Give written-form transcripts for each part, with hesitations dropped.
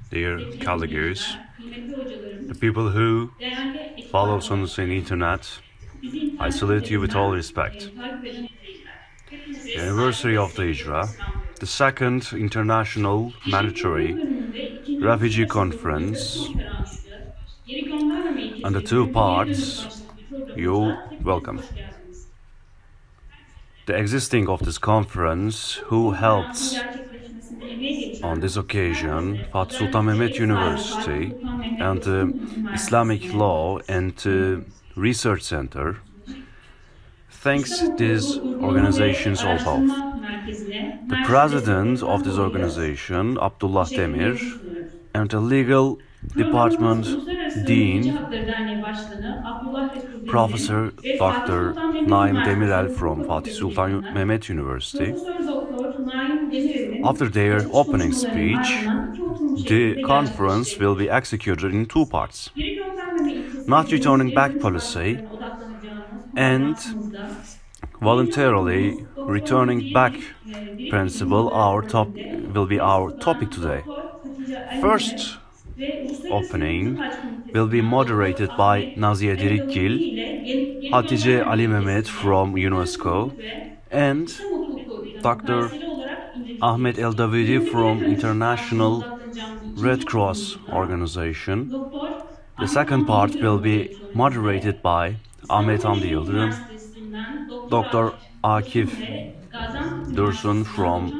dear colleagues, the people who follow us on the internet, I salute you with all respect. The anniversary of the Hijrah, the second international mandatory refugee conference, and the two parts, you're welcome. The existing of this conference, who helped on this occasion, Fatih Sultan Mehmet University and the Islamic Law and Research Center, thanks these organizations all both. The president of this organization, Abdullah Demir, and the legal department dean, Professor Dr. Naim Demirel from Fatih Sultan Mehmet University. After their opening speech, the conference will be executed in two parts: not returning back policy and voluntarily returning back principle will be our topic today. First opening will be moderated by Naziye Dirikgil, Khadija Elmadmad from UNESCO, and Dr. Ahmed Aldawoody from International Red Cross Organization. The second part will be moderated by Ahmed Aldawoody, Dr. Akif Dursun from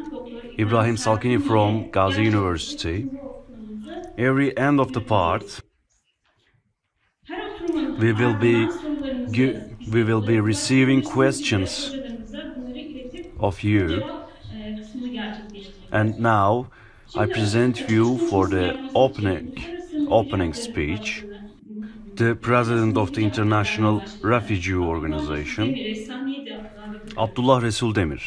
İbrahim Salkini from Gaziantep University. Every end of the part, we will be receiving questions of you. And now I present you for the opening speech the President of the International Refugee Organization, Abdullah Resul Demir.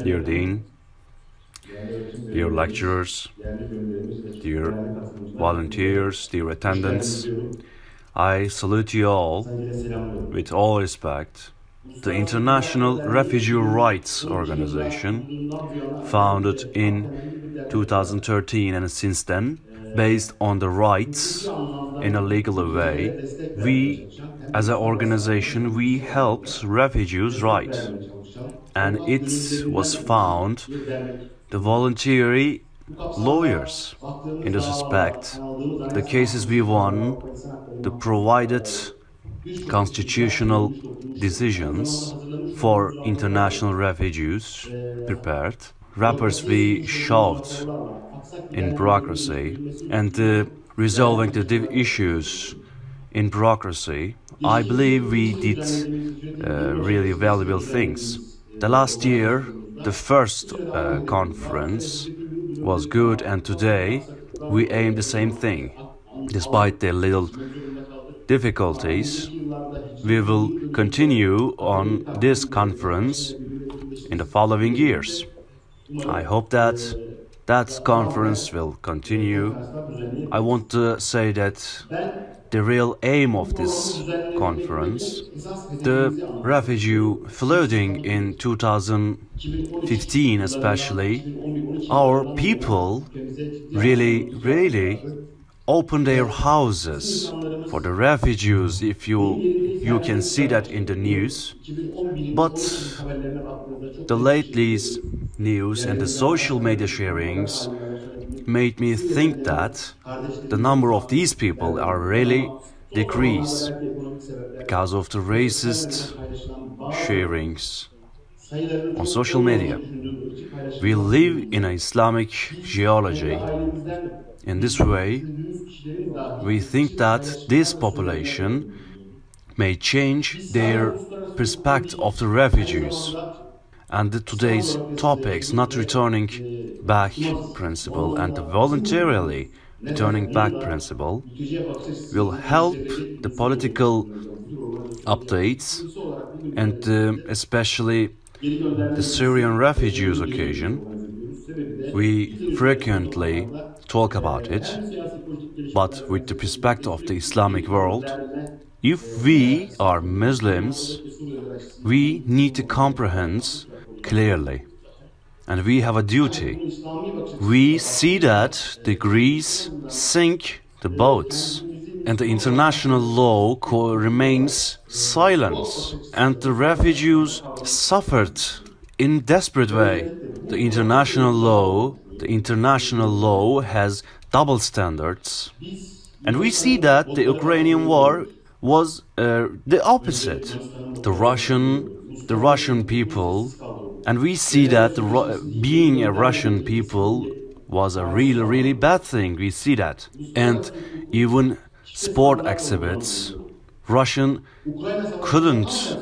Dear Dean, dear lecturers, dear volunteers, dear attendants, I salute you all with all respect. The International Refugee Rights Organization, founded in 2013 and since then, based on the rights in a legal way, we as an organization, we helped refugees' rights. And it was found the voluntary lawyers in this respect. The cases we won, the provided constitutional decisions for international refugees prepared, rappers we shoved in bureaucracy, and resolving the issues in bureaucracy, I believe we did really valuable things. The last year, the first conference was good, and today we aim the same thing. Despite the little difficulties, we will continue on this conference in the following years. I hope that that conference will continue. I want to say that the real aim of this conference, the refugee flooding in 2015 especially, our people really opened their houses for the refugees, if you can see that in the news. But the lately news and the social media sharings made me think that the number of these people are really decreased because of the racist sharings on social media. We live in an Islamic geology. In this way, we think that this population may change their perspective of the refugees. And today's topics, not returning back principle and the voluntarily returning back principle, will help the political updates and especially the Syrian refugees occasion. We frequently talk about it. but with the perspective of the Islamic world, if we are Muslims, we need to comprehend clearly, and we have a duty. We see that the Greece sink the boats, and the international law remains silent, and the refugees suffered in desperate way. The international law has double standards, and we see that the Ukrainian war was the opposite. The Russian people, and we see that being a Russian people was a really bad thing. We see that, and even sport exhibits, Russian couldn't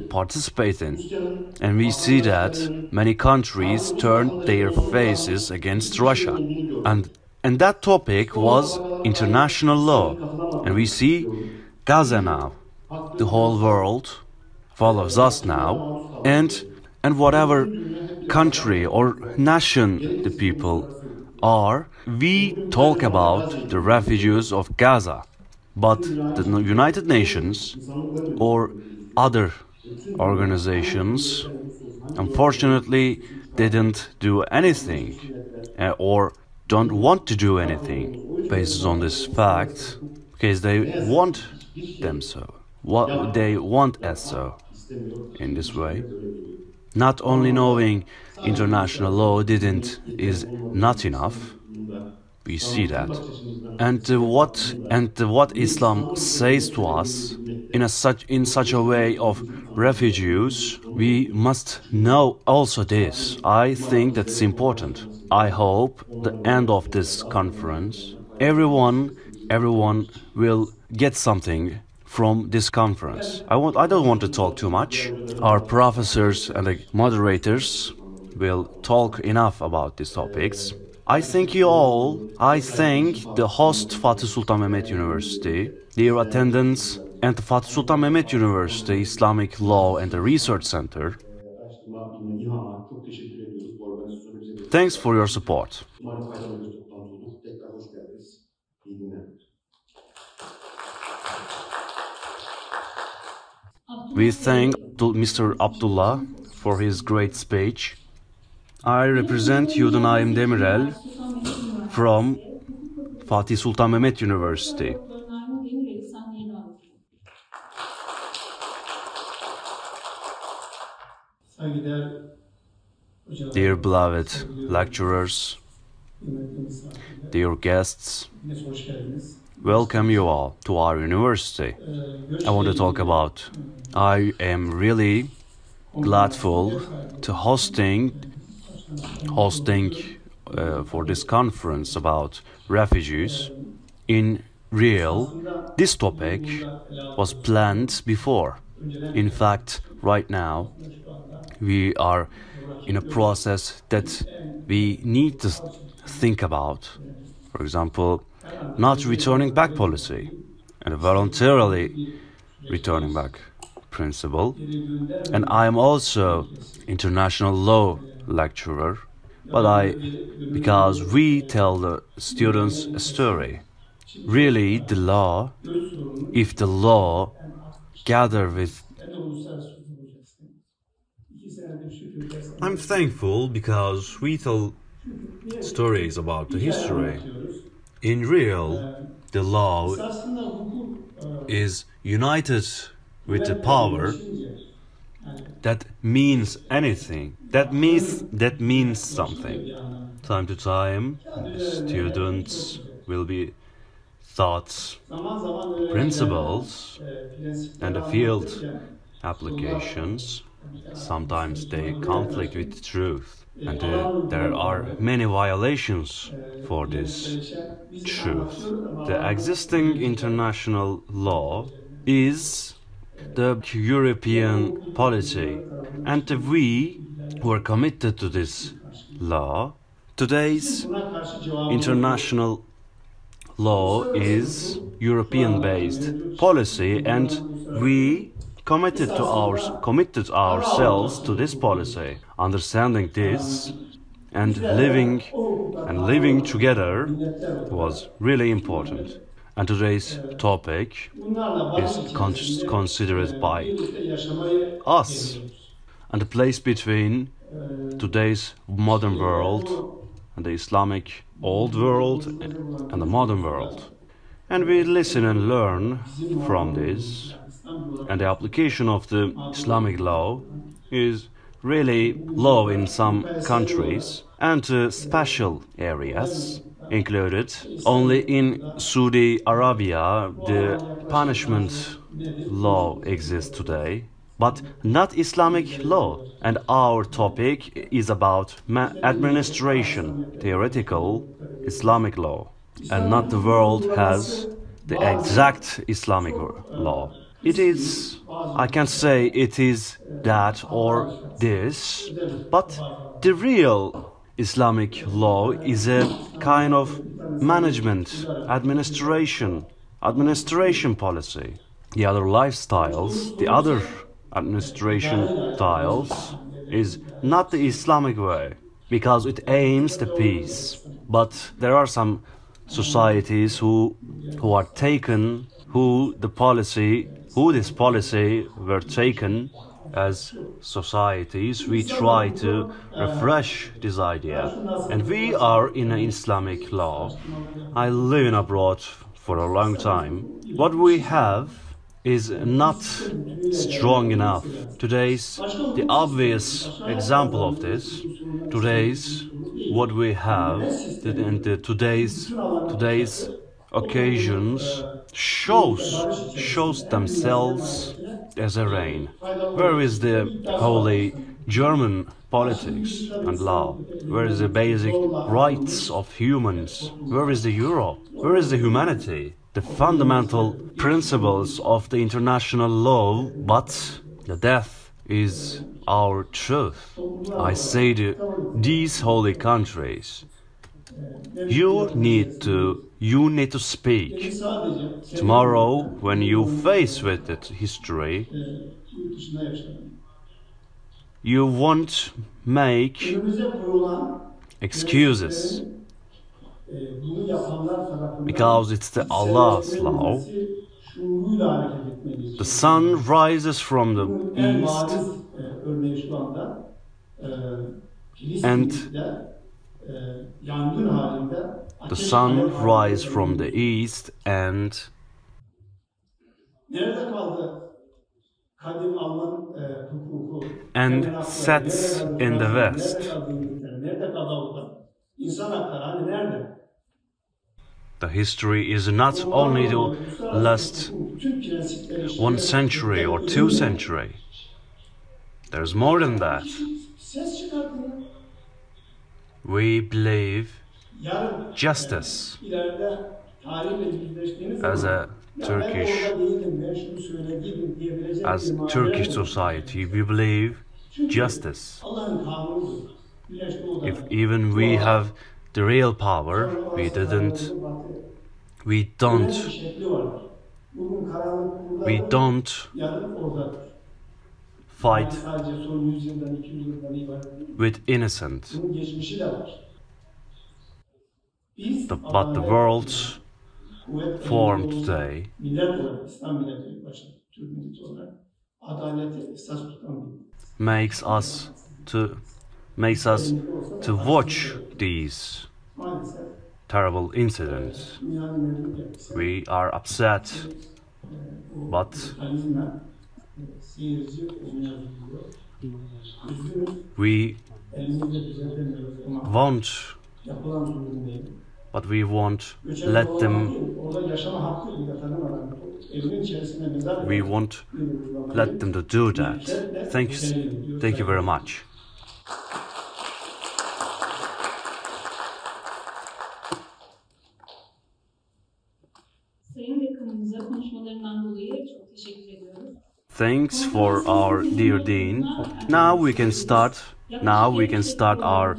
participate in, and we see that many countries turned their faces against Russia, and that topic was international law, and we see Gaza now. The whole world follows us now, and whatever country or nation the people are, we talk about the refugees of Gaza. But the United Nations or other organizations unfortunately didn't do anything or don't want to do anything based on this fact, because they want them so. What they want us so in this way. Not only knowing international law is not enough. We see that, and what Islam says to us in such a way of refugees, we must know also this. I think that's important. I hope the end of this conference, everyone will get something from this conference. I don't want to talk too much. Our professors and the moderators will talk enough about these topics. I thank you all. I thank the host Fatih Sultan Mehmet University, their attendance, and the Fatih Sultan Mehmet University Islamic Law and the Research Center. Thanks for your support. We thank Mr. Abdullah for his great speech. I represent Yudunaim Demirel from Fatih Sultan Mehmet University. Dear beloved lecturers, dear guests, welcome you all to our university. I want to talk about, I am really gladful to hosting for this conference about refugees. In real, this topic was planned before. In fact, right now, we are in a process that we need to think about. For example, not returning back policy and a voluntarily returning back principle. And I am also international law lecturer, but because we tell the students a story. Really, the law, if the law gather with... I'm thankful because we tell stories about the history. In real, the law is united with the power that means anything. That means something. Time to time, the students will be thoughts, principles, and the field applications. Sometimes they conflict with the truth, and there are many violations for this truth. The existing international law is the European policy, and we who are committed to this law. Today's international law is European-based policy, and we committed ourselves to this policy. Understanding this and living together was really important. And today's topic is considered by us, and the place between today's modern world and the Islamic old world and the modern world. And we listen and learn from this, and the application of the Islamic law is really low in some countries, and special areas included. Only in Saudi Arabia the punishment law exists today, but not Islamic law. And our topic is about administration, theoretical Islamic law, and not the world has the exact Islamic law. It is, I can say it is that or this, but the real Islamic law is a kind of management, administration policy. The other lifestyles, the other administration styles is not the Islamic way, because it aims the peace. But there are some societies who are taken, who this policy were taken as societies. We try to refresh this idea, and we are in an Islamic law. I live in abroad for a long time. What we have is not strong enough. The obvious example of this, what we have, and today's occasions shows themselves as a rain. Where is the holy German politics and law? Where is the basic rights of humans? Where is the Europe? Where is the humanity? The fundamental principles of the international law, but the death is our truth. I say to these holy countries, you need to speak. Tomorrow, when you face with it history, you won't make excuses, because it's the Allah's law. The sun rises from the east, and the sun rises from the east and sets in the west. The history is not only to last 1 century or 2 centuries. There's more than that. We believe justice. As Turkish society, we believe justice. If even we have the real power, we don't fight with innocent. But the world formed today makes us to watch these terrible incidents. We are upset, but we won't let them to do that. Thank you very much. Thanks for our dear Dean. Now we can start our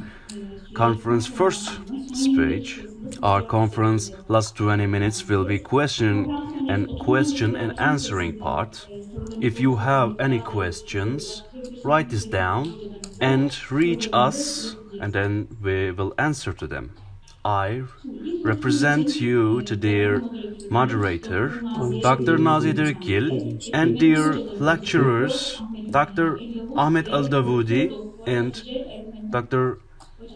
conference first speech. Our conference last 20 minutes will be question and answering part. If you have any questions, write this down and reach us, and then we will answer to them. I represent you to dear moderator, Dr. Nazi Dirkgil, and dear lecturers, Dr. Ahmed Aldawoody and Dr.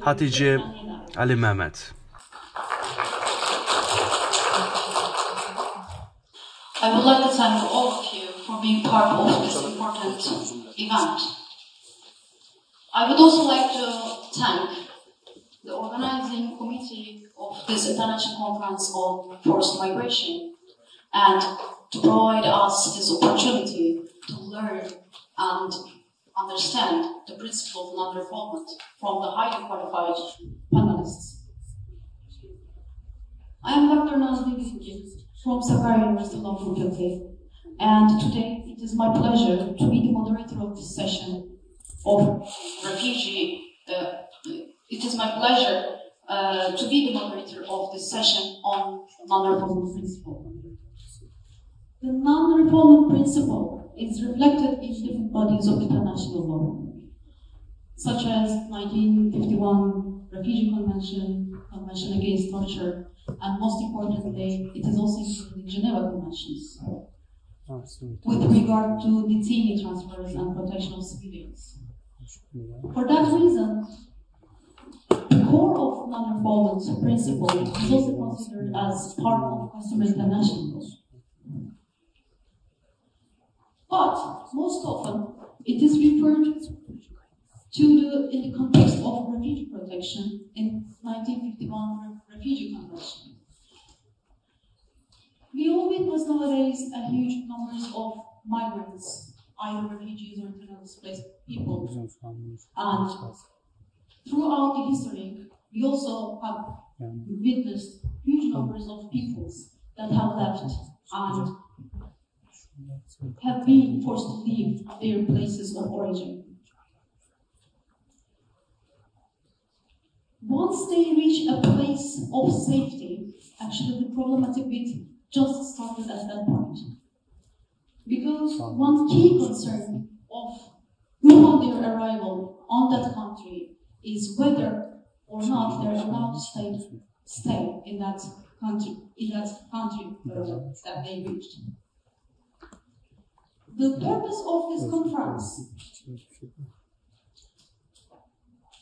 Khadija Elmadmad. I would like to thank all of you for being part of this important event. I would also like to thank the organizing committee of this international conference on forced migration and to provide us this opportunity to learn and understand the principle of non-refoulement from the highly qualified panelists. I am Dr. Nazi Dirkgil from Sakarya University Law Faculty, and today it is my pleasure to be the moderator of this session of refugee. It is my pleasure to be the moderator of this session on non-refoulement principle. The non-refoulement principle is reflected in different bodies of international law, such as 1951 Refugee Convention, Convention Against Torture, and most importantly, it is also included in Geneva Conventions with regard to detainee transfers and protection of civilians. For that reason, the core of non-refoulement principle is also considered as part of customary international law. But most often, it is referred to in the context of refugee protection in 1951 Refugee Convention. We all witness nowadays a huge numbers of migrants, either refugees or internally displaced people. And throughout the history, we also have witnessed huge numbers of peoples that have left and have been forced to leave their places of origin. Once they reach a place of safety, actually the problematic bit just started at that point. Because one key concern of upon their arrival on that country is whether or not they're allowed to stay in that country that they reached. The purpose of this conference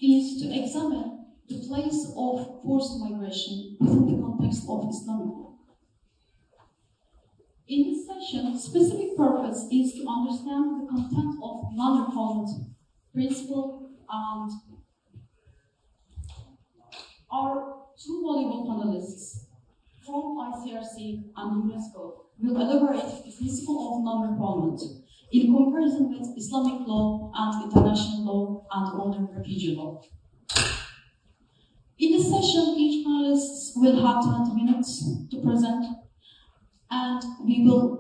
is to examine the place of forced migration within the context of Islamic law. In this session, specific purpose is to understand the content of non-refoulement principle, and our two valuable panelists from ICRC and UNESCO will elaborate the principle of non-refoulement in comparison with Islamic law and international law and modern refugee law. In this session, each panelist will have 20 minutes to present, and we will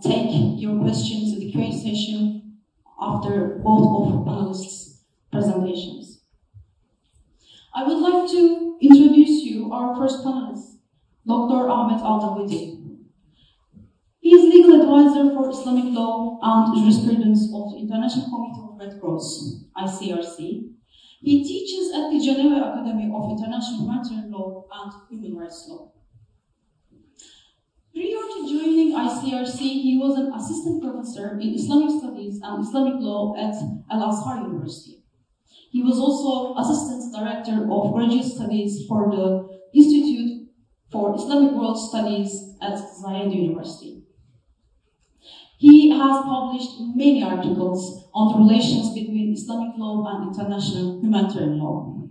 take your questions in the Q&A session after both of panelists' presentations. I would like to introduce you our first panelist, Dr. Ahmed Aldawoody. He is legal advisor for Islamic law and jurisprudence of the International Committee of Red Cross, ICRC. He teaches at the Geneva Academy of International Humanitarian Law and Human Rights Law. Prior to joining ICRC, he was an assistant professor in Islamic Studies and Islamic Law at Al-Azhar University. He was also assistant director of graduate studies for the Institute for Islamic World Studies at Zayed University. He has published many articles on the relations between Islamic law and international humanitarian law.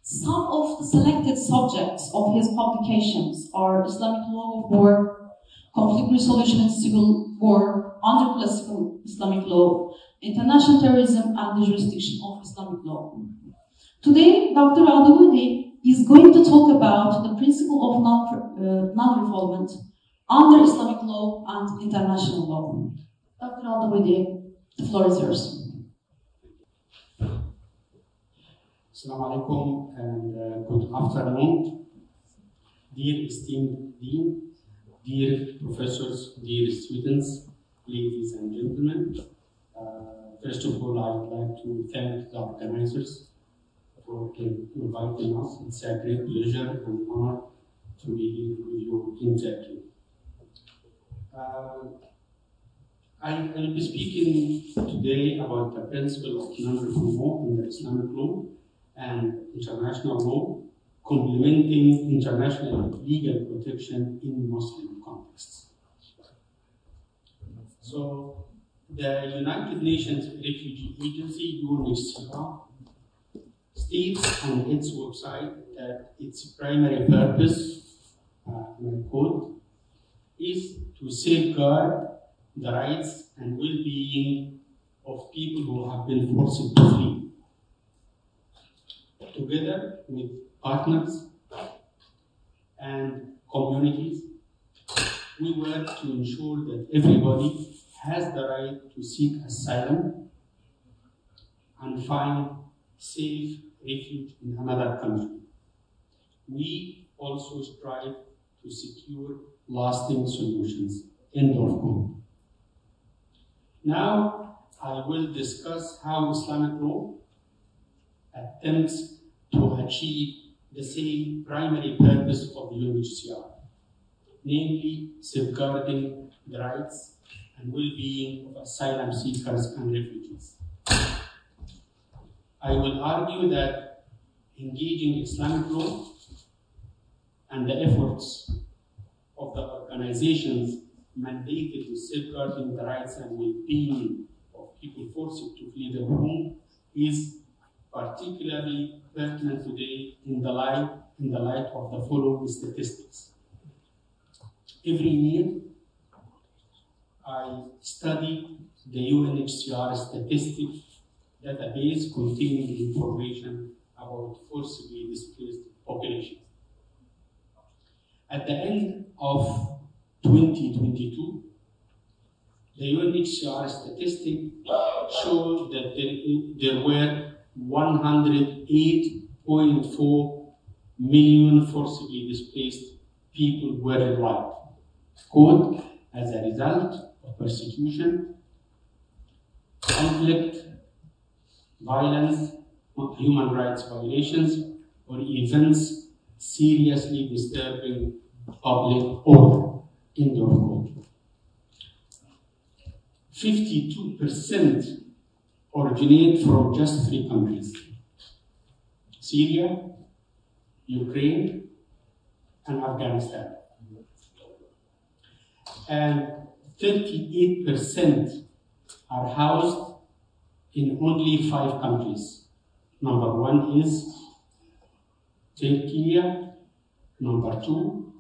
Some of the selected subjects of his publications are Islamic law of war, conflict resolution in civil war under classical Islamic law, international terrorism, and the jurisdiction of Islamic law. Today, Dr. Aldawoody is going to talk about the principle of non-refoulement under Islamic law and international law. Dr. Aldawoody, the floor is yours. Assalamu alaikum and good afternoon. Dear esteemed dean, dear professors, dear students, ladies and gentlemen. First of all, I would like to thank the organizers for inviting us. It's a great pleasure and honor to be here with you in Turkey. I will be speaking today about the principle of non-refoulement in the Islamic law and international law, complementing international legal protection in Muslim contexts. So, the United Nations Refugee Agency, UNHCR, states on its website that its primary purpose, and I quote, is to safeguard the rights and well-being of people who have been forced to flee. Together with partners and communities, we work to ensure that everybody has the right to seek asylum and find safe refuge in another country. We also strive to secure lasting solutions. End of quote. Now, I will discuss how Islamic law attempts to achieve the same primary purpose of the UNHCR, namely safeguarding the rights and well-being of asylum seekers and refugees. I will argue that engaging Islamic law and the efforts of the organizations mandated with safeguarding the rights and well-being of people forced to flee their home is particularly pertinent today in the light of the following statistics. Every year, I study the UNHCR statistic database containing information about forcibly displaced populations. At the end of 2022, the UNHCR statistic showed that there were 108.4 million forcibly displaced people worldwide, quote, as a result of persecution, conflict, violence, human rights violations, or events seriously disturbing public order. End of quote. 52% originate from just 3 countries: Syria, Ukraine, and Afghanistan. And 38% are housed in only 5 countries. Number 1 is Turkey. Number 2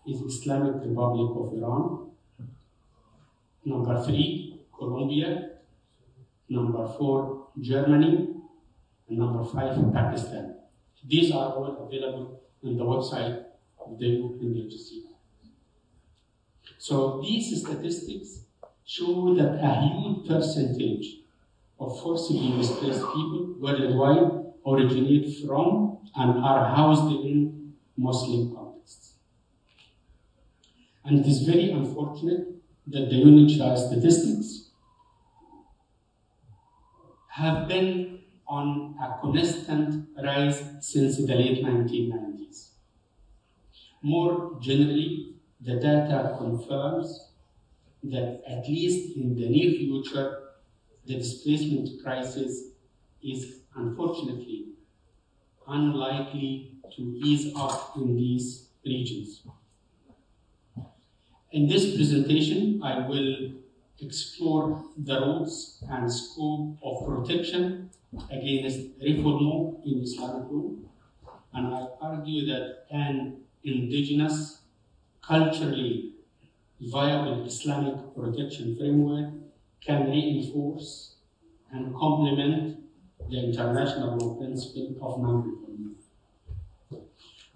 is Islamic Republic of Iran. Number 3, Colombia. Number 4, Germany. And number 5, Pakistan. These are all available on the website of the UNHCR. So these statistics show that a huge percentage of forcibly displaced people worldwide originate from and are housed in Muslim contexts. And it is very unfortunate that the UNHCR statistics have been on a constant rise since the late 1990s. More generally, the data confirms that at least in the near future, the displacement crisis is unfortunately unlikely to ease up in these regions. In this presentation, I will explore the rules and scope of protection against refoulement in Islamic law, and I argue that an indigenous, culturally viable Islamic protection framework can reinforce and complement the international law principle of non-refoulement.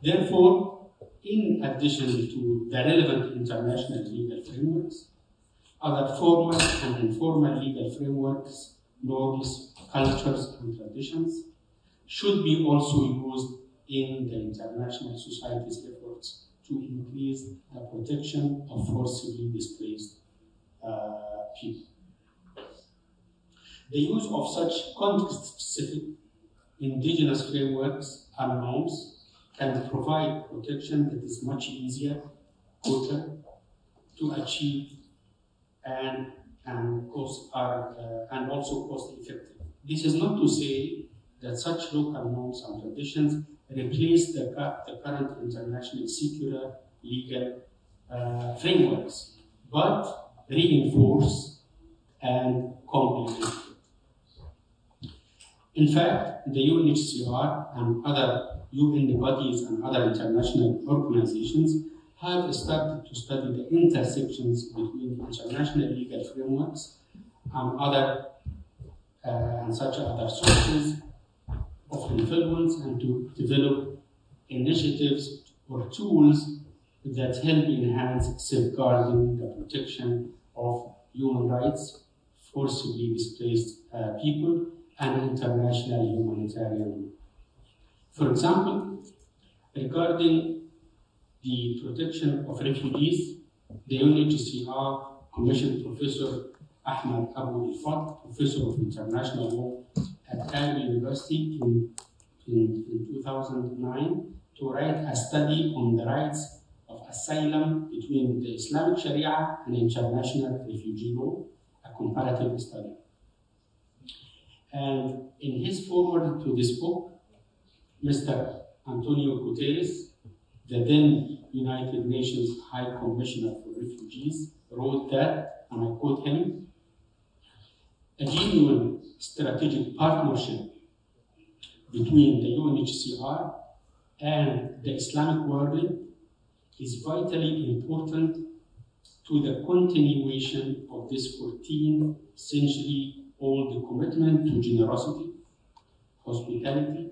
Therefore, in addition to the relevant international legal frameworks, other formal and informal legal frameworks, norms, cultures, and traditions should be also used in the international society's efforts to increase the protection of forcibly displaced people. The use of such context-specific indigenous frameworks and norms can provide protection that is much easier, quicker to achieve, and also cost effective. This is not to say that such local norms and traditions replace the current international secular legal frameworks, but reinforce and complement it. In fact, the UNHCR and other UN bodies and other international organizations have started to study the intersections between international legal frameworks and such other sources of influence, and to develop initiatives or tools that help enhance safeguarding the protection of human rights, forcibly displaced people, and international humanitarian law. For example, regarding the protection of refugees, the UNHCR commissioned Professor Ahmed Aldawoody, Professor of International Law at Gaziantep University in 2009, to write a study on the rights of asylum between the Islamic Sharia and international refugee law, a comparative study. And in his foreword to this book, Mr. Antonio Guterres, the then United Nations High Commissioner for Refugees, wrote that, and I quote him, "A genuine strategic partnership between the UNHCR and the Islamic world is vitally important to the continuation of this 14th century-old commitment to generosity, hospitality,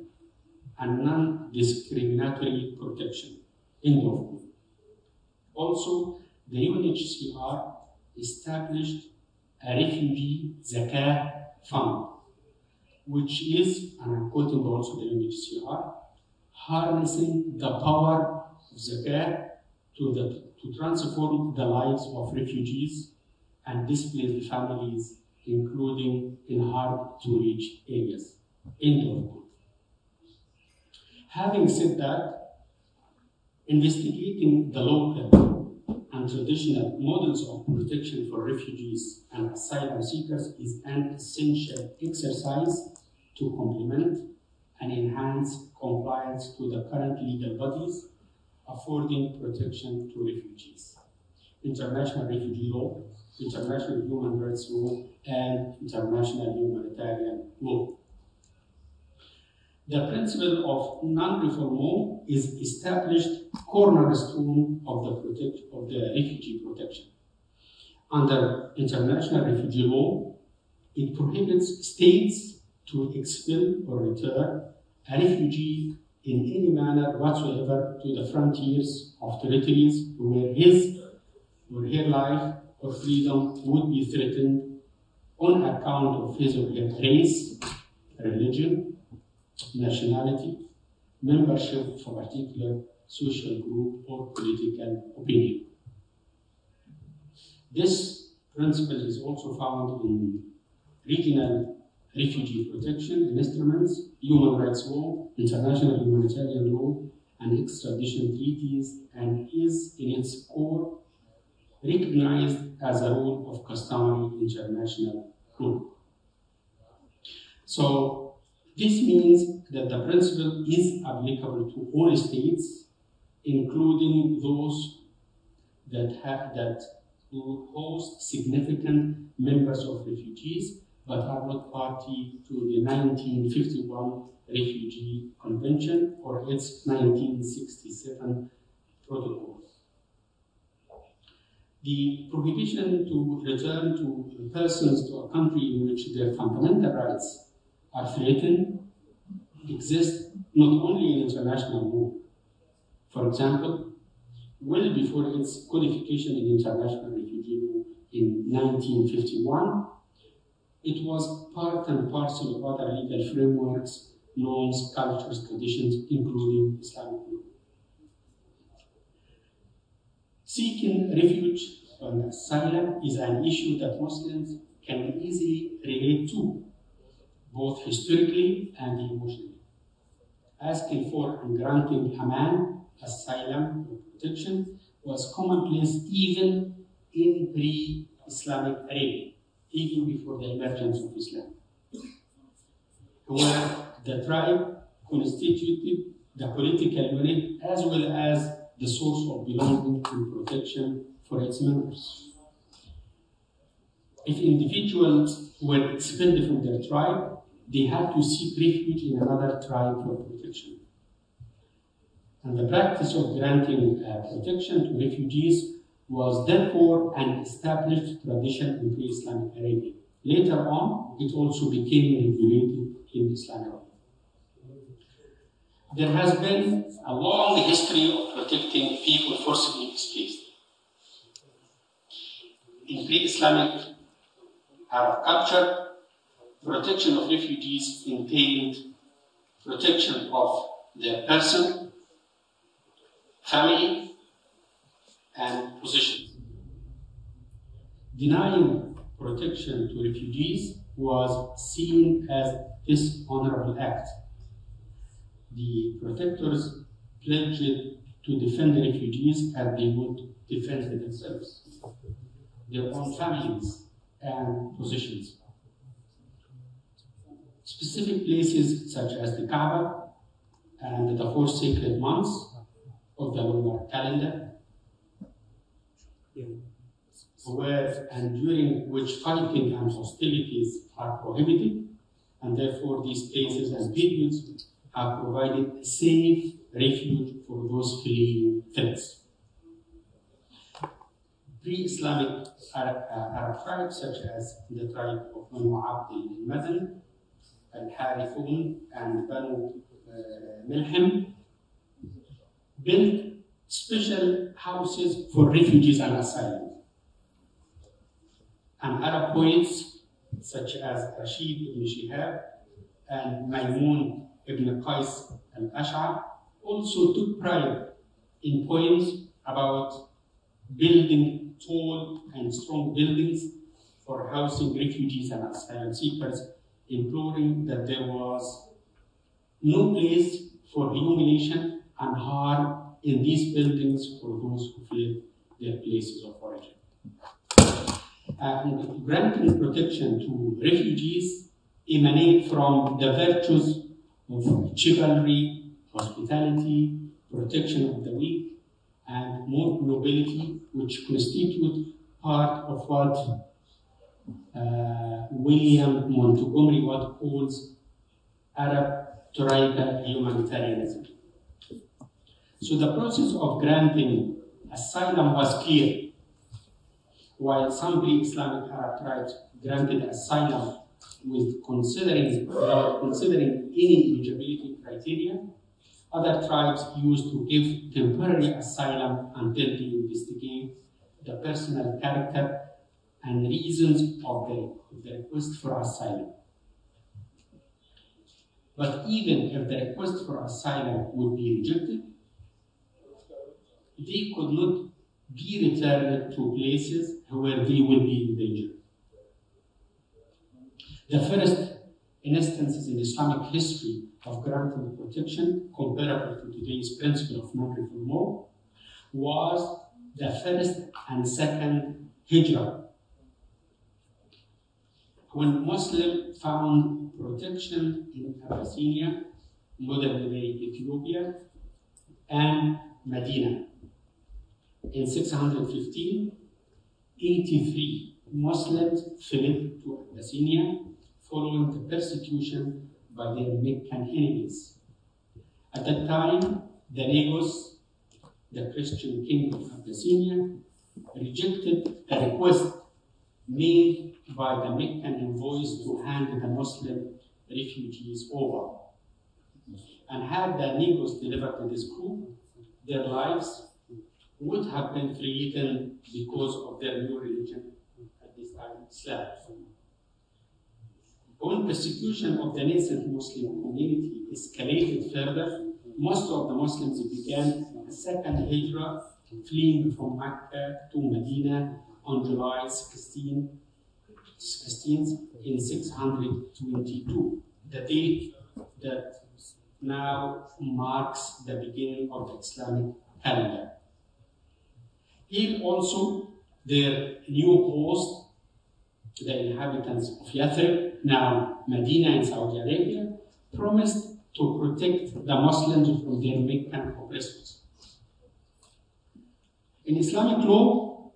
and non-discriminatory protection." End of quote. Also, the UNHCR established a refugee zakah fund, which is, and I'm quoting also the UNHCR, harnessing the power of zakah to transform the lives of refugees and displaced families, including in hard-to-reach areas. End of quote. Having said that, investigating the local and traditional models of protection for refugees and asylum seekers is an essential exercise to complement and enhance compliance to the current legal bodies affording protection to refugees: international refugee law, international human rights law, and international humanitarian law. The principle of non-refoulement is established cornerstone of the refugee protection. Under international refugee law, it prohibits states to expel or return a refugee in any manner whatsoever to the frontiers of territories where his or her life or freedom would be threatened on account of his or her race, religion, nationality, membership of a particular social group, or political opinion. This principle is also found in regional refugee protection instruments, human rights law, international humanitarian law, and extradition treaties, and is in its core recognized as a rule of customary international law. So this means that the principle is applicable to all states, including those that host significant members of refugees, but are not party to the 1951 Refugee Convention or its 1967 Protocol. The prohibition to return to persons to a country in which their fundamental rights are threatened exists not only in international law. For example, well before its codification in international refugee law in 1951, it was part and parcel of other legal frameworks, norms, cultures, traditions, including Islamic law. Seeking refuge and asylum is an issue that Muslims can easily relate to, both historically and emotionally. asking for and granting Aman, asylum, or protection, was commonplace even in pre-Islamic Arabia, even before the emergence of Islam, where the tribe constituted the political unit as well as the source of belonging and protection for its members. If individuals were expelled from their tribe, they had to seek refuge in another tribe for protection. And the practice of granting protection to refugees was therefore an established tradition in pre-Islamic Arabia. Later on, it also became regulated in Islamic Arabia. There has been a long history of protecting people forcibly displaced. In pre-Islamic Arab culture, protection of refugees entailed protection of their person, family, and possessions. Denying protection to refugees was seen as a dishonorable act. The protectors pledged to defend the refugees as they would defend themselves, their own families, and possessions. Specific places such as the Kaaba and the 4 sacred months of the lunar calendar, where and during which fighting and hostilities are prohibited, and therefore these places and periods have provided safe refuge for those fleeing threats. Pre-Islamic Arab tribes such as the tribe of Banu Abd al-Madani, Al-Harithun, and Banu Milham built special houses for refugees and asylum. And Arab poets such as Rashid ibn Shihab and Maymun ibn Qais al-Ash'ar also took pride in poems about building tall and strong buildings for housing refugees and asylum seekers, imploring that there was no place for humiliation and harm in these buildings for those who fled their places of origin. And granting protection to refugees emanate from the virtues of chivalry, hospitality, protection of the weak, and more nobility, which constitute part of what William Montgomery Watt calls Arab tribal humanitarianism. So the process of granting asylum was clear. While some pre-Islamic Arab tribes granted asylum with considering any eligibility criteria, other tribes used to give temporary asylum until they investigate the personal character and reasons of the request for asylum. But even if the request for asylum would be rejected, they could not be returned to places where they will be in danger. The first instances in Islamic history of granting protection comparable to today's principle of non-refoulement was the first and second Hijrah, when Muslims found protection in Abyssinia, modern-day Ethiopia, and Medina. In 615, 83 Muslims fled to Abyssinia following the persecution by their Meccan enemies. At that time, the Negus, the Christian king of Abyssinia, rejected a request made by the Meccan envoys to hand the Muslim refugees over. And had the Negus delivered to this group, their lives would have been threatened because of their new religion, at this time, Islam. When persecution of the nascent Muslim community escalated further, most of the Muslims began a second Hijrah, fleeing from Mecca to Medina on July 16th in 622, the date that now marks the beginning of the Islamic calendar. Here also, their new host, the inhabitants of Yathrib, now Medina in Saudi Arabia, promised to protect the Muslims from their Meccan oppressors. In Islamic law,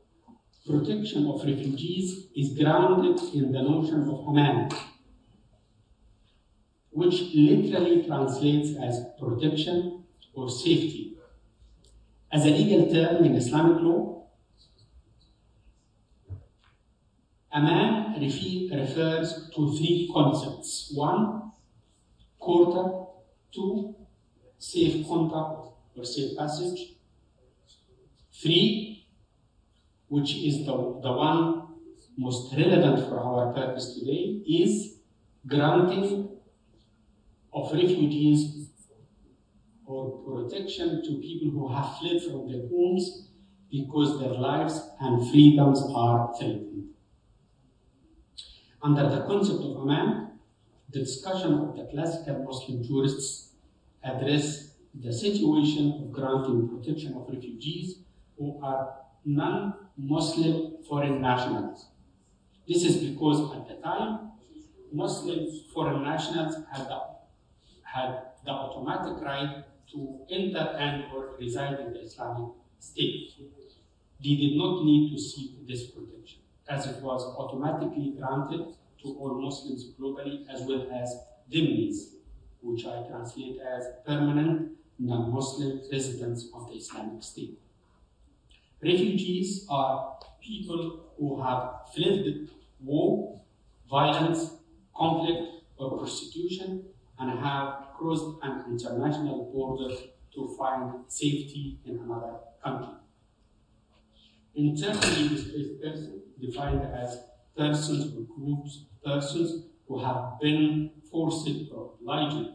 protection of refugees is grounded in the notion of aman, which literally translates as protection or safety. As a legal term in Islamic law, aman refers to three concepts. One, quarter. Two, safe contact or safe passage. Three, which is the one most relevant for our purpose today, is granting of refugees or protection to people who have fled from their homes because their lives and freedoms are threatened. Under the concept of aman, the discussion of the classical Muslim jurists address the situation of granting protection of refugees who are non-Muslim foreign nationals. This is because at the time, Muslim foreign nationals had the automatic right to enter and or reside in the Islamic State. They did not need to seek this protection, as it was automatically granted to all Muslims globally, as well as dhimmis, which I translate as permanent non-Muslim residents of the Islamic State. Refugees are people who have fled war, violence, conflict, or persecution, and have crossed an international border to find safety in another country. Internally displaced persons, defined as persons or groups of persons who have been forced or obliged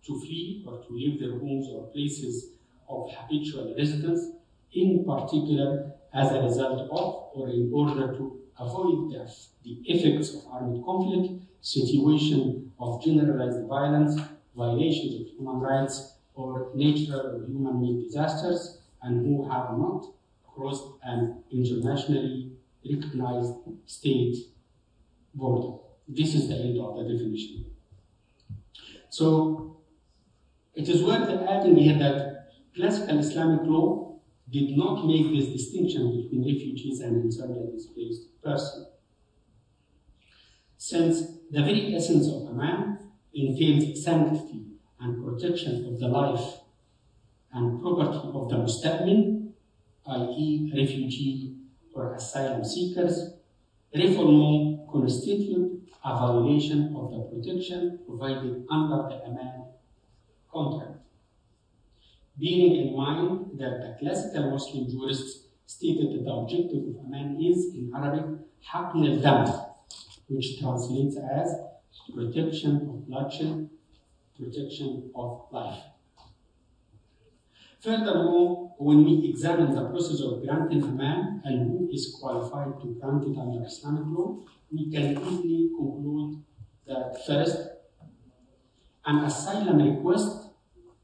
to flee or to leave their homes or places of habitual residence, in particular as a result of or in order to avoid the effects of armed conflict, situation of generalized violence, violations of human rights, or natural or human-made disasters, and who have not crossed an internationally recognized state border. This is the end of the definition. So, it is worth adding here that classical Islamic law did not make this distinction between refugees and internally displaced persons. Since the very essence of aman entails sanctity and protection of the life and property of the musta'min, i.e. refugee or asylum seekers, refoulement constitute a violation of the protection provided under the aman contract. Bearing in mind that the classical Muslim jurists stated that the objective of aman is, in Arabic, haqn al-dam, which translates as protection of bloodshed, protection of life. Furthermore, when we examine the process of granting aman and who is qualified to grant it under Islamic law, we can easily conclude that first, an asylum request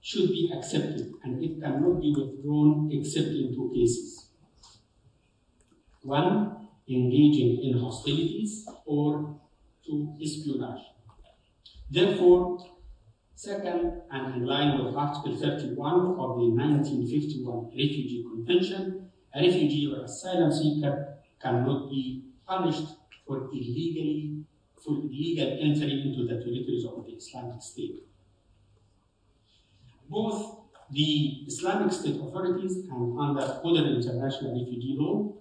should be accepted and it cannot be withdrawn except in two cases. One, engaging in hostilities, or two, espionage. Therefore, second, and in line with Article 31 of the 1951 Refugee Convention, a refugee or asylum seeker cannot be punished for illegal entry into the territories of the Islamic State. Both the Islamic State authorities and under other international refugee law,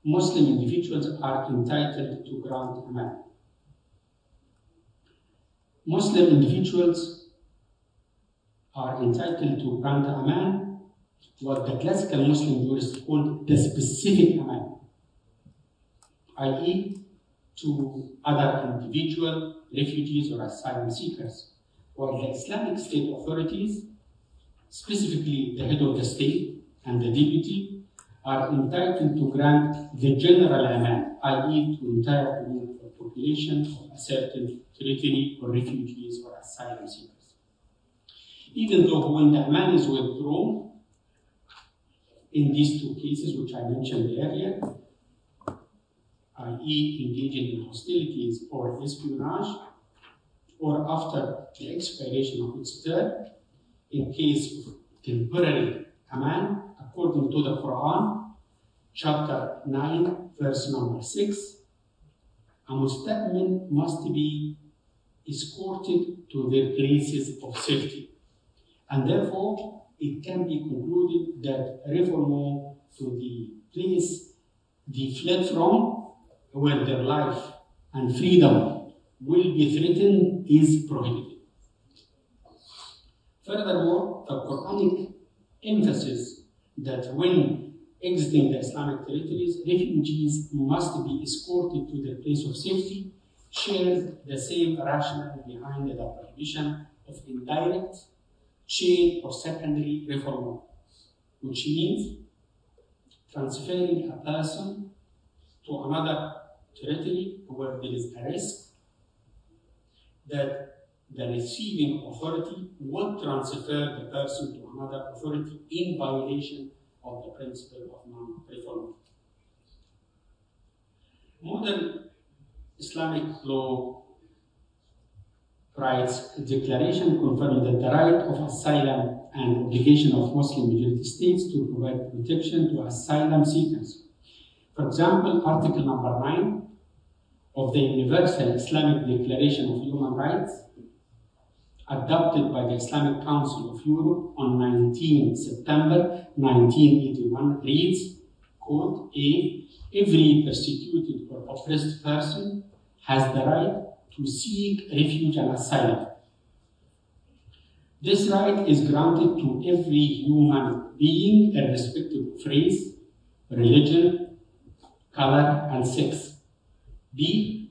Muslim individuals are entitled to grant aman. Muslim individuals are entitled to grant aman, what the classical Muslim jurists called the specific aman, i.e. to other individual refugees or asylum seekers, while the Islamic State authorities, specifically the head of the state and the deputy, are entitled to grant the general aman, i.e. to entire population of a certain territory or refugees or asylum seekers. Even though when the man is withdrawn, in these two cases which I mentioned earlier, i.e. engaging in hostilities or espionage, or after the expiration of its term, in case of temporary command, according to the Quran, chapter 9, verse number 6, a musta'min must be escorted to their places of safety. And therefore, it can be concluded that refoulement to the place they fled from, where their life and freedom will be threatened, is prohibited. Furthermore, the Quranic emphasis that when exiting the Islamic territories, refugees must be escorted to their place of safety shares the same rationale behind the prohibition of indirect, chain, or secondary refoulement, which means transferring a person to another territory where there is a risk that the receiving authority would transfer the person to another authority in violation of the principle of non-refoulement. Modern Islamic law rights declaration confirms that the right of asylum and obligation of Muslim majority states to provide protection to asylum seekers. For example, Article number 9 of the Universal Islamic Declaration of Human Rights, adopted by the Islamic Council of Europe on 19 September 1981, reads, quote, every persecuted or oppressed person has the right to seek refuge and asylum. This right is granted to every human being, irrespective of race, religion, color, and sex. B.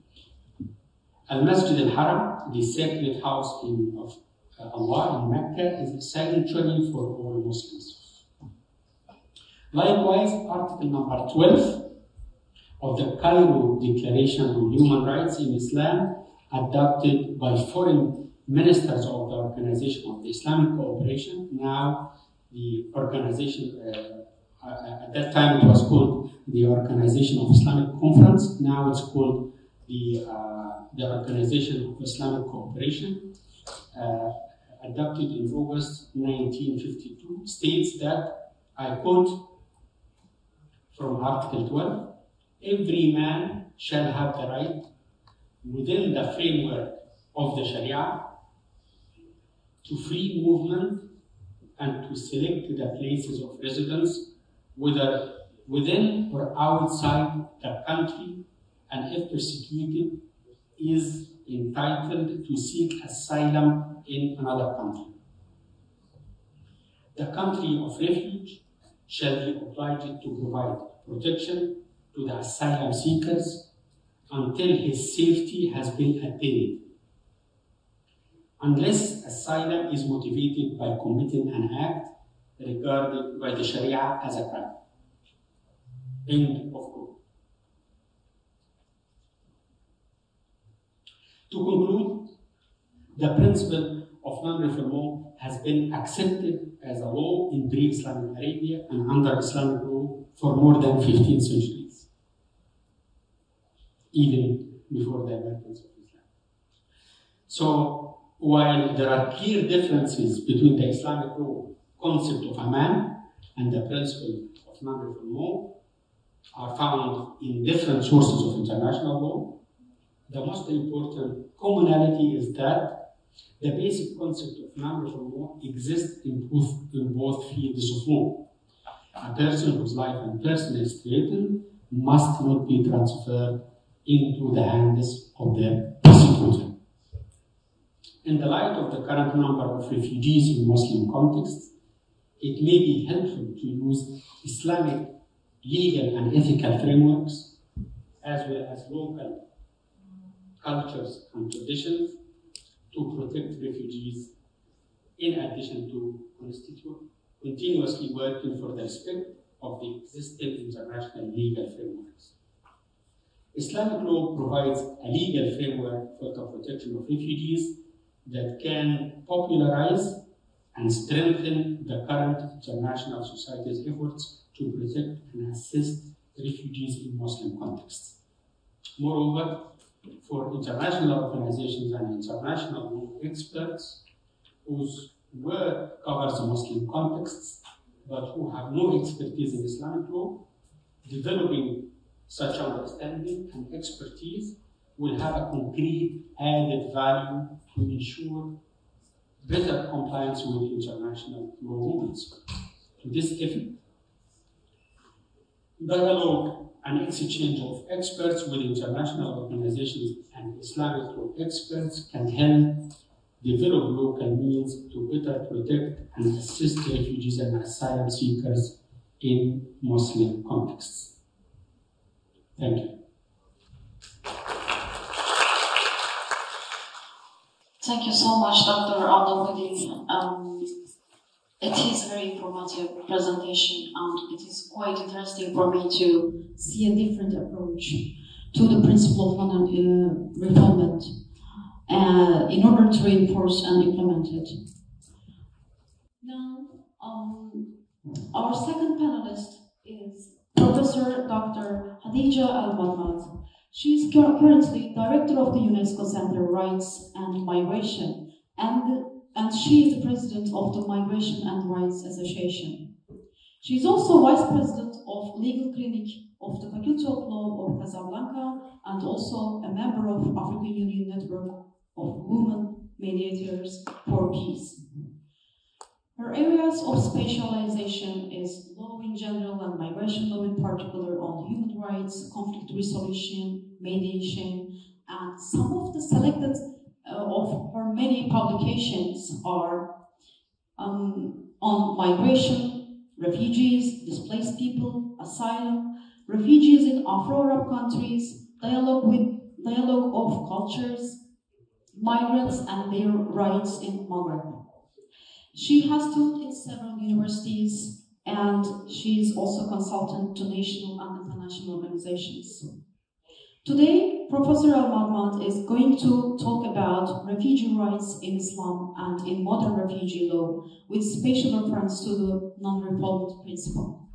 Al-Masjid al-Haram, the sacred house of Allah in Mecca, is a sanctuary for all Muslims. Likewise, Article number 12 of the Cairo Declaration on Human Rights in Islam, adopted by foreign ministers of the Organization of the Islamic Cooperation, now the organization, at that time it was called the Organization of Islamic Conference, now it's called the Organization of Islamic Cooperation, adopted in August 1952, states that, I quote from Article 12, every man shall have the right, within the framework of the Sharia, to free movement and to select the places of residence, whether within or outside the country, and if persecuted, is entitled to seek asylum in another country. The country of refuge shall be obliged to provide protection to the asylum seekers until his safety has been attained, unless asylum is motivated by committing an act regarded by the Sharia as a crime. End of quote. To conclude, the principle of non-refoulement has been accepted as a law in pre-Islamic Arabia and under Islamic law for more than 15 centuries, even before the emergence of Islam. So, while there are clear differences between the Islamic law concept of aman and the principle of non-refoulement are found in different sources of international law, the most important commonality is that the basic concept of non-refoulement exists in both fields of law. A person whose life and person is threatened must not be transferred into the hands of their persecutor. In the light of the current number of refugees in Muslim contexts, it may be helpful to use Islamic legal and ethical frameworks, as well as local cultures and traditions, to protect refugees, in addition to continuously working for the respect of the existing international legal frameworks. Islamic law provides a legal framework for the protection of refugees that can popularize and strengthen the current international society's efforts to protect and assist refugees in Muslim contexts. Moreover, for international organizations and international law experts whose work covers Muslim contexts but who have no expertise in Islamic law, developing such understanding and expertise will have a concrete added value to ensure better compliance with international law rules. To this effect, dialogue and exchange of experts with international organizations and Islamic law experts can help develop local means to better protect and assist refugees and asylum seekers in Muslim contexts. Thank you. Thank you so much, Dr. Aldawoody. It is a very informative presentation, and it is quite interesting for me to see a different approach to the principle of non-refoulement in order to reinforce and implement it. Now, our second panelist is Professor Dr. Khadija Elmadmad. She is currently Director of the UNESCO Center Rights and Migration, and she is the President of the Migration and Rights Association. She is also Vice President of Legal Clinic of the Faculty of Law of Casablanca and also a member of African Union Network of Women Mediators for Peace. Her areas of specialization is law in general and migration law in particular on human rights, conflict resolution, mediation, and some of the selected of her many publications are on migration, refugees, displaced people, asylum, refugees in Afro-Arab countries, dialogue of cultures, migrants and their rights in Maghreb. She has taught in several universities, and she is also consultant to national and international organizations. Today, Professor Elmadmad is going to talk about refugee rights in Islam and in modern refugee law, with special reference to the Non-Refoulement Principle.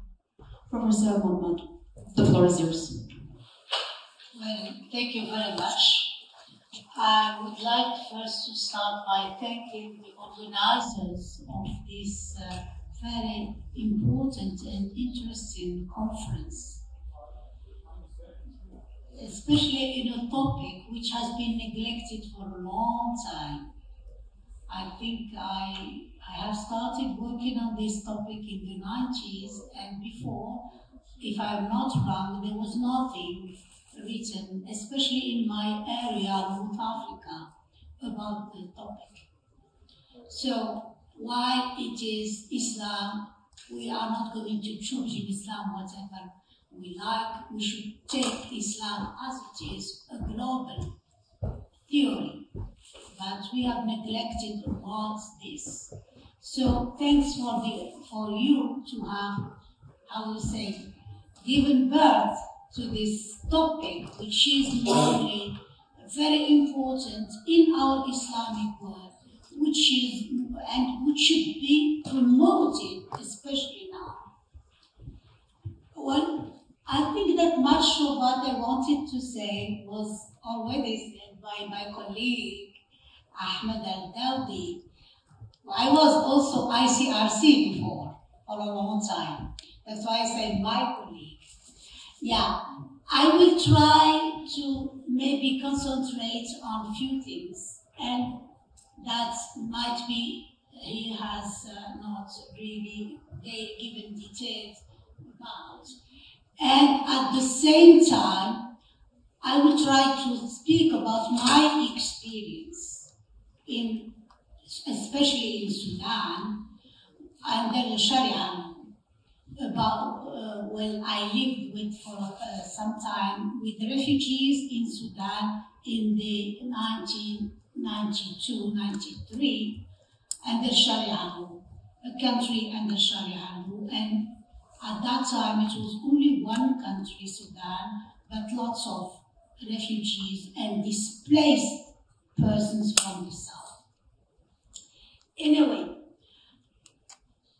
Professor Elmadmad, the floor is yours. Well, thank you very much. I would like first to start by thanking the organizers of this very important and interesting conference, especially in a topic which has been neglected for a long time. I think I have started working on this topic in the 90s, and before, if I'm not wrong, there was nothing written, especially in my area, North Africa, about the topic. So, why it is Islam, we are not going to choose in Islam whatever we like. We should take Islam as it is, a global theory, but we have neglected about this. So, thanks for you to have, how we say, given birth to this topic, which is normally very important in our Islamic world, which should be promoted, especially now. Well, I think that much of what I wanted to say was already said by my colleague Ahmed Aldawoody. I was also ICRC before for a long time. That's why I said my colleague. Yeah, I will try to maybe concentrate on a few things, and that might be he has not really given details about. And at the same time, I will try to speak about my experience, especially in Sudan, under the Sharia, about I lived with for some time with the refugees in Sudan in the 1992-93, under Sharia law, a country under Sharia law, and at that time it was only one country, Sudan, but lots of refugees and displaced persons from the south. Anyway,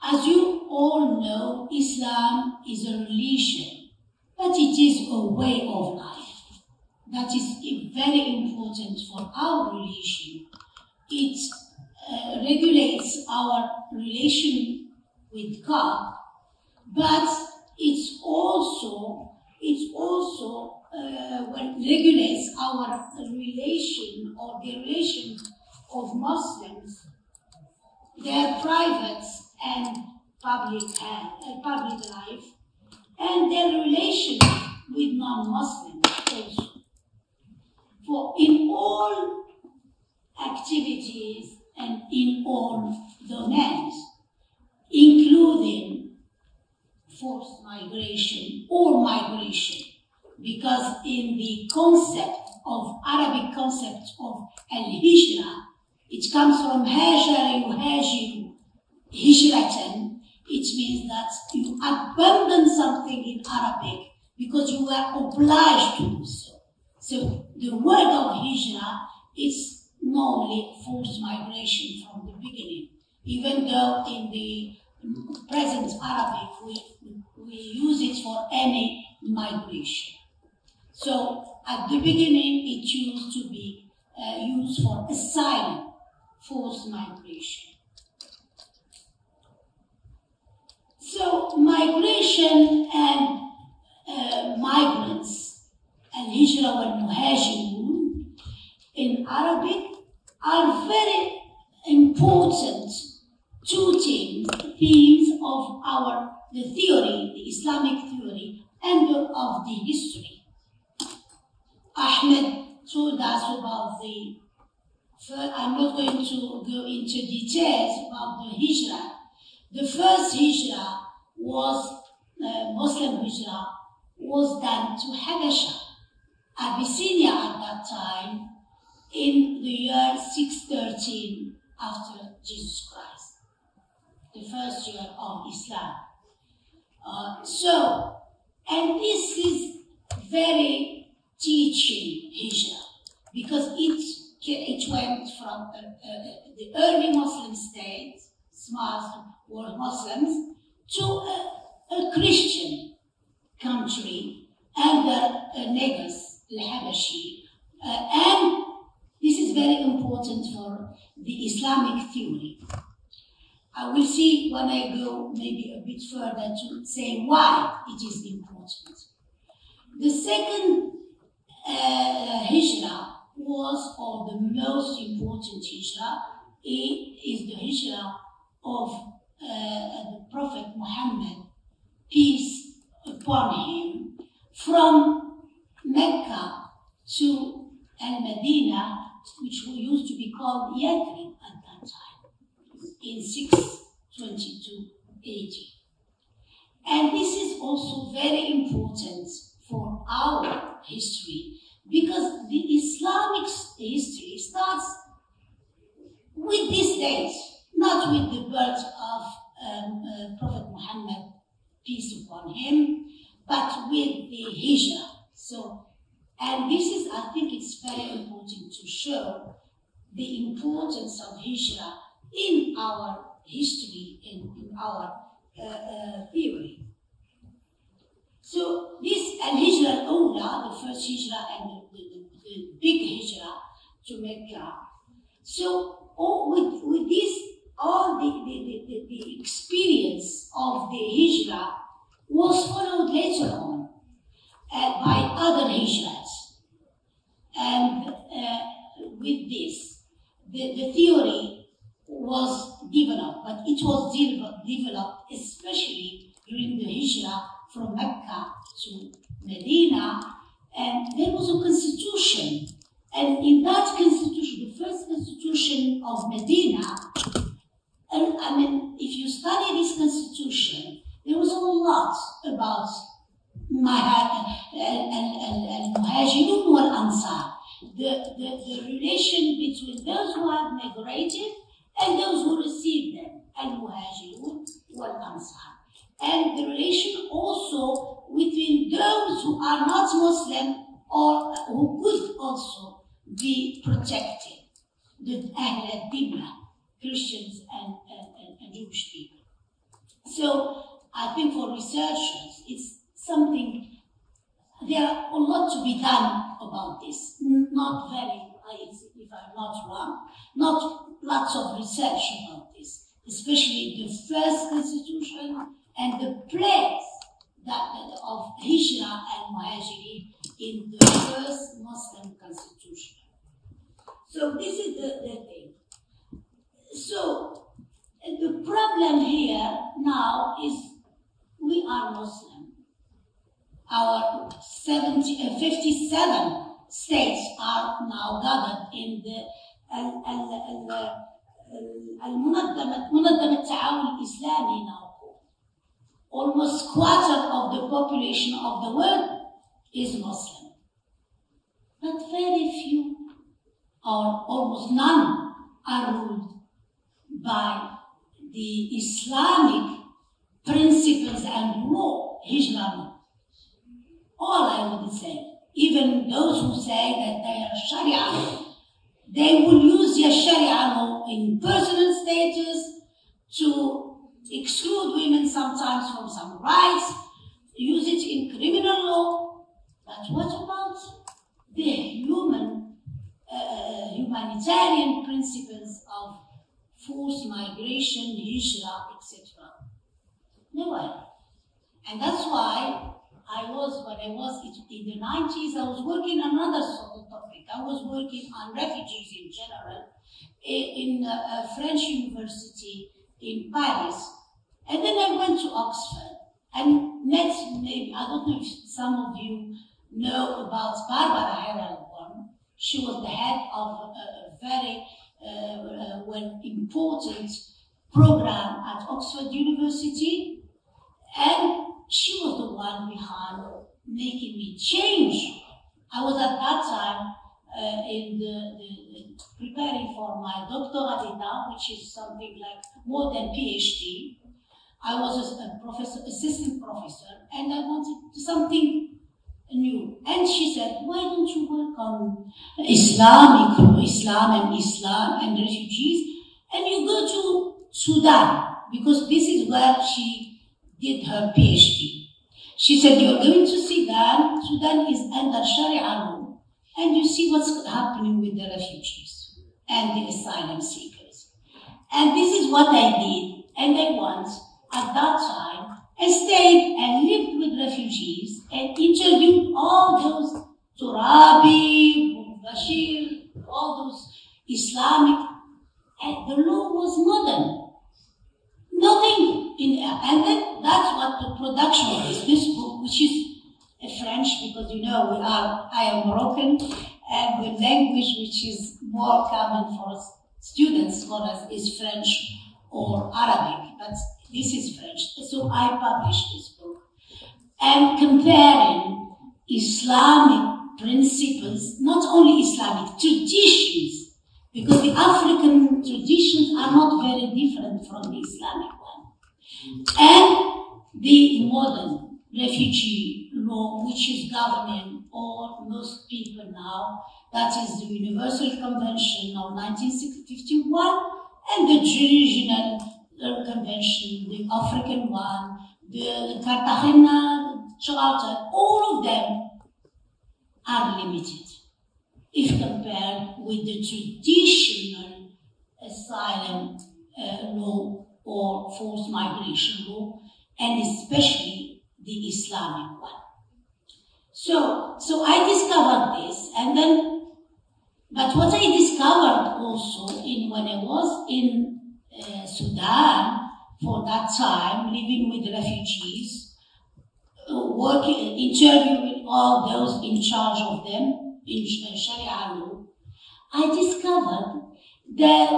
As you all know, Islam is a religion, but it is a way of life. That is very important for our religion. It regulates our relation with God, but it also regulates our relation or the relation of Muslims, their private and public life, and their relation with non-Muslims also. For in all activities and in all domains, including forced migration or migration, because in the Arabic concept of al-Hijrah, it comes from hajara yuhajiru, hijratan. It means that you abandon something in Arabic because you were obliged to do so. So the word of hijrah is normally forced migration from the beginning, even though in the present Arabic we use it for any migration. So at the beginning it used to be used for asylum, forced migration. So migration and migrants, al-hijra wal-muhajirun in Arabic are very important two themes of the theory, the Islamic theory, and of the history. Ahmed told us about I'm not going to go into details about the Hijrah. The first Hijrah was, Muslim Hijrah, was done to Habasha, Abyssinia at that time, in the year 613 after Jesus Christ, the first year of Islam. And this is very teaching Hijrah, because it went from the early Muslim states, small world Muslims, to a Christian country under Negus, al-Habashi. And this is very important for the Islamic theory. I will see when I go maybe a bit further to say why it is important. The second Hijrah was, or the most important Hijrah, is the Hijrah of the Prophet Muhammad, peace upon him, from Mecca to Al-Madinah, which used to be called Yathrib at that time, in 622 AD. And this is also very important for our history, because the Islamic history starts with this date, not with the birth of Prophet Muhammad, peace upon him, but with the Hijrah. So, and this is, I think it's very important to show the importance of Hijrah in our history, in our theory. So this al-Hijrah al-Ula, the first Hijrah and the big Hijrah to Mecca. So with this, all the experience of the Hijrah was followed later on by other Hijrahs. And with this, the theory was developed, but it was developed especially during the Hijrah from Mecca to Medina, and there was a constitution. And in that constitution, the first constitution of Medina, and I mean, if you study this constitution, there was a lot about al-Muhajirun wal-Ansar, the relation between those who have migrated and those who received them, al-Muhajirun wal-Ansar. And the relation also between those who are not Muslim or who could also be protected, the Ahl al-Dibla, Christians and Jewish people. So I think for researchers, it's something, there are a lot to be done about this. Not very, if I'm not wrong, not lots of research about this, especially the first constitution and the place of Hijrah and Muhajiri in the first Muslim constitution. So this is the thing. So the problem here now is we are Muslim. Our 57 states are now gathered in the منظمة التعاون الإسلامي now. Almost quarter of the population of the world is Muslim. But very few, or almost none, are ruled by the Islamic principles and law, Hijrah. All I would say, even those who say that they are Sharia, they will use their Sharia law in personal status to exclude women sometimes from some rights, use it in criminal law. But what about the humanitarian principles of forced migration, hijrah, etc.? No way. And that's why when I was in the 90s, I was working on another sort of topic. I was working on refugees in general in a French university in Paris. And then I went to Oxford and met, maybe, I don't know if some of you know about Barbara Herald. She was the head of a very important program at Oxford University, and she was the one behind making me change. I was at that time in the preparing for my doctorat, which is something like more than PhD. I was a professor, assistant professor, and I wanted something new. And she said, why don't you work on Islam and refugees, and you go to Sudan, because this is where she did her PhD. She said, you're going to Sudan. Sudan is under Sharia law, and you see what's happening with the refugees and the asylum seekers. And this is what I did, and I went. At that time, I stayed and lived with refugees and interviewed all those Turabi, Bashir, all those Islamic, and the law was modern. Nothing in, and then that's what the production of this book, which is French, because you know I am Moroccan, and the language which is more common for students for us is French or Arabic, but this is French. So I published this book and comparing Islamic principles, not only Islamic traditions, because the African traditions are not very different from the Islamic one, and the modern refugee law, which is governing all most people now. That is the Universal Convention of 1951 and the regional convention, the African one, the Cartagena Charter. All of them are limited if compared with the traditional asylum law or forced migration law, and especially the Islamic one. So I discovered this, and then, but what I discovered also when I was in Sudan for that time, living with refugees, working, interviewing all those in charge of them in Sharia law, I discovered that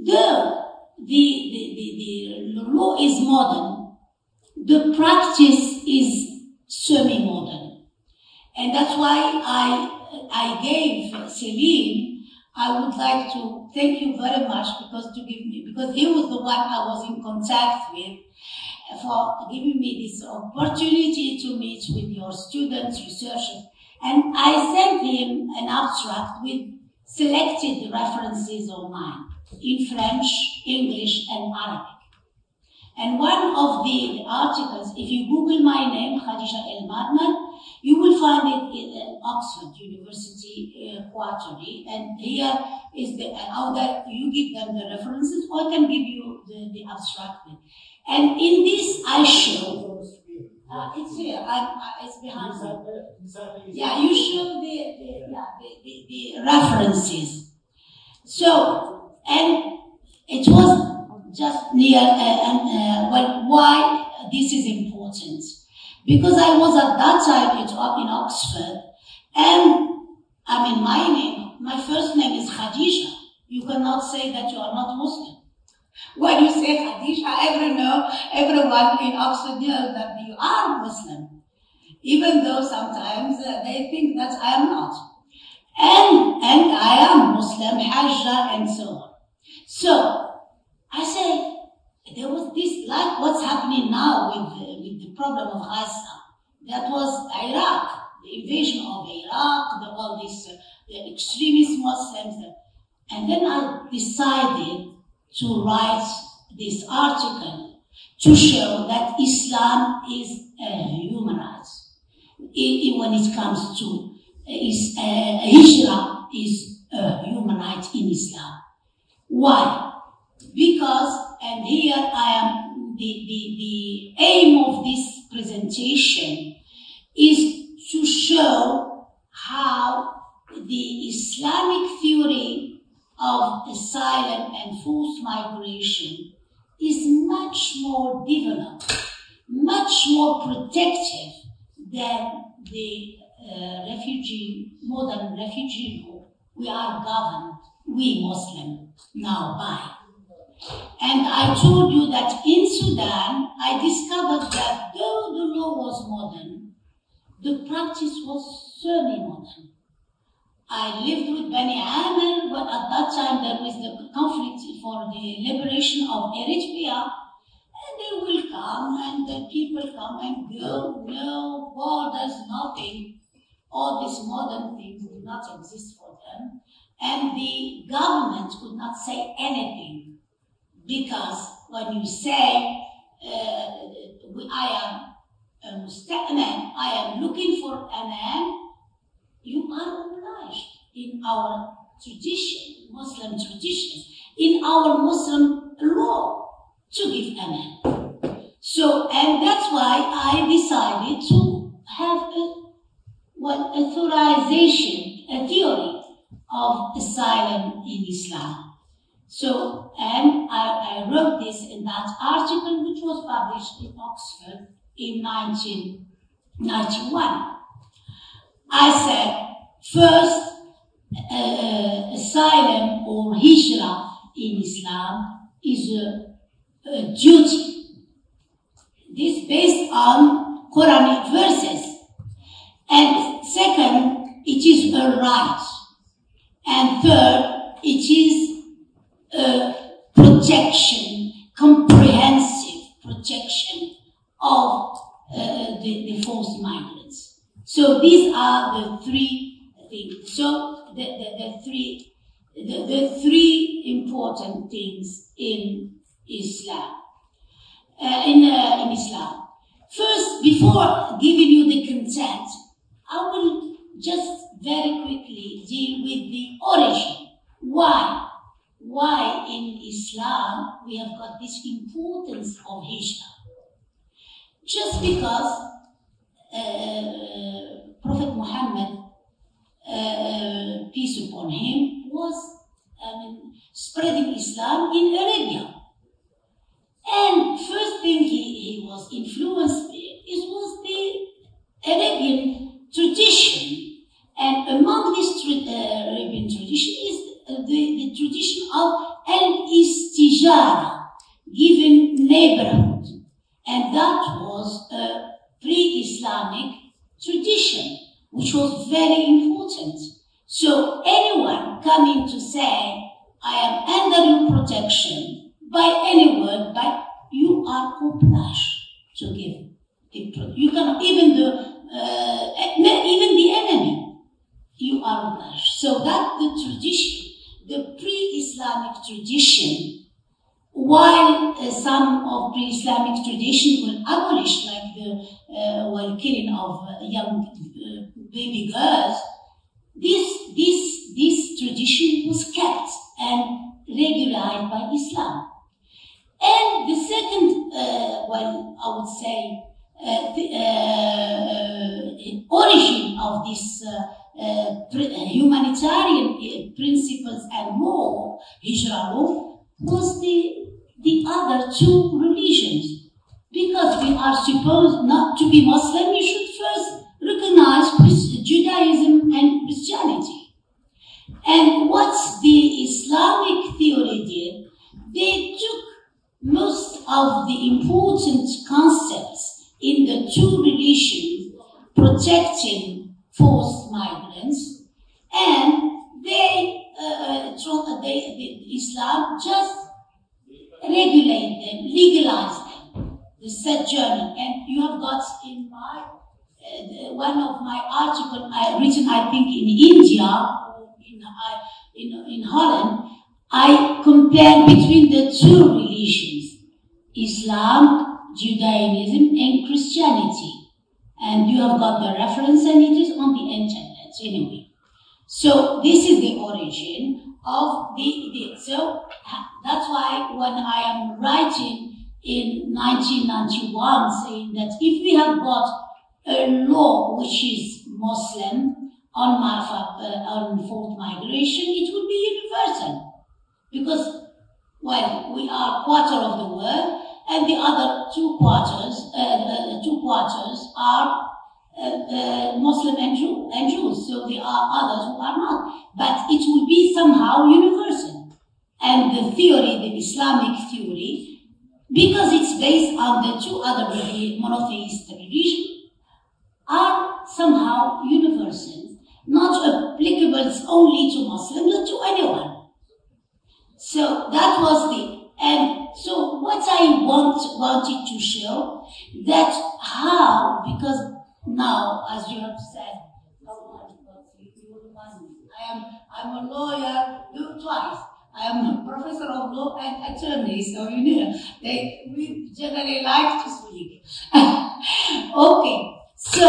the law is modern, the practice is semi-modern. And that's why I gave Selim, I would like to thank you very much because he was the one I was in contact with, for giving me this opportunity to meet with your students, researchers. And I sent him an abstract with selected references of mine in French, English, and Arabic. And one of the articles, if you Google my name, Khadija Elmadmad, you will find it in Oxford University Quarterly. And here is the, either you give them the references or I can give you the abstract. And in this I show, it's here, it's behind me. Yeah, you show the references. So, and it was just near, well, why this is important? Because I was at that time in Oxford, and I mean, my name, my first name is Khadija. You cannot say that you are not Muslim. When you say Khadija, everyone in Oxford knows that you are Muslim, even though sometimes they think that I am not. And I am Muslim, Hijrah, and so on. So, I say, there was this, like what's happening now with the problem of Gaza. That was Iraq, the invasion of Iraq, all these the extremist Muslims. And then I decided to write this article to show that Islam is human rights. When it comes to Hijrah is human rights in Islam. Why? Because, and here I am, the aim of this presentation is to show how the Islamic theory of asylum and forced migration is much more developed, much more protective than the modern refugee law we are governed, we Muslims, now by. And I told you that in Sudan, I discovered that though the law was modern, the practice was semi-modern. I lived with Bani Amir, but at that time there was the conflict for the liberation of Eritrea, and they will come, and the people come and go, no borders, nothing. All these modern things do not exist for them, and the government could not say anything. Because when you say, I am a musta'man, I am looking for a man, you are obliged in our tradition, Muslim traditions, in our Muslim law, to give a man. So, and that's why I decided to have authorization, a theory of asylum in Islam. So, and I wrote this in that article which was published in Oxford in 1991. I said, first, asylum or hijrah in Islam is a duty. This based on Quranic verses. And second, it is a right. And third, it is protection, comprehensive protection of the forced migrants. So these are the three things. So the three important things in Islam. In Islam. First, before giving you the content, I will just very quickly deal with the origin. Why in Islam we have got this importance of Hijrah? Just because Prophet Muhammad, peace upon him, was spreading Islam in Arabia. And first thing he was influenced with was the Arabian tradition. And among this Arabian tradition is the tradition of al-istijara, given neighborhood. And that was a pre-Islamic tradition, which was very important. So anyone coming to say, I am under your protection, by any word, but you are obliged to give. You cannot, even the enemy, you are obliged. So that the tradition, the pre-Islamic tradition, while some of pre-Islamic tradition were abolished, like the killing of young baby girls, this tradition was kept and regularized by Islam. And the second, I would say, origin of this humanitarian principles and law, Hijrah law, was the other two religions. Because we are supposed not to be Muslim, we should first recognize Judaism and Christianity. And what the Islamic theory did, they took most of the important concepts in the two religions protecting forced migrants, and Islam just regulate them, legalize them, the sojourner. And you have got in my one of my articles written, I think, in India or in Holland, I compare between the two religions, Islam, Judaism, and Christianity. And you have got the reference, and it is on the internet anyway. So this is the origin of so that's why when I am writing in 1991 saying that if we have got a law which is Muslim on forced migration, it will be universal. Because, well, we are quarter of the world, and the other two quarters are Muslim and Jews. So there are others who are not. But it will be somehow universal. And the theory, the Islamic theory, because it's based on the two other monotheist religions, are somehow universal, not applicable only to Muslims, but to anyone. So that was and so what I wanted to show, that how, because now, as you have said, I'm a lawyer twice. I am a professor of law and attorney, so we generally like to speak. Okay, so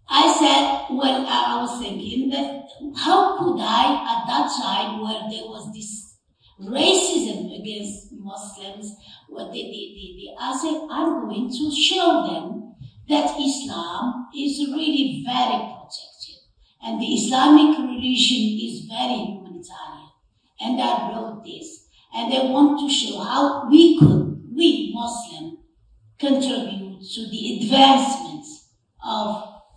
I said, well, I was thinking that how could I, at that time where there was this racism against Muslims, I said, I'm going to show them that Islam is really very protective, and the Islamic religion is very humanitarian. And I wrote this, and I want to show how we Muslims, contribute to the advancement of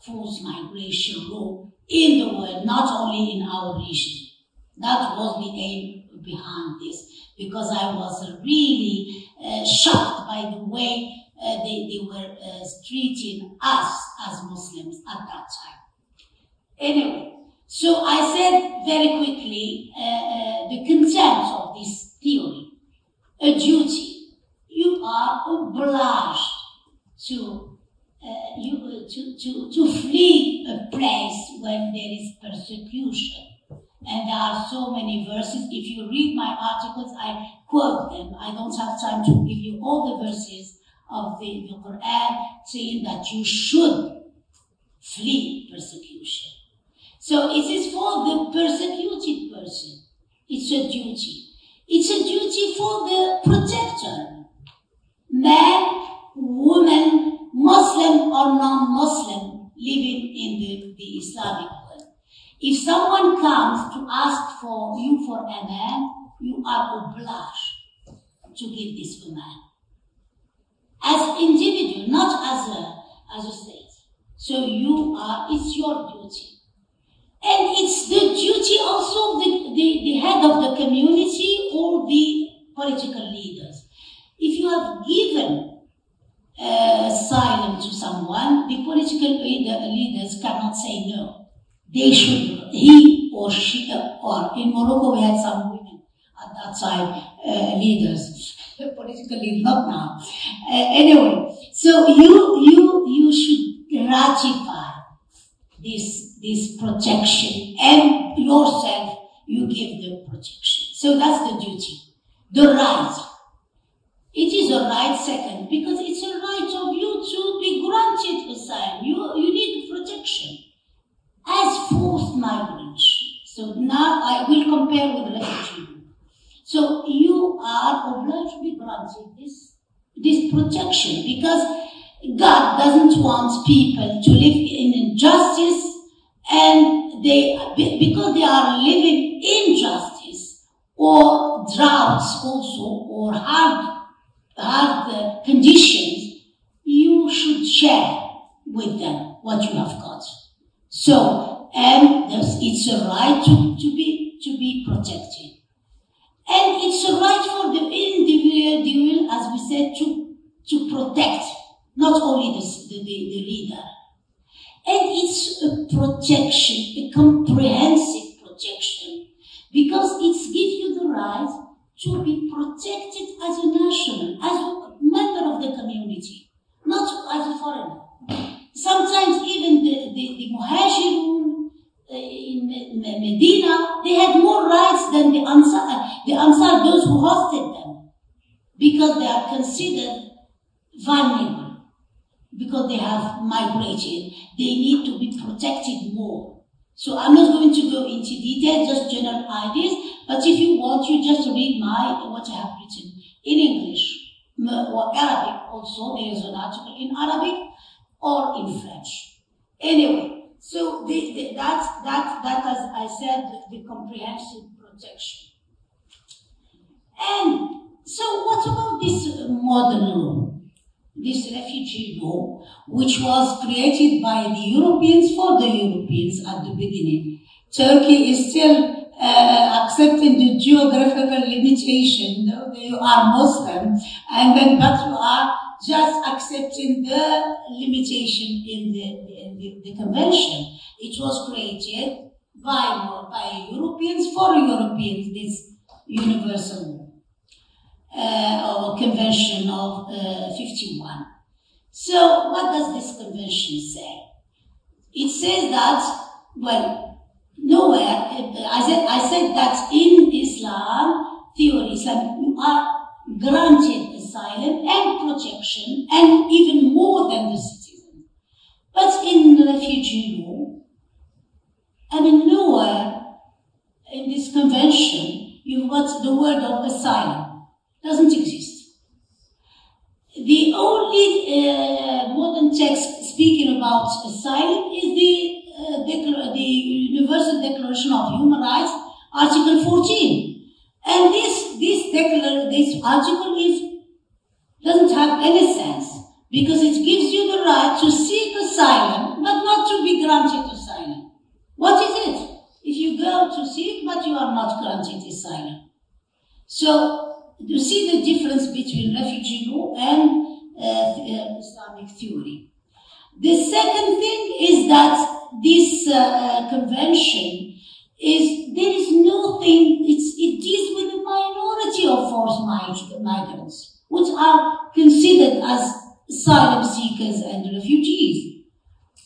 forced migration law in the world, not only in our region. That was the aim behind this, because I was really shocked by the way they were treating us as Muslims at that time. Anyway, so I said very quickly the content of this theory, a duty. You are obliged to flee a place when there is persecution. And there are so many verses. If you read my articles, I quote them. I don't have time to give you all the verses of the Quran saying that you should flee persecution. So it is for the persecuted person. It's a duty. It's a duty for the protector. Man, woman, Muslim or non-Muslim living in the Islamic world. If someone comes to ask for you for a man, you are obliged to give this to man. As individual, not as a state. So it's your duty. And it's the duty also of the head of the community or the political leaders. If you have given asylum to someone, the political leaders cannot say no. They should, he or she, or in Morocco we had some women at that time, leaders, political leaders, not now. Anyway, so you should ratify this protection, and yourself, you give the protection. So that's the duty. The right, It is a right, second, because it's a right of you to be granted asylum. You need protection as forced migrants. So now I will compare with refugee. So you are obliged to be granted this protection, because God doesn't want people to live in injustice, and because they are living in injustice or droughts also, or hard conditions, you should share with them what you have got. So, and it's a right to be protected. And it's a right for the individual, as we said, to protect, not only the leader. And it's a protection, a comprehensive protection, because it gives you the right to be protected as a national, as a member of the community, not as a foreigner. Sometimes even the Muhajirun in Medina, they had more rights than the Ansar, those who hosted them, because they are considered vulnerable, because they have migrated. They need to be protected more. So I'm not going to go into detail, just general ideas, but if you want, you just read what I have written in English or Arabic also. There is an article in Arabic or in French. Anyway, so that as I said, the comprehensive protection. And so what about this modern law? This refugee law, which was created by the Europeans for the Europeans at the beginning. Turkey is still accepting the geographical limitation, though you are Muslim, and then but you are just accepting the limitation in the convention. It was created by Europeans for Europeans, this universal law. Or convention of 51. So what does this convention say? It says that, well, nowhere, I said that in Islam theory, you are granted asylum and protection, and even more than the citizen. But in refugee law, nowhere in this convention you've got the word of asylum. Doesn't exist. The only modern text speaking about asylum is the Universal Declaration of Human Rights, Article 14. And this article doesn't have any sense, because it gives you the right to seek asylum, but not to be granted asylum. What is it? If you go to seek, but you are not granted asylum. So, you see the difference between refugee law and Islamic theory. The second thing is that this convention there is nothing, it deals with a minority of forced migrants, which are considered as asylum seekers and refugees.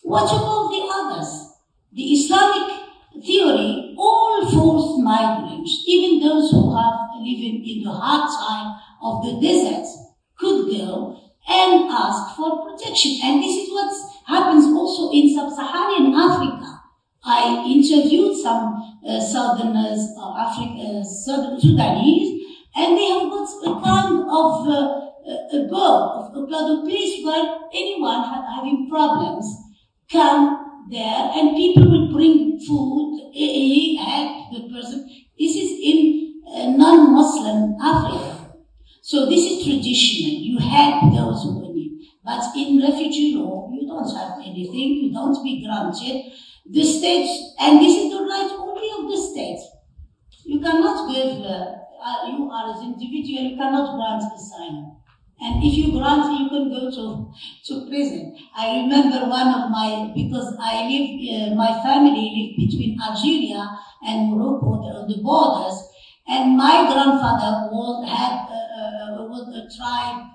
What about the others? The Islamic theory, all forced migrants, even those who have living in the hard time of the deserts, could go and ask for protection. And this is what happens also in sub-Saharan Africa. I interviewed some Southerners of Africa, Southern Sudanese, and they have got a kind of a place where anyone having problems can there, and people will bring food, help the person. This is in non-Muslim Africa. So this is traditional. You help those who need. But in refugee law, you don't have anything. You don't be granted. The states, and this is the right only of the state. You cannot give, you are as individual, you cannot grant asylum. And if you grant, you can go to prison. I remember because I live, my family lived between Algeria and Morocco, on the borders, and my grandfather was a tribe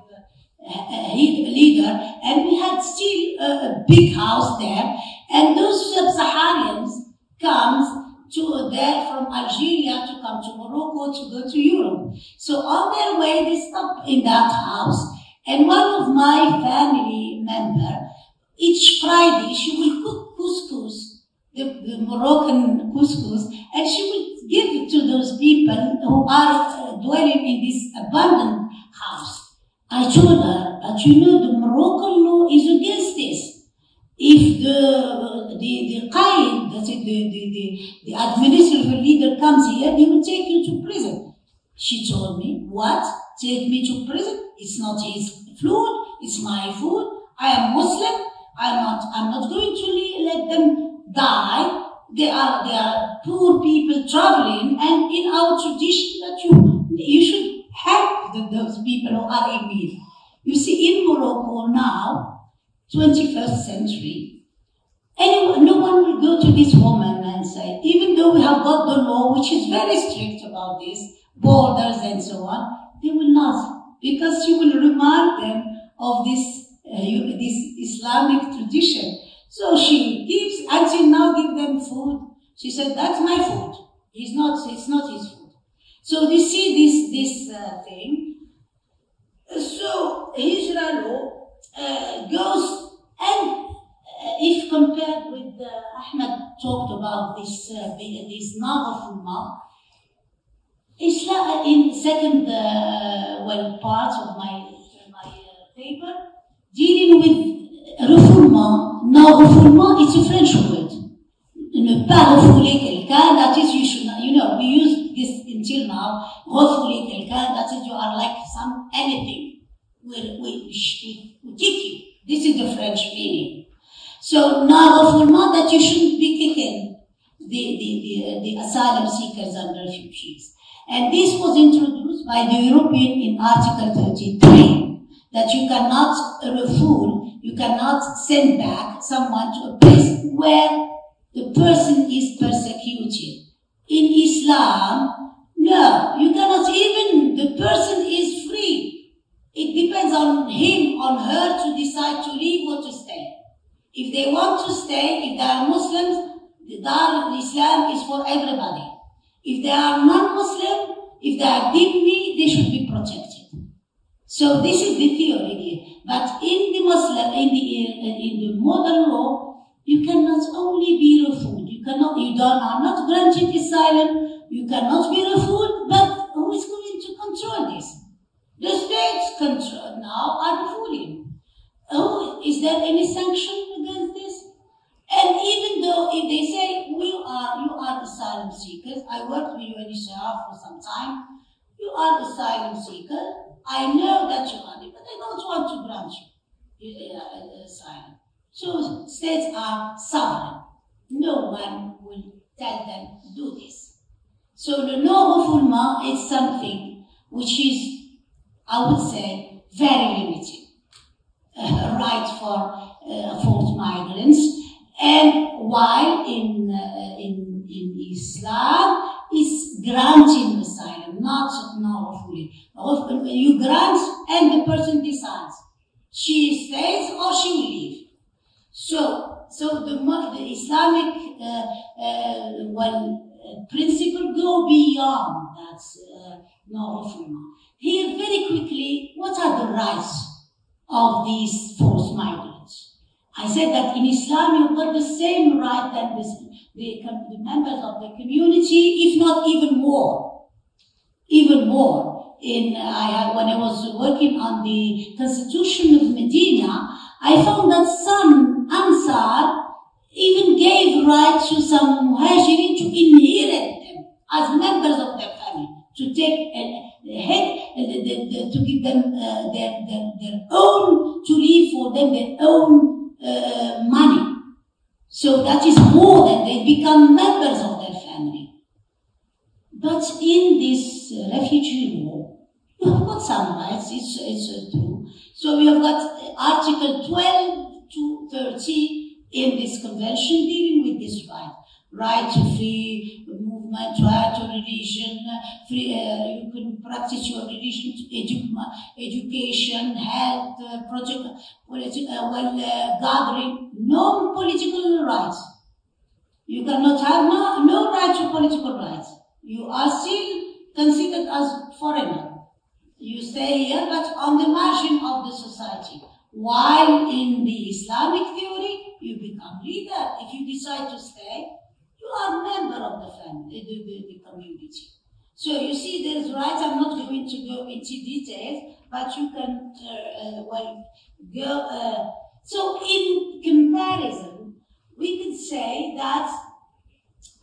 leader, and we had still a big house there, and those sub-Saharians comes there from Algeria to come to Morocco to go to Europe. So on their way, they stop in that house. And one of my family member, each Friday, she will cook couscous, the Moroccan couscous, and she will give it to those people who are dwelling in this abandoned house. I told her, but you know, the Moroccan law is against this. If the qaid, that is the administrative leader comes here, he will take you to prison. She told me, what? Take me to prison? It's not his food, it's my food. I am Muslim. I'm not going to let them die. They are poor people traveling, and in our tradition that you should help those people who are in need. You see, in Morocco now, 21st century, no one will go to this woman and say, even though we have got the law, which is very strict about this, borders and so on, they will not, because she will remind them of this Islamic tradition. So she gives, until now, give them food. She said, that's my food. It's not his food. So you see this thing. So Hijrah law goes, and if compared with Ahmed talked about this Non-Refoulement, Islam in second part of my paper, dealing with refoulement. Now refoulement is a French word. Ne pas refouler quelqu'un, that is, you should not, we use this until now, refouler quelqu'un, that is, you are like anything. We kick you. This is the French meaning. So now refoulement, that you shouldn't be kicking the asylum seekers and refugees. And this was introduced by the European in Article 33, that you cannot refoul, you cannot send back someone to a place where the person is persecuted. In Islam, no, you cannot, even the person is free. It depends on him, on her to decide to leave or to stay. If they want to stay, if they are Muslims, the Dar al-Islam is for everybody. If they are non-Muslim, if they are dhimmi, they should be protected. So this is the theory here. But in the Muslim, in the modern law, you cannot only be refouled. You are not granted asylum. You cannot be refouled. But who is going to control this? The states control now are refouling. Oh, is there any sanction against this? And even though if they say you are asylum seekers, I worked with UNHCR for some time. You are asylum seeker. I know that you are, but I don't want to grant you asylum. So states are sovereign. No one will tell them to do this. So the non-refoulement is something which is, I would say, very limited. Right for forced migrants, and while in Islam is granting asylum, not non-refouling. You grant and the person decides she stays or she will leave. So the Islamic principle go beyond that non-refoulement. Here, very quickly, what are the rights of these forced migrants? I said that in Islam you've got the same right that the members of the community, if not even more. Even more. When I was working on the constitution of Medina, I found that some Ansar even gave right to some Muhajirin to inherit them as members of their family, to take to give them their own, to leave for them their own money. So that is more than they become members of their family. But in this refugee law, you have got some rights, it's true. So we have got Article 12 to 30 in this convention dealing with this right. Right to free movement, right to religion, you can practice your religion, education, health, gathering, no political rights. You cannot have no right to layer, but on the margin of the society. While in the Islamic theory, you become leader. If you decide to stay, you are a member of the family, the community. So you see, there is right. I'm not going to go into details, but you can go. So in comparison, we could say that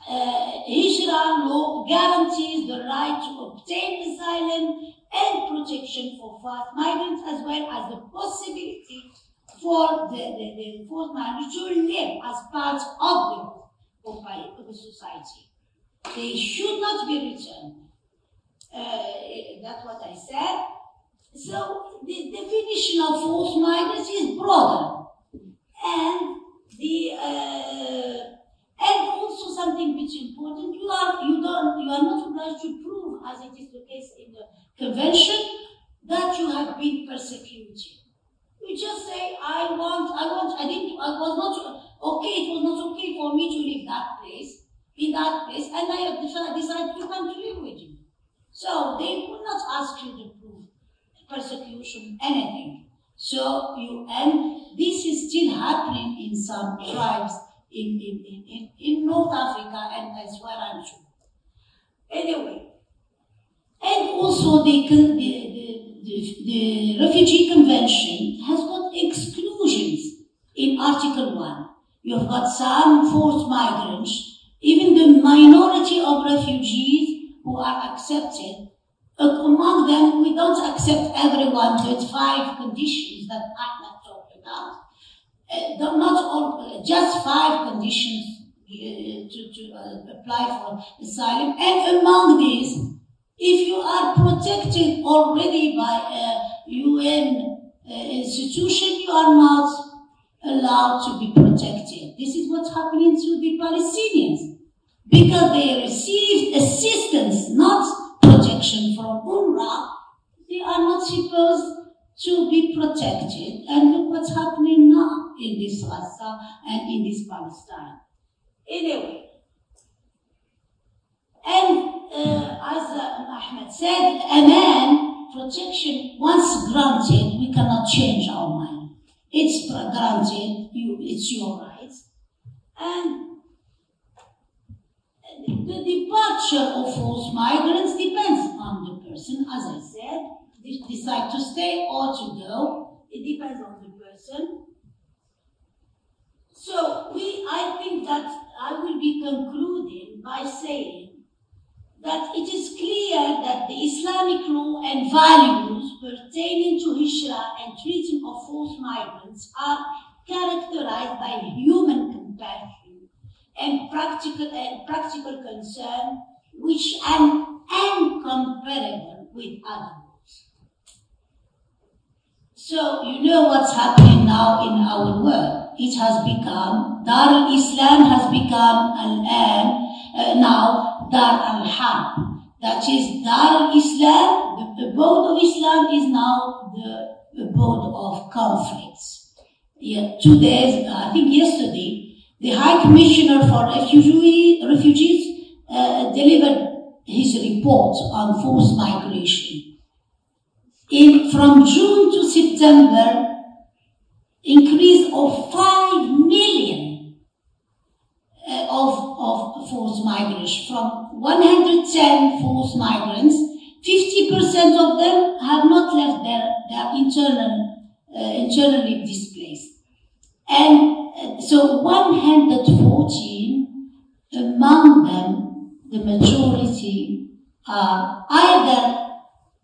Hijrah law guarantees the right to obtain asylum and protection for forced migrants, as well as the possibility for the forced migrants to live as part of the society. They should not be returned. That's what I said. So the definition of forced migrants is broader, and and also something which is important, you are not obliged to prove, as it is the case in the convention, that you have been persecuted. You just say, it was not okay for me to leave in that place, and I have decided to come to live with you. So they will not ask you to prove persecution, anything. So and this is still happening in some tribes in North Africa and elsewhere, I'm sure. Anyway, and also the Refugee Convention has got exclusions in Article 1. You have got some forced migrants, even the minority of refugees who are accepted. Among them, we don't accept everyone, but 5 conditions that Ahmed talked about. Not all, just 5 conditions to apply for asylum. And among these, if you are protected already by a UN institution, you are not allowed to be protected. This is what's happening to the Palestinians, because they received assistance, not protection from UNRWA. They are not supposed to be protected, and look what's happening now in this Gaza and in this Palestine. Anyway, and as Ahmed said, a man protection once granted, we cannot change our mind. It's granted, it's your right. And the departure of forced migrants depends on the person, as I said. They decide to stay or to go. It depends on the person. So I think that I will be concluding by saying that it is clear that the Islamic law and values pertaining to Hijrah and treating of forced migrants are characterized by human compassion and practical concern, which are incomparable with others. So you know what's happening now in our world. It has become, Dar al-Islam has become now Dar al-Harb. That is, Dar al-Islam, the abode of Islam is now the abode of conflicts. 2 days, I think yesterday, the High Commissioner for Refugees delivered his report on forced migration. From June to September, increase of 5 million of forced migration. From 110 forced migrants, 50% of them have not left their internally displaced. And so 114, among them, the majority are either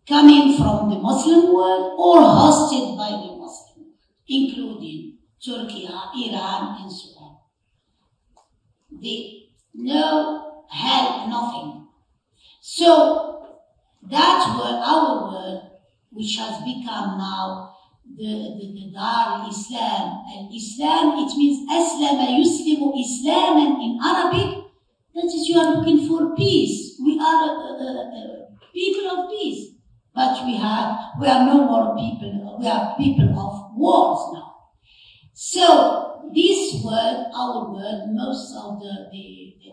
coming from the Muslim world or hosted by the Muslim world, including Turkey, Iran, and so on. No help, nothing. So that word, our word, which has become now the Dar al-Islam. And Islam, it means Aslama Yuslimu Islam, and in Arabic, that is, you are looking for peace. We are people of peace. But we are no more people, we are people of wars now. So this word, our word, most of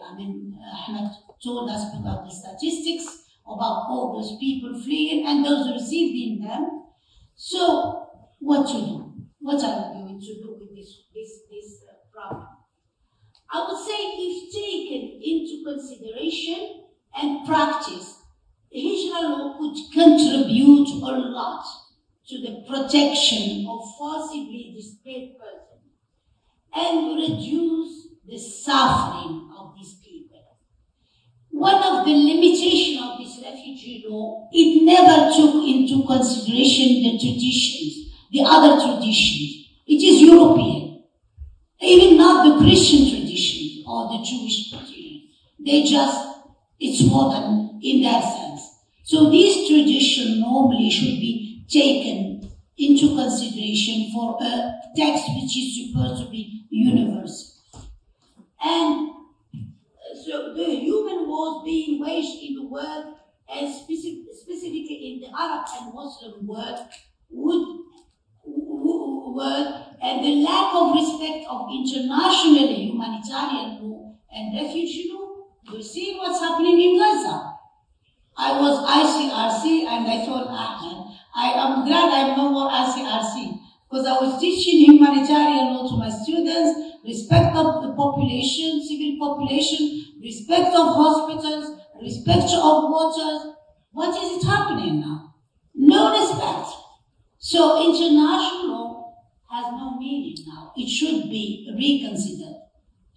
Ahmed told us about the statistics, about all those people fleeing and those receiving them. So, what to do? What are we going to do with this problem? I would say if taken into consideration and practice, Hijrah law could contribute a lot to the protection of forcibly displaced persons and reduce the suffering of these people. One of the limitations of this refugee law, it never took into consideration the traditions, the other traditions. It is European, even not the Christian traditions or the Jewish traditions. They just, it's modern in that sense. So these traditions normally should be taken into consideration for a text which is supposed to be universal. And so the human wars being waged in the world, and specifically in the Arab and Muslim world, and the lack of respect of international humanitarian law and refugee law, you see what's happening in Gaza. I was ICRC and I told Ahmed, I am glad I'm no more ICRC because I was teaching humanitarian law to my students, respect of the population, civil population, respect of hospitals, respect of waters. What is it happening now? No respect. So international law has no meaning now. It should be reconsidered.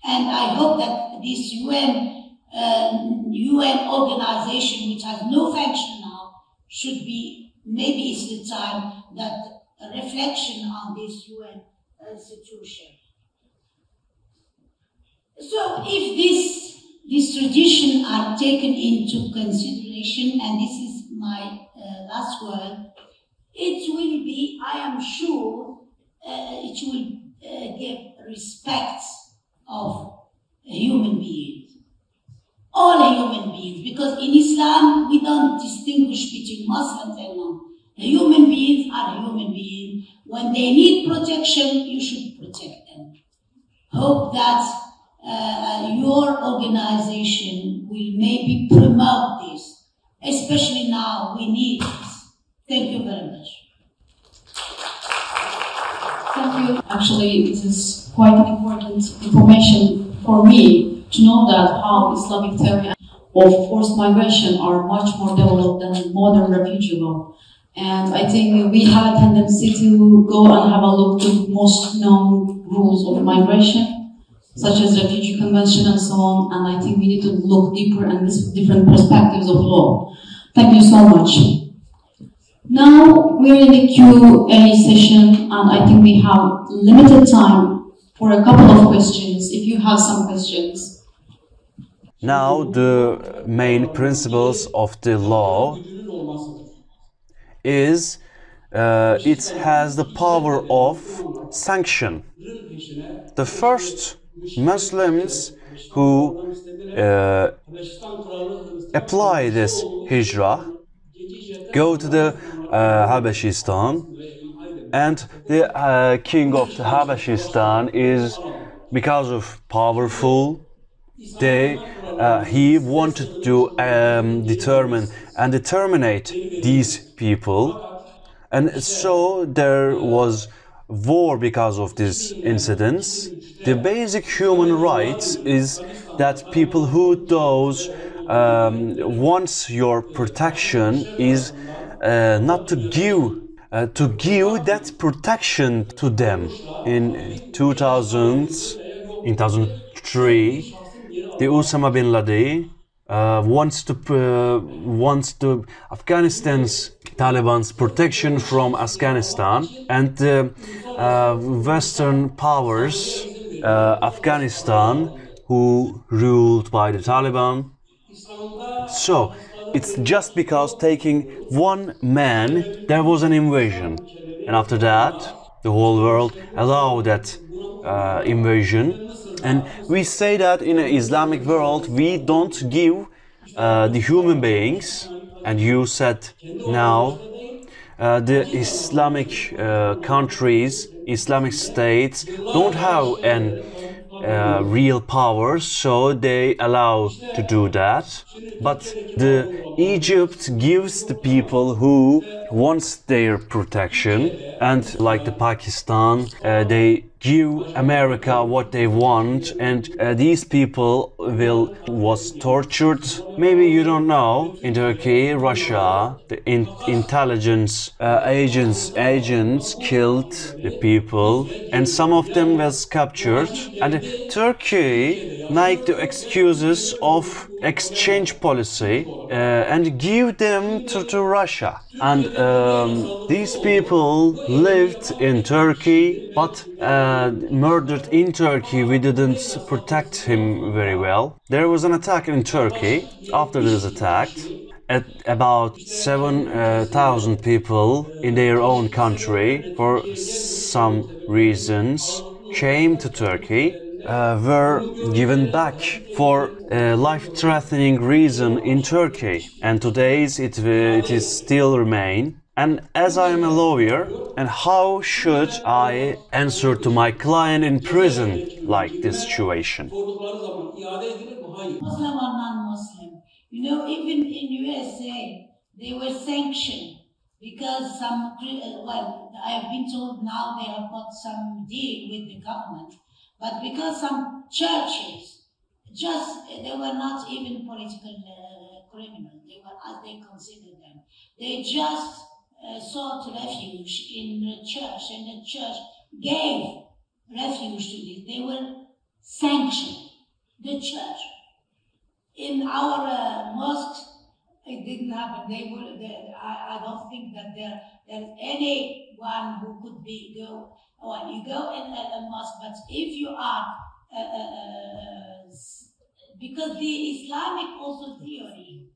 And I hope that this UN organization, which has no function now, should be, maybe it's the time that a reflection on this UN institution. So if these traditions are taken into consideration, and this is my last word, it will be, I am sure, it will give respect of human beings. All human beings, because in Islam we don't distinguish between Muslims and non. Human beings are human beings. When they need protection, you should protect them. Hope that your organization will maybe promote this, especially now we need this. Thank you very much. Thank you. Actually, it is quite an important information for me to know that how Islamic theory of forced migration are much more developed than modern refugee law. And I think we have a tendency to go and have a look to most known rules of migration, such as Refugee Convention and so on, and I think we need to look deeper and different perspectives of law. Thank you so much. Now we're in the Q&A session, and I think we have limited time for a couple of questions, if you have some questions. Now the main principles of the law is it has the power of sanction. The first Muslims who apply this Hijrah go to the Habashistan, and the king of the Habashistan is, because of powerful, he wanted to determine and determinate these people, and so there was war because of these incidents. The basic human rights is that people who wants your protection is not to give that protection to them. In 2003, the Osama bin Laden wants Afghanistan's Taliban's protection from Afghanistan, and Western powers, Afghanistan, who ruled by the Taliban. So it's just because taking one man there was an invasion, and after that the whole world allowed that invasion. And we say that in an Islamic world we don't give the human beings, and you said now the Islamic countries, Islamic states don't have an real power, so they allow to do that. But the Egypt gives the people who wants their protection, and like the Pakistan, they give America what they want, and these people was tortured. Maybe you don't know, in Turkey, Russia, the intelligence agents killed the people, and some of them was captured, and Turkey make the excuses of exchange policy and give them to Russia. And these people lived in Turkey, but murdered in Turkey. We didn't protect him very well. There was an attack in Turkey. After this attack, about 7,000 people in their own country, for some reasons, came to Turkey, were given back for a life-threatening reason in Turkey, and today's it is still remain. And as I am a lawyer, and how should I answer to my client in prison like this situation? Muslim or non-Muslim. You know, even in USA, they were sanctioned because I have been told now they have got some deal with the government, but because some churches, they were not even political criminals, they were, as they considered them, they just sought refuge in the church, and the church gave refuge to this. They were sanctioned, the church. In our mosques, it didn't happen. I don't think that there's anyone who could go. Well, you go in a mosque, but if you are, because the Islamic also theory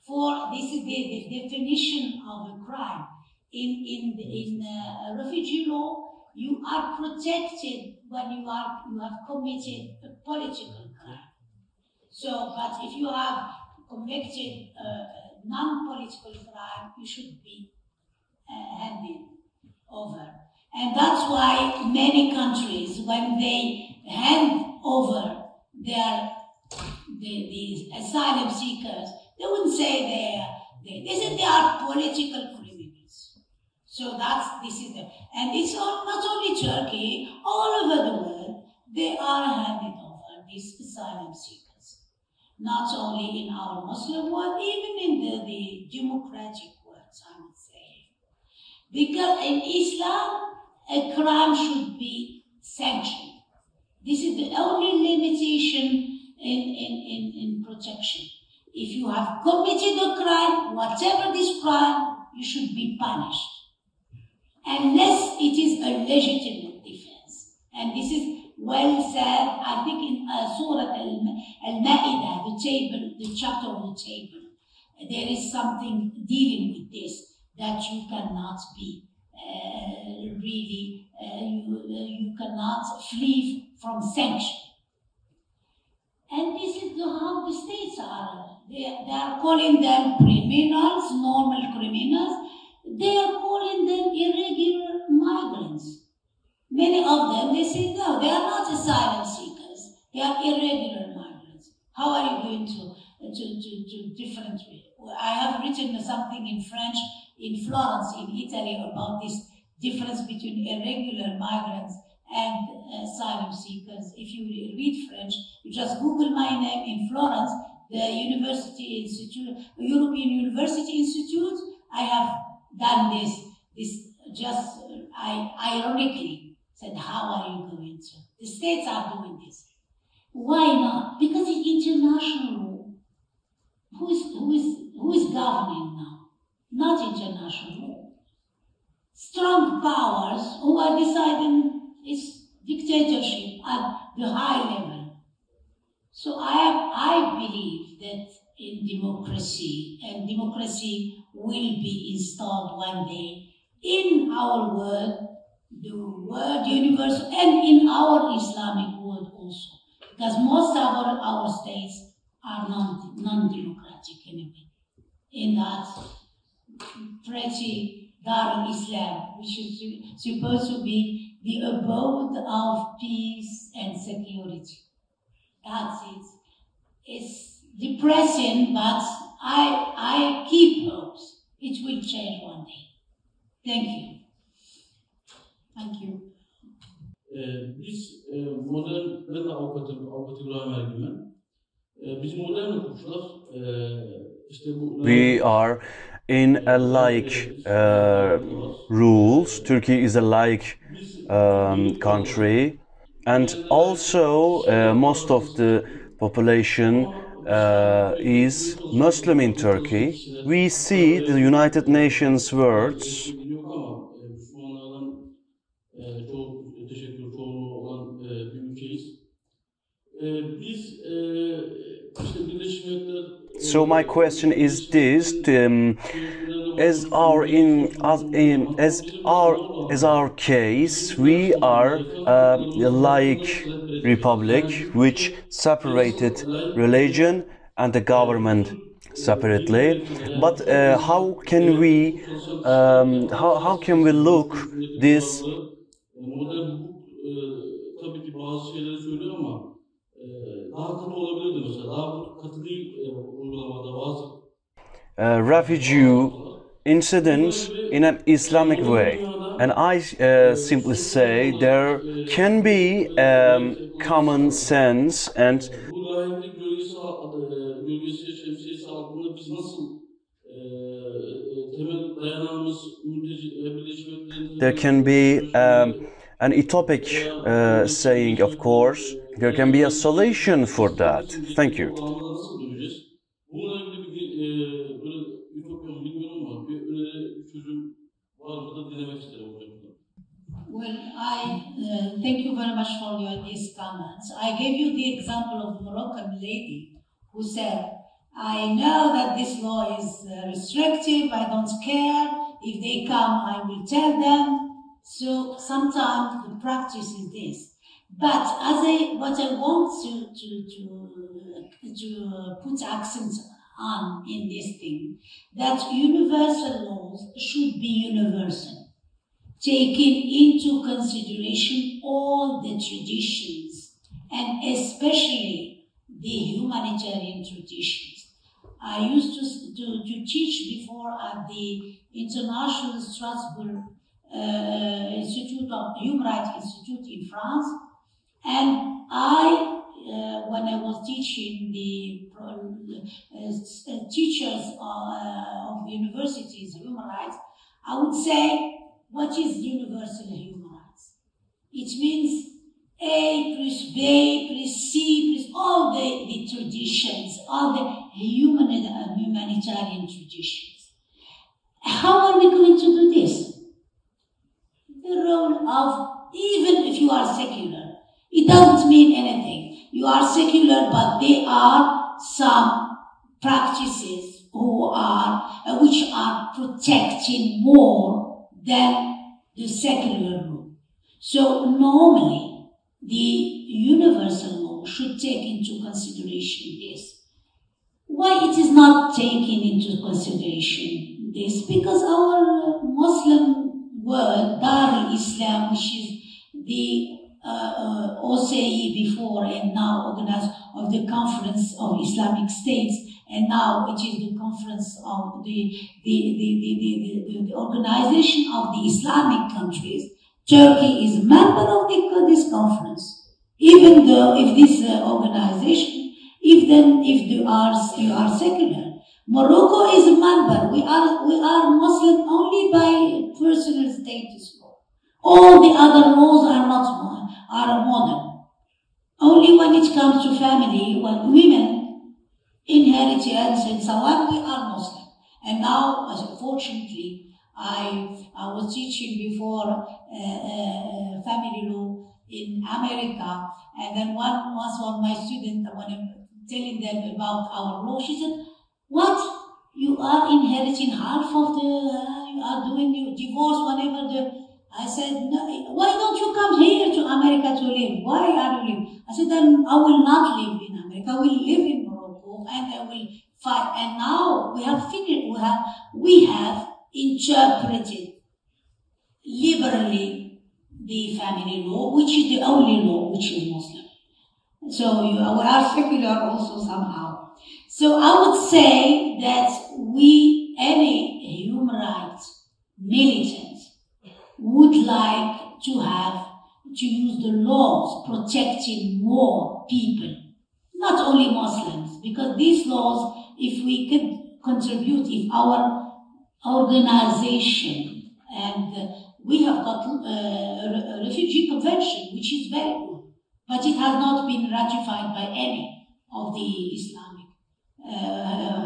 for this is the definition of a crime in refugee law. You are protected when you have committed a political crime. So, but if you have convicted non-political crime, you should be handed over. And that's why many countries, when they hand over the asylum seekers, they wouldn't say they say they are political criminals. So and it's not only Turkey, all over the world, they are handed over, these asylum seekers. Not only in our Muslim world, even in the democratic world, I would say. Because in Islam, a crime should be sanctioned. This is the only limitation in protection. If you have committed a crime, whatever this crime, you should be punished. Unless it is a legitimate defense. And this is well said, I think in Surah Al-Ma'idah, the chapter of the table, there is something dealing with this, that you cannot be you cannot flee from sanction. And this is how the states are. They are calling them criminals, normal criminals. They are calling them irregular migrants. Many of them, they say, no, they are not asylum seekers. They are irregular migrants. How are you going to differentiate? I have written something in French in Florence, in Italy, about this difference between irregular migrants and asylum seekers. If you read French, you just Google my name in Florence, the University Institute, European University Institute. I have done this just ironically said, how are you going to? The states are doing this. Why not? Because it's international law. Who is governing now? Not international law. Strong powers who are deciding its dictatorship at the high level. So I believe that in democracy, and democracy will be installed one day in our world, the world universe, and in our Islamic world also. Because most of our states are non-democratic anyway. In that pretty Dar al-Islam, which is supposed to be the abode of peace and security. That's it. It's depressing, but I keep hopes. It will change one day. Thank you. Thank you. Biz modern, ben de avukatım, avukat İbrahim Salkini. Biz modern hukukçular, işte bu... We are in a like rules. Turkey is a like country, and also most of the population is Muslim in Turkey. We see the United Nations words. So my question is this: as our case, we are like republic which separated religion and the government separately. But how can we look this? Modern hukuk tabii ki bazı şeyleri söylüyor ama daha katı olabilirdi mesela. Daha katı değil uygulamada bazı Refugee incidents in an Islamic way. And I simply say there can be common sense and bu layıklık gölgesi şemsiyesi altında biz nasıl temel dayanağımız Birleşmiş Milletler'in there can be an utopic saying, of course. There can be a solution for that. Thank you. Nasıl döneceğiz? Bununla ilgili bir böyle ütopya bilmiyorum ama bir öneri, bir çözüm var mı da dinlemek isterim hocam. Well, thank you very much for these comments. I gave you the example of the Moroccan lady who said, I know that this law is restrictive, I don't care. If they come, I will tell them. So sometimes the practice is this. But what I want to put accent on in this thing, that universal laws should be universal, taking into consideration all the traditions, and especially the humanitarian traditions. I used to teach before at the International Strasbourg Institute of Human Rights Institute in France, and when I was teaching the teachers of universities human rights, I would say, what is universal human rights? It means A plus B plus C plus all the traditions, all the humanitarian traditions. How are we going to do this? The role of, even if you are secular, it doesn't mean anything. You are secular, but there are some practices which are protecting more than the secular rule. So normally, the universal law should take into consideration this. Why it is not taken into consideration this? Because our Muslim world, Dar al-Islam, which is the OCE before and now organized of the Conference of Islamic States, and now it is the Conference of the Organization of the Islamic Countries. Turkey is a member of this conference, even though if this organization, if you are secular. Morocco is a member. We are Muslim only by personal status law. All the other laws are are modern. Only when it comes to family, when women inheritance and so on, we are Muslim. And now, fortunately, I was teaching before family law in America, and then once one of my students, when I'm telling them about our law, she said, "What? You are inheriting half of the? You are doing your divorce whenever the?" I said, "No, why don't you come here to America to live? Why are you living?" I said, "Then I will not live in America. I will live in Morocco, and I will fight." And now we have figured, we have interpreted liberally the family law, which is the only law which is Muslim. So we are secular also somehow. So I would say that any human rights militant would like to use the laws protecting more people, not only Muslims, because these laws, if we could contribute, if our organization, and we have got a refugee convention, which is very good, but it has not been ratified by any of the Islamic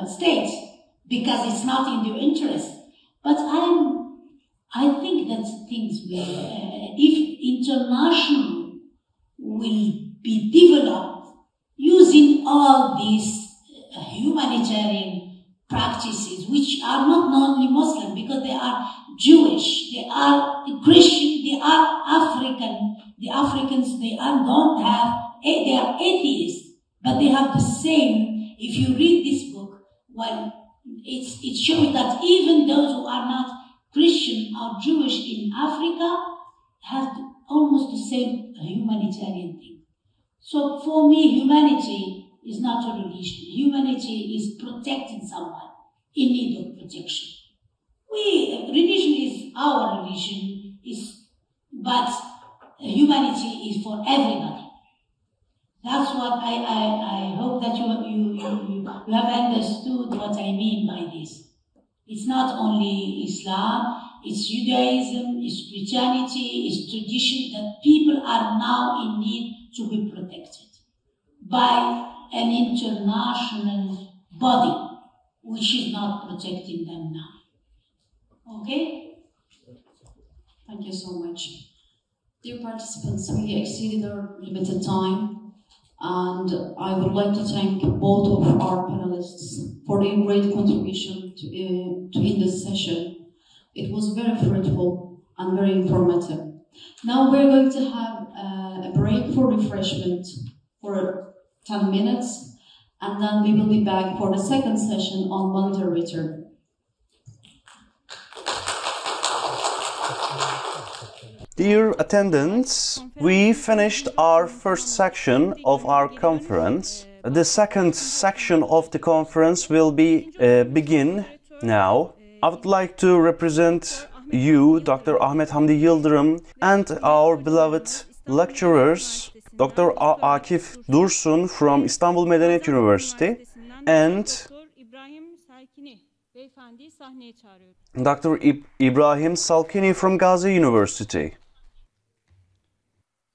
states because it's not in their interest. But I think that things will, if international will be developed using all these humanitarian practices, which are not only Muslim, because they are Jewish, they are Christian, they are African. The Africans, they are atheists, but they have the same. If you read this book, well, it shows that even those who are not Christian or Jewish in Africa have almost the same humanitarian thing. So for me, humanity is not a religion. Humanity is protecting someone in need of protection. Religion is our religion, but humanity is for everybody. That's what I hope that you have understood what I mean by this. It's not only Islam, it's Judaism, it's Christianity, it's tradition that people are now in need to be protected by an international body which is not protecting them now. Okay? Thank you so much. Dear participants, we exceeded our limited time, and I would like to thank both of our panelists for their great contribution to in this session. It was very fruitful and very informative. Now we're going to have a break for refreshment for 10 minutes, and then we will be back for the second session on voluntary return. Dear attendants, we finished our first section of our conference. The second section of the conference will begin now. I would like to represent you, Dr. Ahmed Hamdi Yıldırım, and our beloved lecturers, Dr. Akif Dursun from Istanbul Medeniyet University and Dr. İbrahim Salkini from Gaziantep University.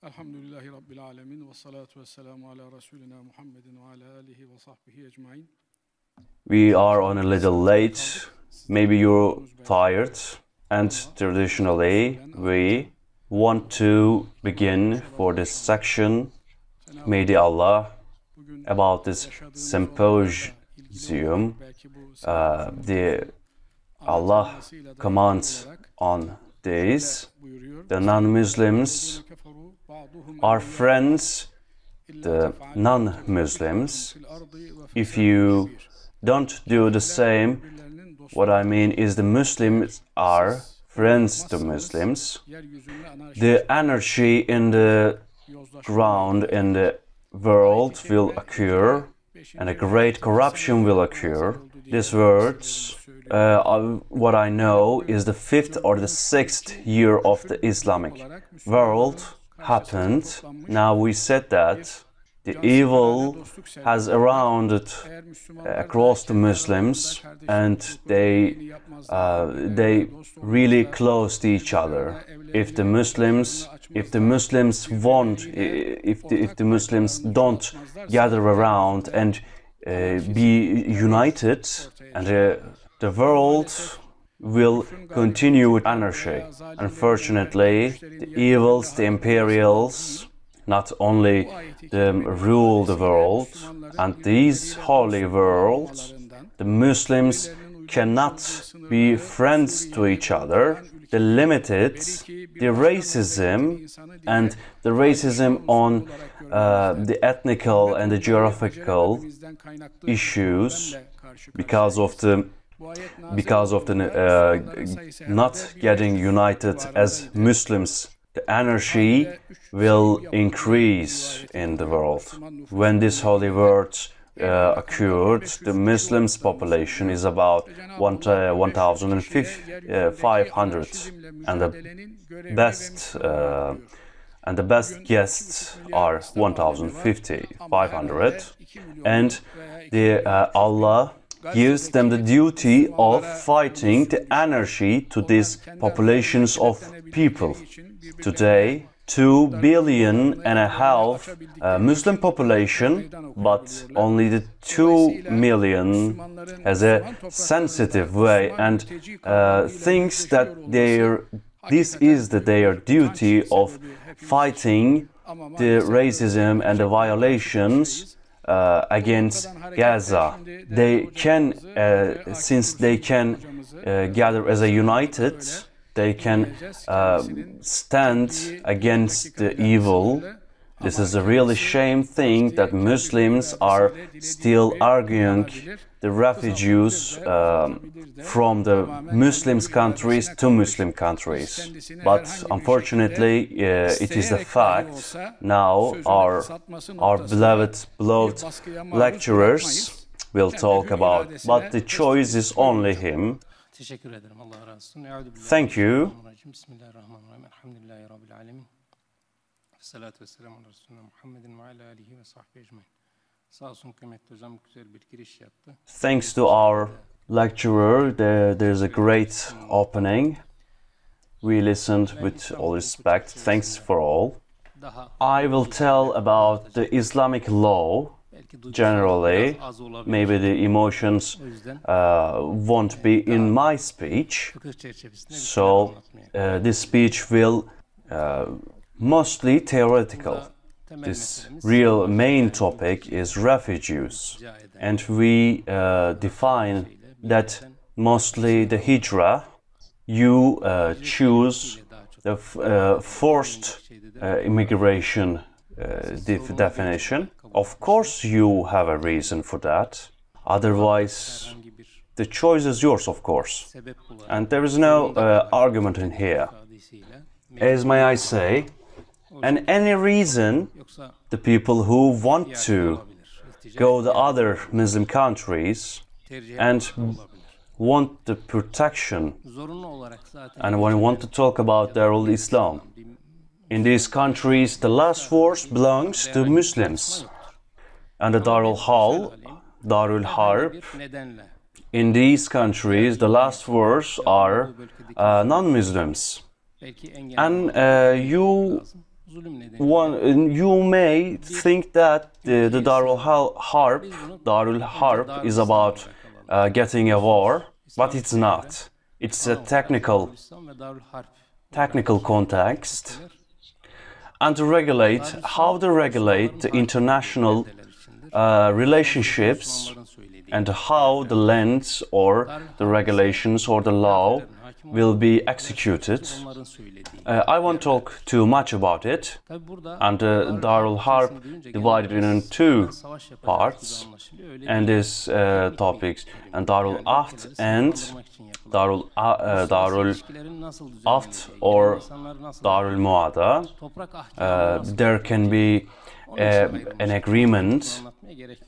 Elhamdülillahi Rabbil alemin ve salatu ve selamu ala Resulina Muhammedin ve ala alihi ve sahbihi ecmain. We are on a little late, maybe you're tired, and traditionally we want to begin for this section, may the Allah, about this symposium, the Allah commands on this, the non-Muslims are friends, the non-Muslims. If you don't do the same, what I mean is the Muslims are friends to Muslims. The anarchy in the ground, in the world will occur, and a great corruption will occur. These words, what I know, is the 5th or the 6th year of the Islamic world happened. Now we said that the evil has surrounded across the Muslims, and they really close to each other. If the Muslims don't gather around and be united, and the world will continue with anarchy. Unfortunately, the evils, the imperials, not only rule the world, and these holy worlds, the Muslims cannot be friends to each other. They limited the racism and the racism on the ethnical and the geographical issues because of the not getting united as Muslims the anarchy will increase in the world. When this holy word occurred, the Muslims population is about 1,500, and the best guests are 1,500, and Allah gives them the duty of fighting the anarchy to these populations of people. Today, 2.5 billion Muslim population, but only the 2 million has a sensitive way and thinks that this is their duty of fighting the racism and the violations against Gaza. They can, since they can gather as a united, they can stand against the evil. This is a really shame thing that Muslims are still arguing the refugees from the Muslim countries to Muslim countries. But unfortunately, it is a fact. Now our beloved lecturers will talk about, but the choice is only him. Thank you. Thanks to our lecturer, there's a great opening. We listened with all respect. Thanks for all. I will tell about the Islamic law. Generally, maybe the emotions won't be in my speech, so this speech will mostly theoretical. This real main topic is refugees, and we define that mostly the Hijrah. You choose the forced immigration definition. Of course you have a reason for that, otherwise the choice is yours, of course, and there is no argument in here. As may I say, and any reason the people who want to go to other Muslim countries and want the protection, and when we want to talk about Darul Islam, in these countries the last word belongs to Muslims, and the Darul Harb, in these countries the last words are non-Muslims. And you may think that the Darul Harb is about getting a war, but it's not. It's a technical context, and to regulate how to regulate the international relationships and how the lands or the regulations or the law will be executed. I won't talk too much about it, and Darul Harb divided in two parts, and these topics, and Darul Ahd and Darul Ahd or Darul Muada. There can be an agreement,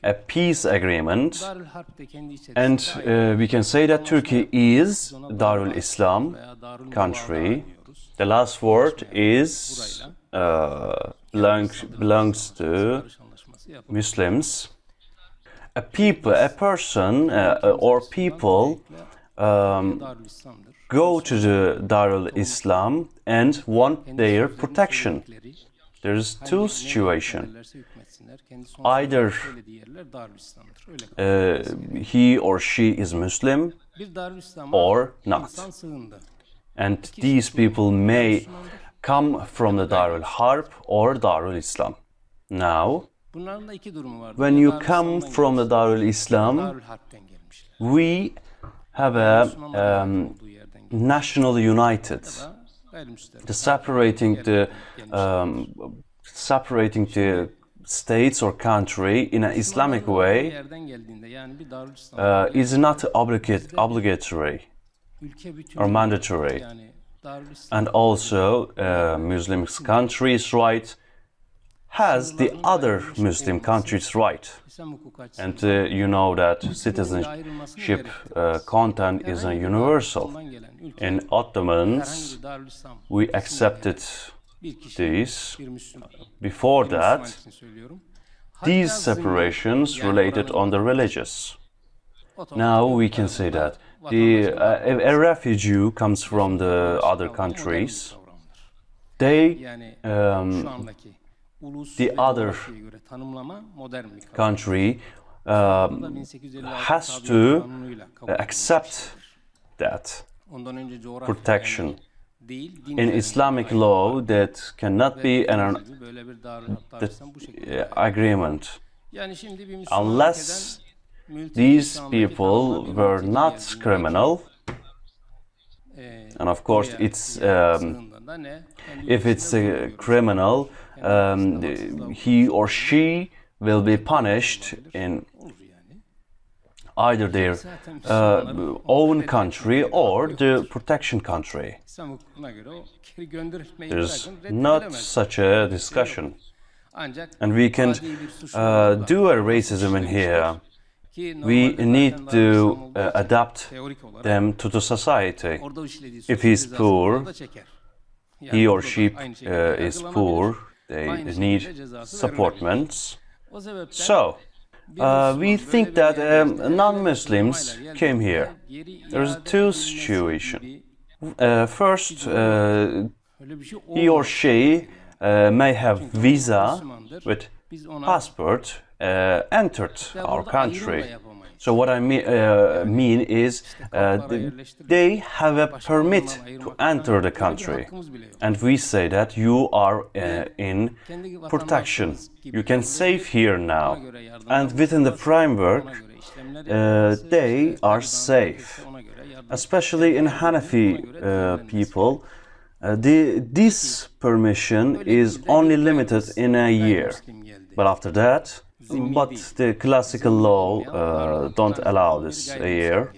a peace agreement, and we can say that Turkey is Darul Islam country. The last word is belongs to Muslims. A person or people go to the Darul Islam and want their protection. There's two situations. Either he or she is Muslim or not. And these people may come from the Darul Harb or Darul Islam. Now, when you come from the Darul Islam, we have a national united, separating the states or country in an Islamic way is not obligatory or mandatory. and also Muslim countries' right has the other Muslim countries' right. And you know that citizenship content is a universal. In Ottomans, we accepted these. Before that, these separations related on the religious. Now we can say that a refugee comes from the other countries. The other country has to accept that protection. In Islamic law, that cannot be an agreement unless these people were not criminal. And of course, it's if it's a criminal, he or she will be punished in either their own country or the protection country. There's not such a discussion. And we can do a racism in here. We need to adapt them to the society. If he's poor, he or she is poor, they need supportments. So, we think that non-Muslims came here. There's two situations. First, he or she may have visa with passport, entered our country. So what I mean is they have a permit to enter the country. And we say that you are in protection. You can save here now. And within the framework, they are safe. Especially in Hanafi people, this permission is only limited in a year. But after that, the classical law don't allow this a year.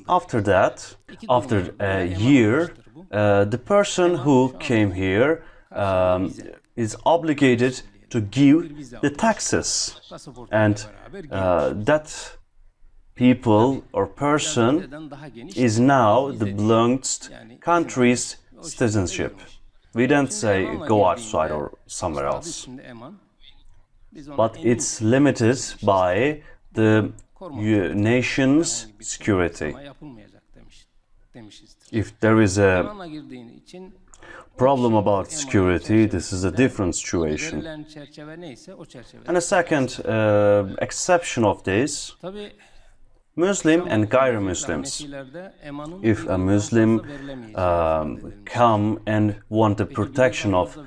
After that, after a year, the person who came here is obligated to give the taxes, and that people or person is now the belonged country's citizenship. We don't say go outside or somewhere else. But it's limited by the nation's security. If there is a problem about security, this is a different situation. And a second exception of this, Muslim and Gayri-Muslims. If a Muslim come and want the protection of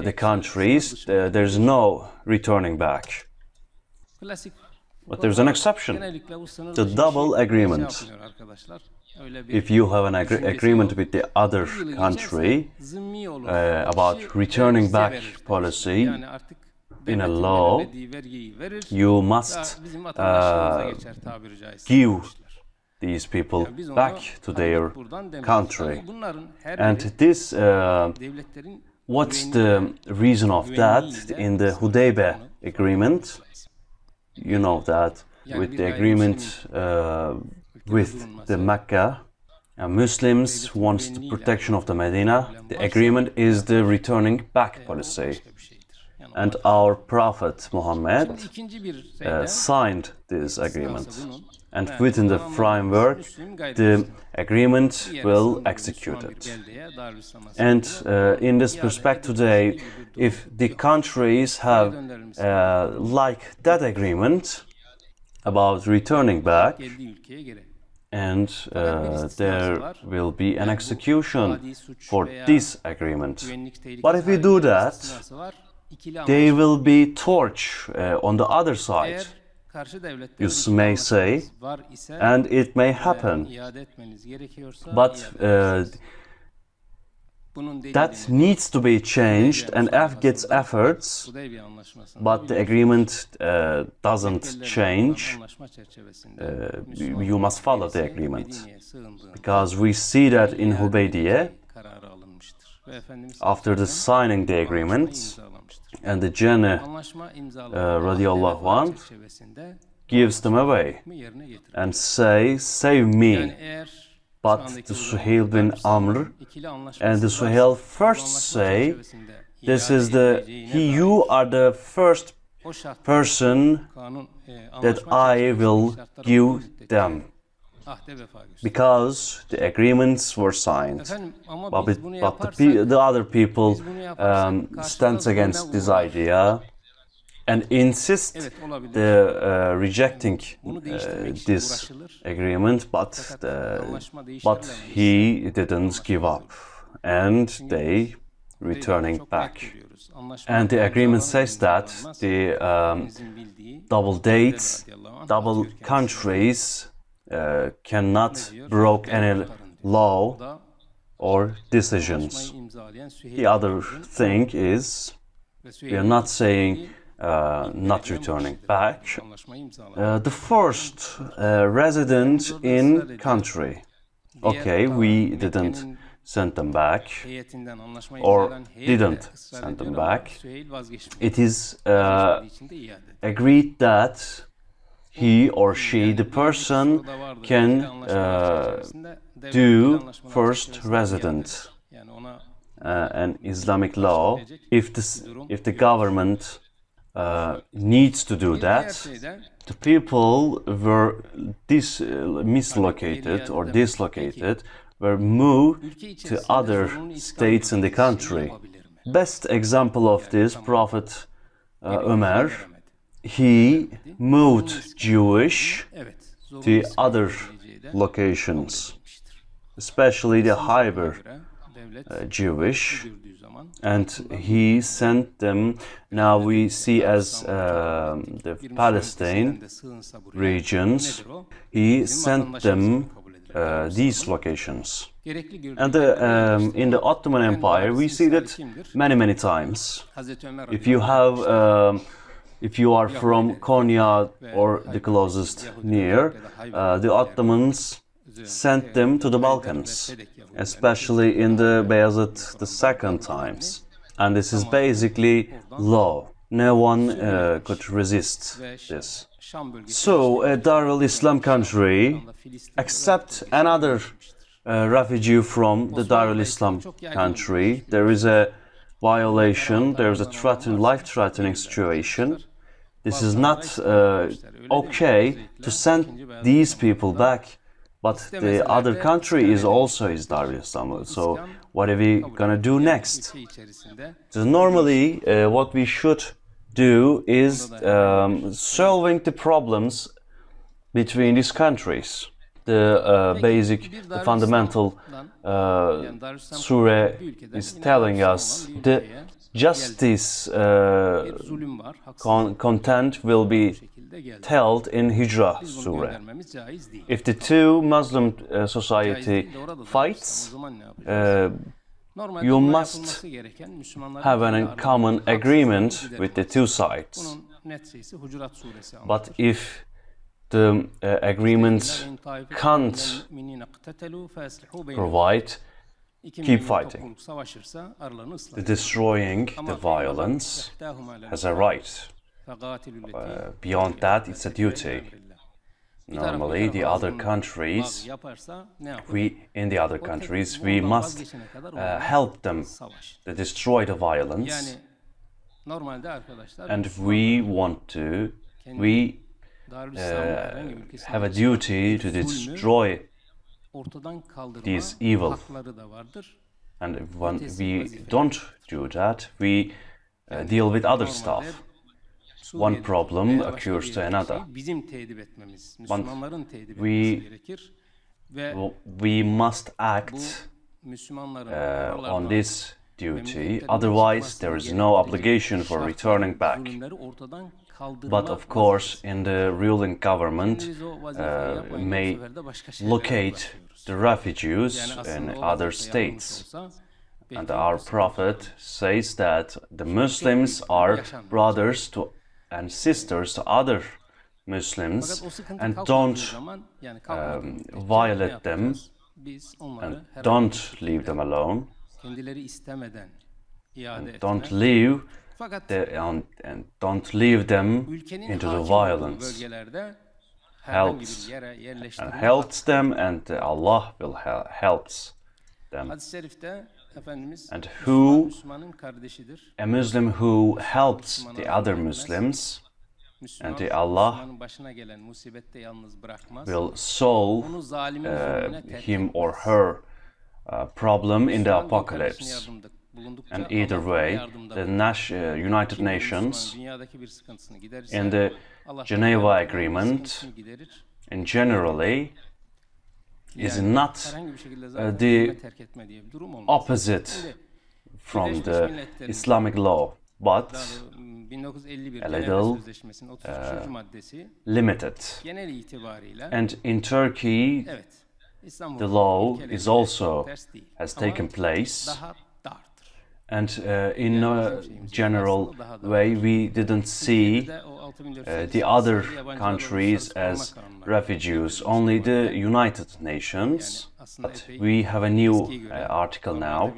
the countries, there's no returning back. But there's an exception, the double agreement. If you have an agreement with the other country about returning back policy in a law, you must give these people back to their country. And this, what's the reason of that in the Hudaybiyah agreement? You know that with the agreement with the Mecca, Muslims want the protection of the Medina. The agreement is the returning back policy. And our Prophet Muhammad signed this agreement. And within the framework, the agreement will execute it. And in this perspective today, if the countries have like that agreement about returning back, and there will be an execution for this agreement. But if we do that, they will be torched on the other side, you may say, and it may happen. But that needs to be changed, and gets efforts, but the agreement doesn't change. You must follow the agreement, because we see that in Hudaybiyah After the signing the agreement, and the Jannah radiallahu anh gives them away and say, save me. But the Suhail bin Amr and the Suhail first say, this is you are the first person that I will give them, because the agreements were signed. But the other people stands against this idea and insist rejecting this agreement, but he didn't give up, and they returning back. And the agreement says that the double dates, double countries cannot break any law or decisions. The other thing is, we are not saying not returning back. The first resident in country, okay, we didn't send them back or didn't send them back. It is agreed that he or she, the person, can do first resident. And Islamic law, if the government needs to do that, the people were mislocated or dislocated, were moved to other states in the country. Best example of this, Prophet Umar, he moved Jewish to other locations, especially the Hijrah Jewish, and he sent them, now we see as the Palestine regions, he sent them these locations. And in the Ottoman Empire we see that many times. If you are from Konya or the closest near, the Ottomans sent them to the Balkans, especially in the Bayezid II times. And this is basically law. No one could resist this. So a Dar al-Islam country accept another refugee from the Dar al-Islam country. There is a violation, there is a life-threatening situation. This is not okay to send these people back, but the other country is also Dar al-Islam. So what are we gonna do next? So normally what we should do is solving the problems between these countries. The fundamental surah is telling us the justice content will be told in Hijrah surah. If the two Muslim society fights, you must have a common agreement with the two sides. But if the agreements can't provide, keep fighting. The destroying the violence has a right. Beyond that, it's a duty. Normally, the other countries, we must help them to destroy the violence, and we have a duty to destroy these evil. And when we don't do that, we deal with other stuff. One problem occurs to another. We must act on this duty, otherwise there is no obligation for returning back. But of course, in the ruling government may locate the refugees in other states. And our Prophet says that the Muslims are brothers and sisters to other Muslims, and don't violate them and don't leave them alone, and don't leave them into the violence. Helps them, and Allah will help them. And a Muslim who helps the other Muslims, and Allah will solve him or her problem in the apocalypse. And either way, the United Nations in the Geneva Agreement in generally is not the opposite from the Islamic law, but a little limited. And in Turkey, the law is also has taken place. And in a general way, we didn't see the other countries as refugees, only the United Nations. But we have a new article now.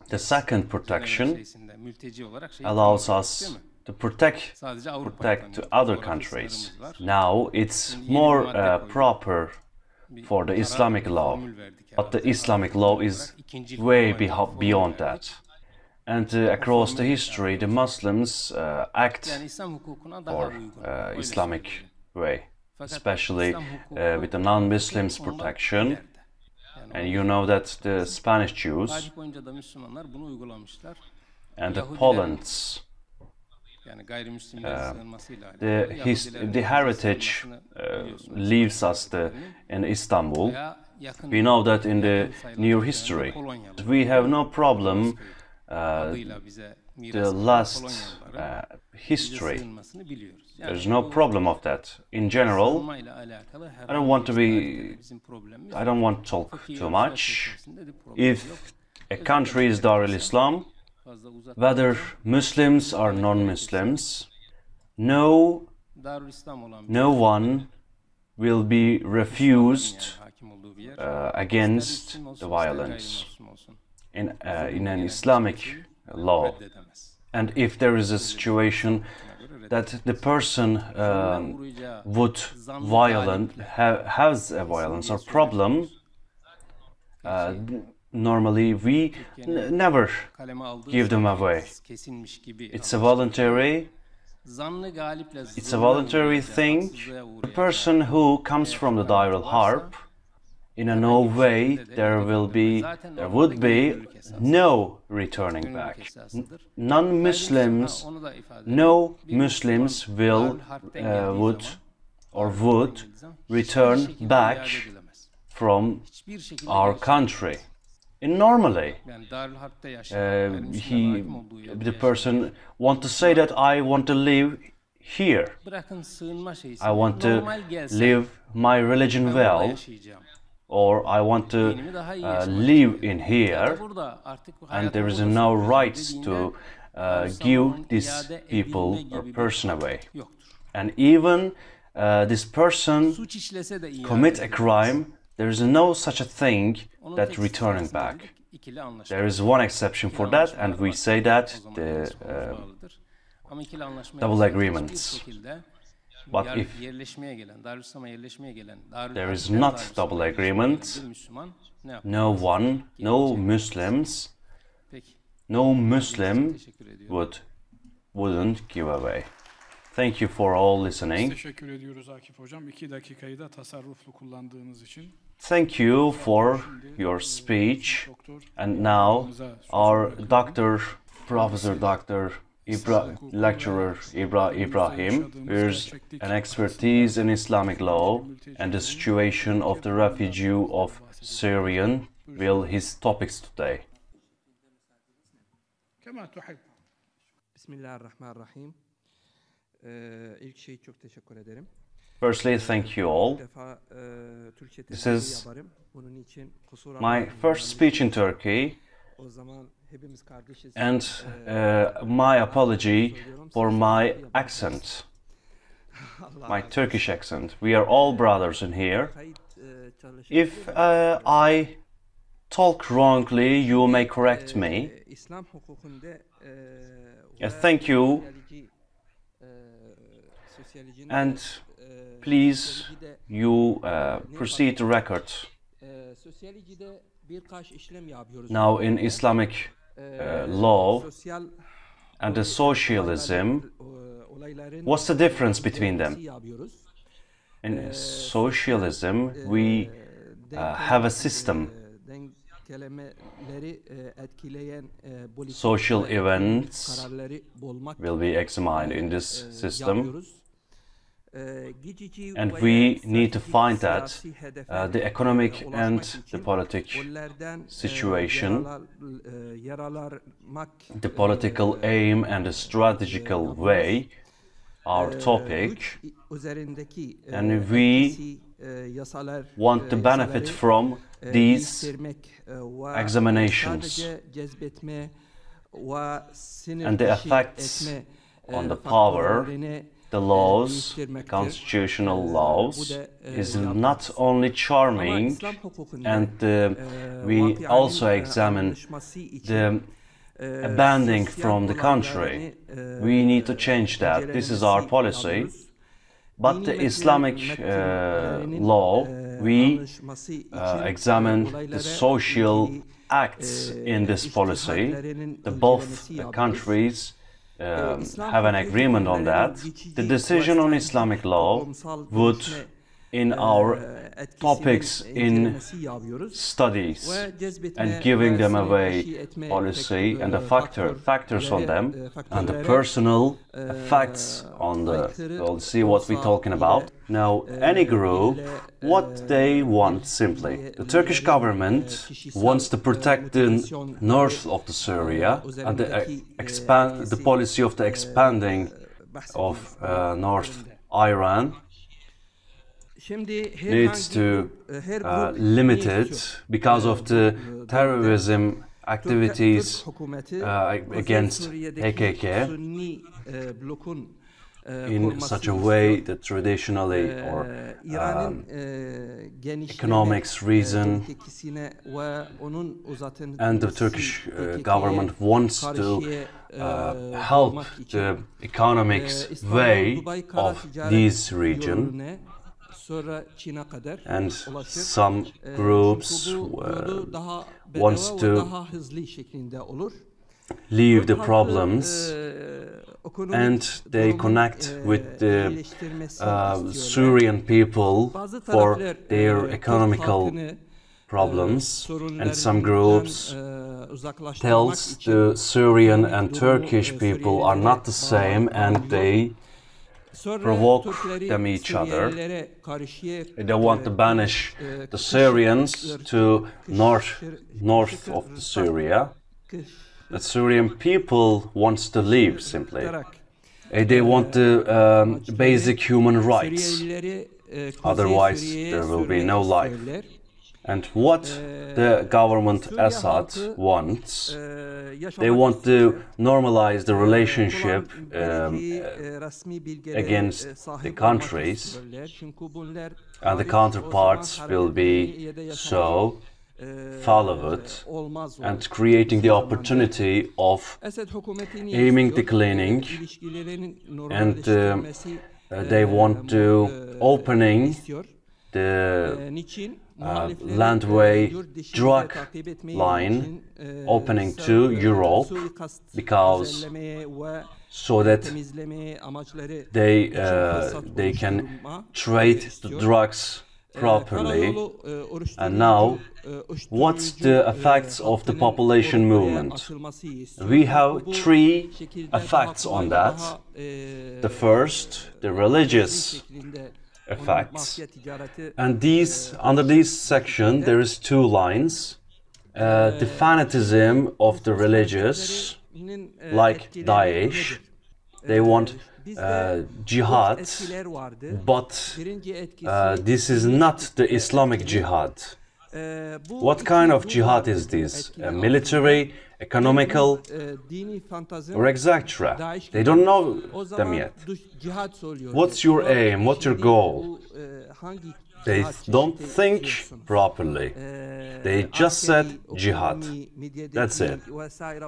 The second protection allows us to protect to other countries. Now it's more proper for the Islamic law, but the Islamic law is way beyond that. And across the history, the Muslims act for Islamic way, especially with the non-Muslims' protection. And you know that the Spanish Jews and the Polands, the heritage leaves us in Istanbul. We know that in the near history, we have no problem. The last history, there's no problem of that. In general, I don't want to talk too much. If a country is Dar al-Islam, whether Muslims or non-Muslims, no one will be refused against the violence in an Islamic law. And if there is a situation that the person has a violence or problem, normally we never give them away. It's a voluntary thing. The person who comes from the Dar al-Harb, in no way there would be no returning back. Non-Muslims, no Muslims would return back from our country. And normally, the person want to say that I want to live here. I want to live my religion well. Or I want to live in here, and there is no right to give this people or person away. And even this person commit a crime, there is no such a thing that returning back. There is one exception for that, and we say that the double agreements. But if there is not double agreement, no Muslim wouldn't give away. Thank you for all listening. Teşekkür ediyoruz Akif Hocam. 2 dakikayı da tasarruflu kullandığınız için. Thank you for your speech. And now our Professor Dr. Lecturer Ibrahim, with an expertise in Islamic law and the situation of the refugee of Syrian, will his topics today. Bismillahirrahmanirrahim. İlk şey çok teşekkür ederim. Firstly, thank you all. This is my first speech in Turkey, and my apology for my accent, my Turkish accent. We are all brothers in here. If I talk wrongly, you may correct me. Thank you. And please, you proceed to record. Now, in Islamic law and the socialism, what's the difference between them? In socialism, we have a system. Social events will be examined in this system, and we need to find that the economic and the political situation, the political aim and the strategical way are topic, and we want to benefit from these examinations and the effects on the power. The laws, constitutional laws, is not only charming, and we also examine the abandoning from the country. We need to change that. This is our policy. But the Islamic law, we examine the social acts in this policy. Both countries have an agreement on that. The decision on Islamic law would, in our topics in studies and giving them away policy and the factors on them and the personal effects on the, we'll see what we're talking about. Now, any group, what they want simply, the Turkish government wants to protect the north of the Syria and the policy of the expanding of North Iran needs to limit it because of the terrorism activities against PKK in such a way that traditionally or economics reason, and the Turkish government wants to help the economics way of this region. And some groups wants to leave the problems, and they connect with the Syrian people for their economical problems, and some groups tells the Syrian and Turkish people are not the same, and they provoke them each other. They want to banish the Syrians to north of the Syria. The Syrian people wants to leave simply. They want the basic human rights. Otherwise, there will be no life. And what the government Assad wants, they want to normalize the relationship against the countries, and the counterparts will be so follow it, and creating the opportunity of aiming the cleaning, and they want to opening the landway drug line opening to Europe, because so that they can trade the drugs properly. And now, what's the effects of the population movement? We have three effects on that. The first, the religious effects, and under this section there is two lines. The fanatism of the religious, like Daesh, they want jihad, but this is not the Islamic jihad. What kind of jihad is this? Military, economical, or etc.? They don't know them yet. What's your aim? What's your goal? They don't think properly. They just said jihad. That's it.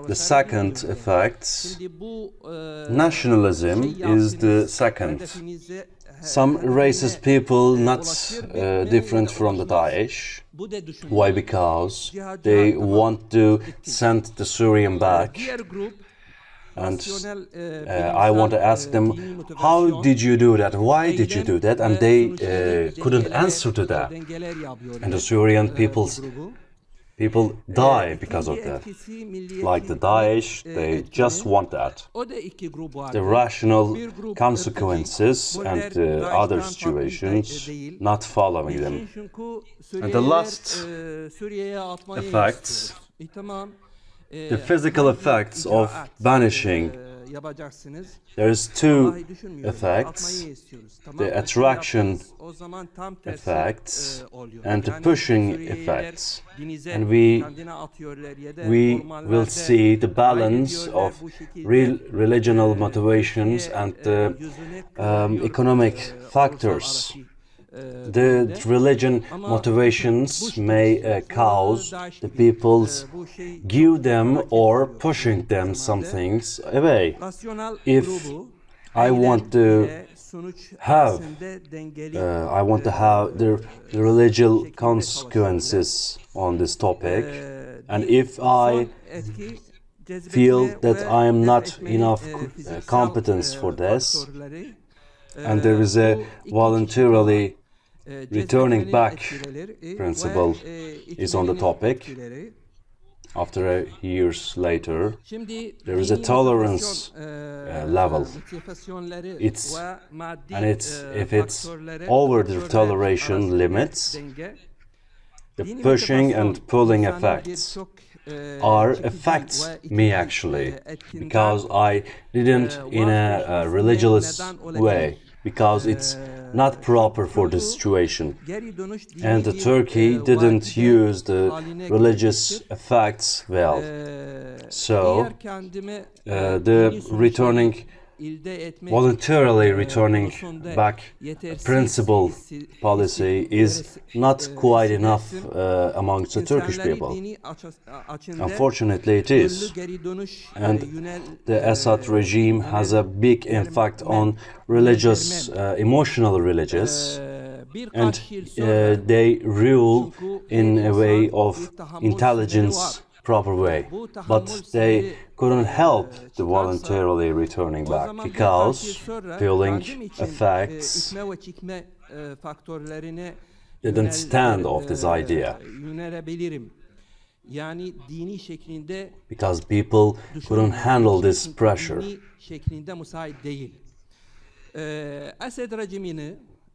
The second effect, nationalism is the second. Some racist people not different from the Daesh. Why? Because they want to send the Syrian back. And I want to ask them, how did you do that? Why did you do that? And they couldn't answer to that. And the Syrian people die because of that. Like the Daesh, they just want that. The rational consequences and the other situations, not following them. And the last effects, the physical effects of vanishing. There's two effects, the attraction effects and the pushing effects. And we will see the balance of religional motivations and the economic factors. The religion motivations may cause the people's give them or pushing them some things away. If I want to have the religious consequences on this topic, and if I feel that I am not enough competence for this, and there is a voluntarily returning back principle is on the topic. After years later, there is a tolerance level. If it's over the toleration limits, the pushing and pulling effects affects me actually, because I didn't in a religious way, because it's not proper for the situation. And the Turkey didn't use the religious effects well. So the voluntarily returning back principle policy is not quite enough amongst the Turkish people. Unfortunately, it is. And the Assad regime has a big impact on religious, emotional religious, and they rule in a way of intelligence, proper way, but they couldn't help the voluntarily returning back because pulling effects didn't stand off this idea, because people couldn't handle this pressure.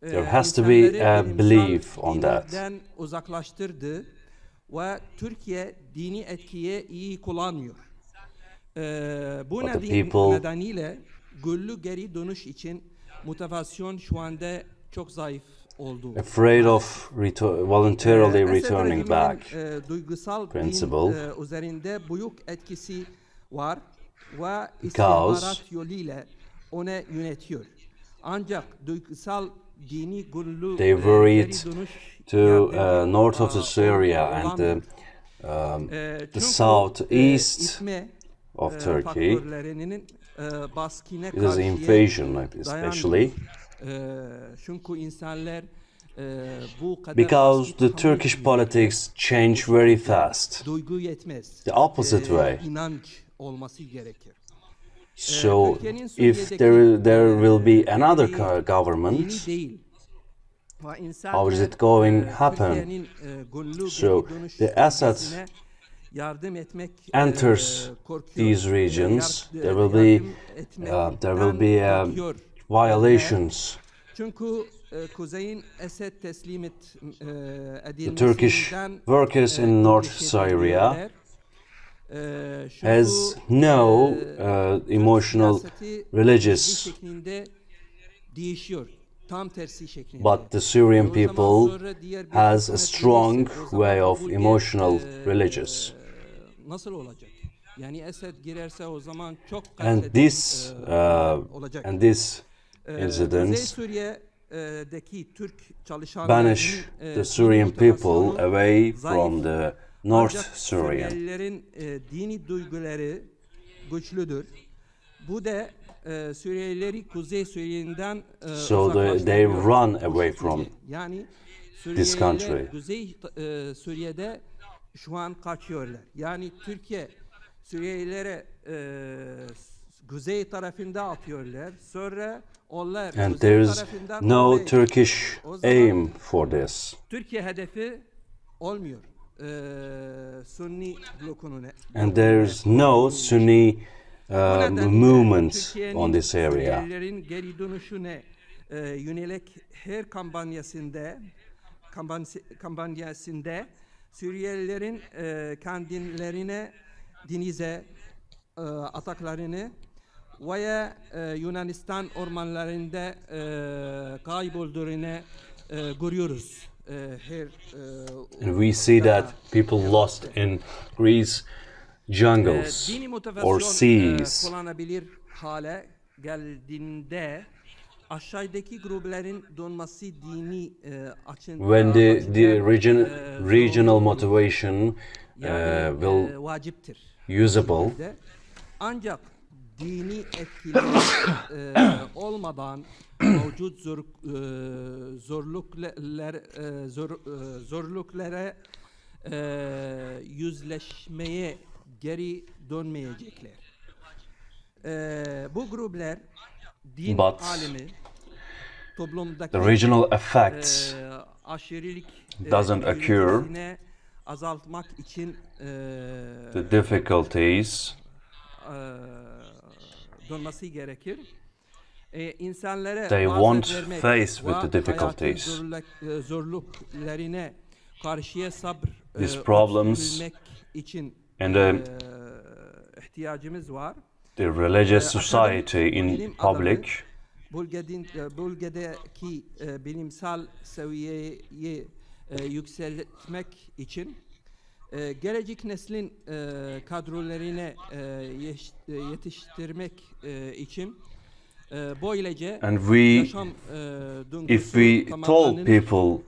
There has to be a belief on that. Ve Türkiye dini etkiye iyi kullanmıyor. Bu nedeniyle güllü geri dönüş için motivasyon şu anda çok zayıf oldu. Afraid of voluntarily returning back principle, üzerinde büyük etkisi var ve istihbarat yoluyla onu yönetiyor. Ancak duygusal dini güllü they worried to north of Syria and the southeast of Turkey. It is an invasion, especially because the Turkish politics change very fast, the opposite way. So if there will be another government, how is it going to happen? So the Assad enters these regions, there will be violations. The Turkish workers in North Syria has no emotional religious, but the Syrian people has a strong way of emotional religious. And this incidents banish the Syrian people away from the North Syria. Dini duyguları güçlüdür. Bu da Suriyelileri Kuzey Suriye'den So they run away from yani this country. Suriyeliler Kuzey Suriye'de şu an kaçıyorlar. Yani Türkiye Suriyelilere Kuzey tarafında atıyorlar. Sonra onlar And Kuzey there's tarafından no Turkish aim for this. Türkiye hedefi olmuyor. Sunni blokunun. And there's no Sunni movement on this area. Suriyelilerin geri dönüşüne yönelik her kampanyasında Suriyelilerin kendilerine denize ataklarını veya Yunanistan ormanlarında kaybolduğunu görüyoruz. And we see that people lost in Greece jungles or seas. Kullanabilir hale geldiğinde aşağıdaki grupların donması dini When the regional motivation will usable. Ancak dini etkiler olmadan mevcut zorluklara yüzleşmeye geri dönmeyecekler. Bu gruplar din alimi toplumdaki the regional effects aşirelik doesn't occur. Azaltmak için The difficulties dönmesi gerekir. İnsanlara they won't face with the difficulties. Zorluklarına karşıya sabır These problems için and ihtiyacımız var. the religious society in public Bölgedeki bilimsel seviyeyi yükseltmek için gelecek neslin kadrolarını yetiştirmek için böylece and if we told people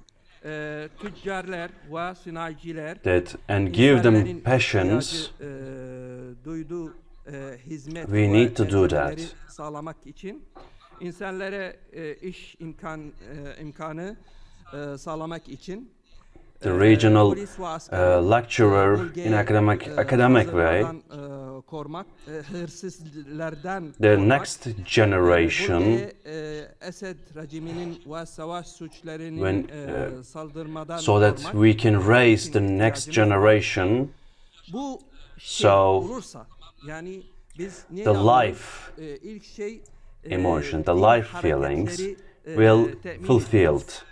tüccarlar ve sanayiciler that and give them passions, duyduğu hizmet we need to do that. Sağlamak için insanlara iş imkanı sağlamak için the regional lecturer in academic way, the next generation, when, so that we can raise the next generation, so the life emotion, the life feelings will fulfilled.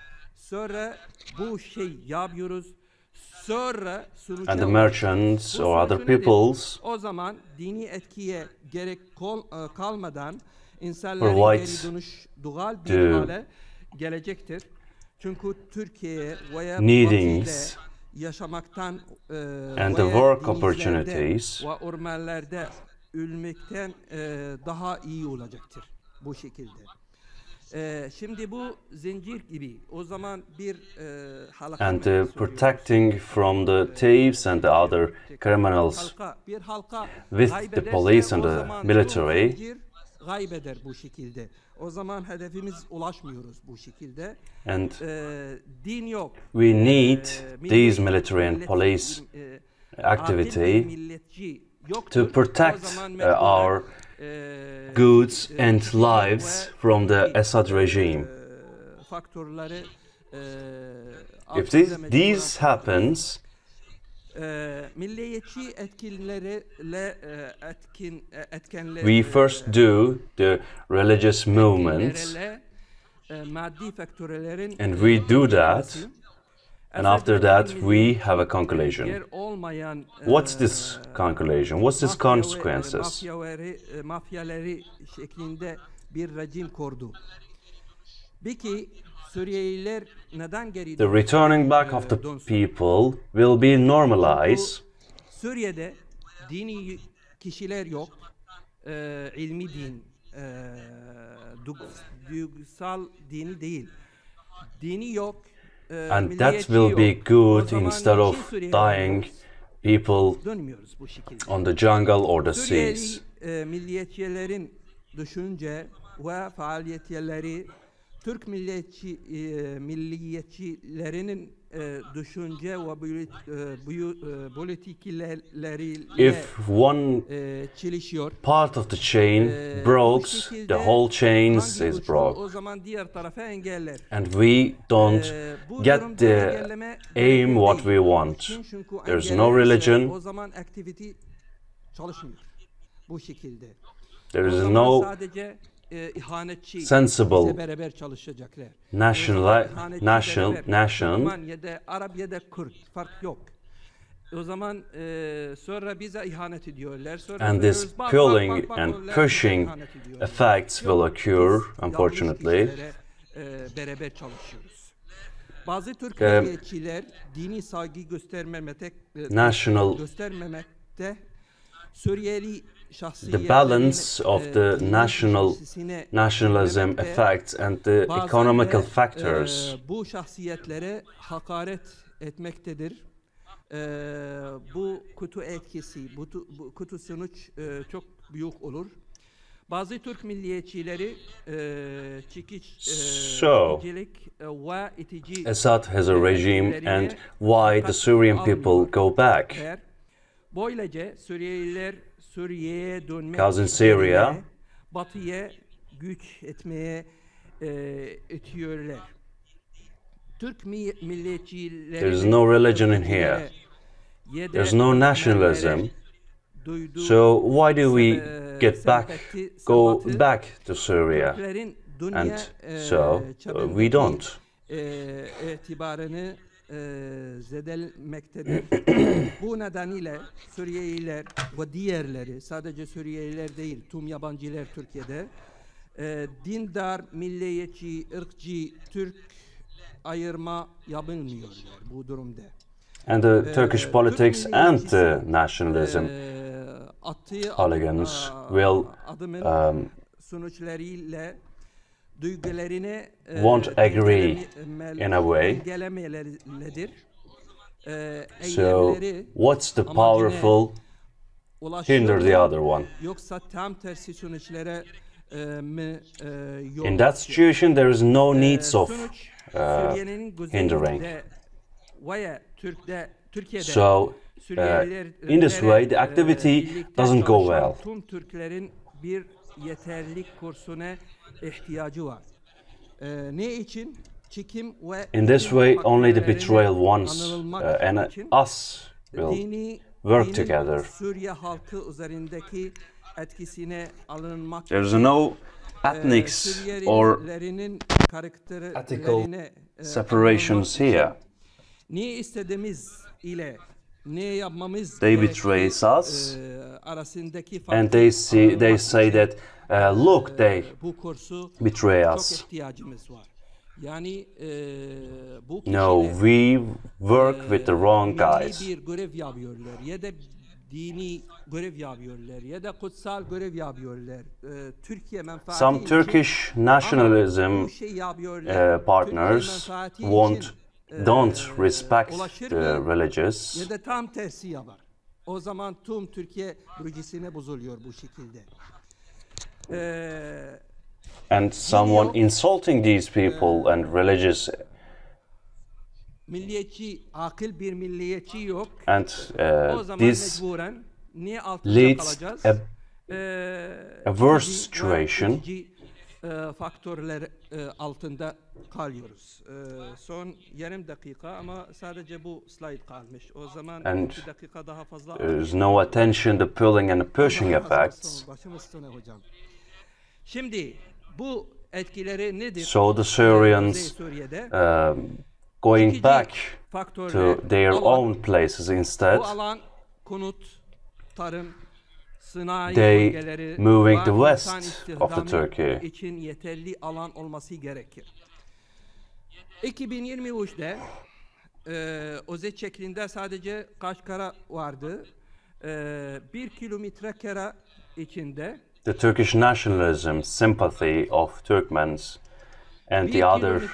And the merchants or other peoples provide the needings and the work opportunities Şimdi bu zincir gibi o zaman bir and protecting from the thieves and the other criminals with the police and the military. Kaybeder bu şekilde. O zaman hedefimiz ulaşmıyoruz bu şekilde. And din yok. We need these military and police activity to protect our goods and lives from the Assad regime. If this happens, we first do the religious movements, and we do that, and after that we have a conclusion. What's this conclusion? What's this consequences? The returning back of the people will be normalized. Suriye'de dini kişiler yok, ilmi din duygusal dini değil. Dini yok. And that will be good instead of dying people on the jungle or the seas. Milliyetçilerin düşünce ve faaliyetleri Türk milliyetçilerinin düşünce ve politikleriyle If one çelişiyor. part of the chain breaks, the whole chain is broke. O zaman diğer tarafa engeller. And we don't get the aim what we want. There's no religion. O zaman activity çalışmıyor. Bu şekilde. There is no sensible nation. Ya da Arap ya da Kürt fark yok. O zaman sonra bize ihanet ediyorlar. And this pulling and pushing effects will occur, unfortunately. Beraber çalışıyoruz. Bazı Türk milliyetçiler dini saygı göstermemekte Suriyeli the balance of the nationalism effects and the economical factors. Bu şahsiyetlere hakaret etmektedir. Bu kötü etkisi, bu kötü sonuç çok büyük olur. Bazı Türk milliyetçileri Assad has a regime and why the Syrian people go back. Böylece Suriyeliler Suriye'ye dönmek Because in Syria, batıya güç etmeye itiyorlar. Türk milliyetçileri there's no religion in here. There's no nationalism. So why do we go back to Syria? And so we don't. İtibarını zedelmektedir. Bu nedenle Suriyeliler ve diğerleri, sadece Suriyeliler değil, tüm yabancılar Türkiye'de dindar, milliyetçi, ırkçı, Türk ayırma yapılmıyorlar bu durumda. And the Turkish politics and the nationalism hooligans will sonuçlarıyla duygularını won't agree in a way. So what's the powerful hinder the other one? Yoksa tam tersi sonuçlara in that situation there is no needs of hindering. So in this way the activity doesn't go well. Tüm Türklerin bir yeterlilik kursuna ihtiyacı var. Ne için? Çekim ve in this way only the betrayal ones and us will work together. Suriye halkı üzerindeki etkisine alınmak. There's no ethnics or ethical separations here. Ne istediğimiz ile ne yapmamız they betray us and they say that look, they betray us. No, we work with the wrong guys. Some Turkish nationalism partners don't respect the religious. Ya da tam tersi yapar. O zaman tüm Türkiye bölgesine bozuluyor bu şekilde. And someone insulting these people and religious. Milliyetçi, akıl bir milliyetçi yok. And this leads a worse situation. Faktörler altında kalıyoruz. Son yarım dakika ama sadece bu slide kalmış. O zaman 2 dakika daha fazla. There's no attention, the pulling and the pushing effects. Şimdi bu etkileri nedir? So the Syrians going back to their own places instead. Bu alan konut, tarım, they moving the west of the Turkey. için yeterli alan olması gerekir. 2023'de özet şeklinde sadece Kaşkara vardı. 1 kilometre kare içinde the Turkish nationalism, sympathy of Turkmens and the other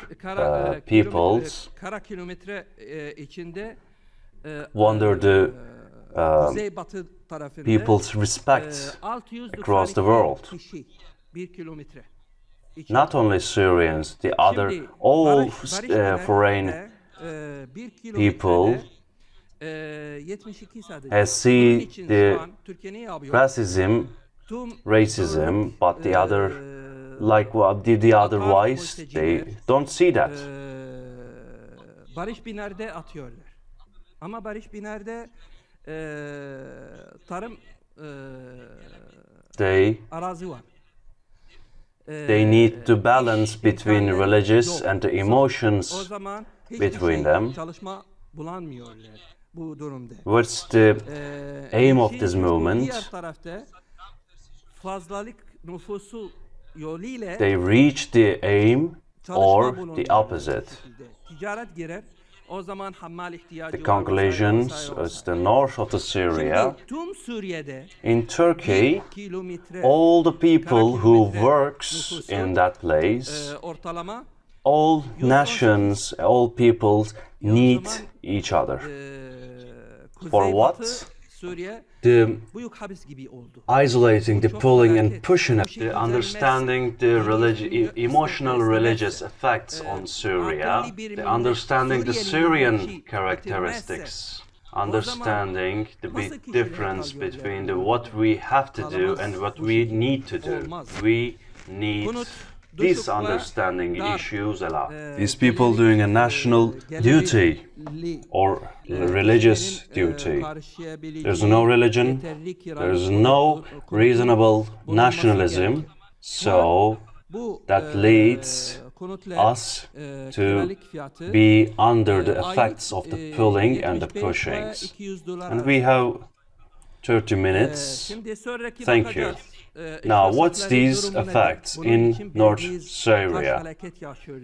peoples wonder the people's respect across the world. Not only Syrians, the other, all foreign people has seen the racism, but the other, like what did the otherwise, they don't see that. Barış Biner'de atıyorlar. Ama Barış Biner'de tarım arazi var. They need to balance between religious and the emotions between them. What's the aim of this movement? They reach the aim or the opposite. The Congolesians is the north of the Syria. In Turkey, all the people who works in that place, all nations, all peoples need each other. For what? The isolating, the pulling and pushing, the understanding the emotional religious effects on Syria, the understanding the Syrian characteristics, understanding the big difference between what we have to do and what we need to do. We need these understanding issues a lot. These people doing a national duty or religious duty. There's no religion, there's no reasonable nationalism, so that leads us to be under the effects of the pulling and the pushings. And we have 30 minutes. Thank you. Now, what's these effects in North Syria?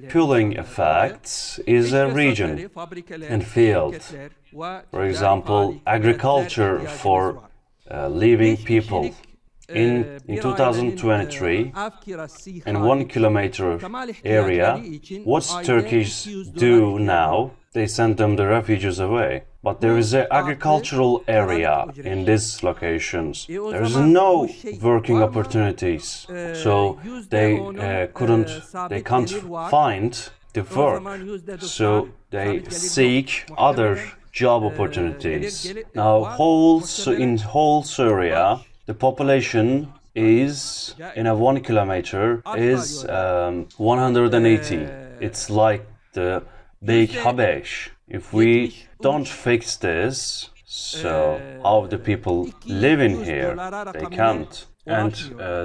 Pulling effects is a region and field. For example, agriculture for living people. In 2023, in 1 kilometer area, what's Turkish do now? They send them the refugees away. But there is an agricultural area in these locations. There is no working opportunities, so they can't find the work. So they seek other job opportunities. Now, in whole Syria, the population is in a 1 kilometer is 180. It's like the big Habesh. If we don't fix this, so how the people living here, they can't. And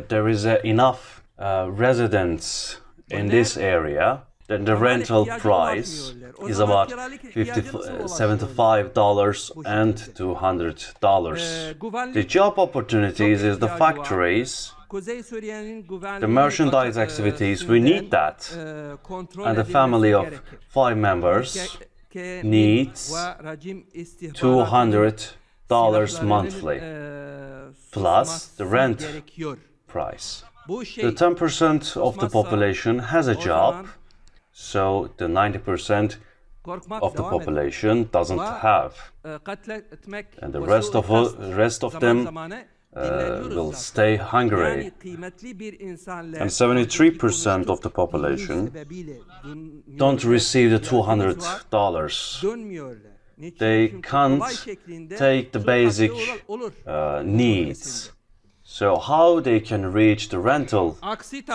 there is enough residents in this area, then the rental price is about $75 and $200. The job opportunities is the factories, the merchandise activities, we need that. And a family of 5 members needs $200 monthly, plus the rent price. The 10% of the population has a job, so the 90% of the population doesn't have. And the rest of them will stay hungry. And 73% of the population don't receive the $200. They can't take the basic needs. So how they can reach the rental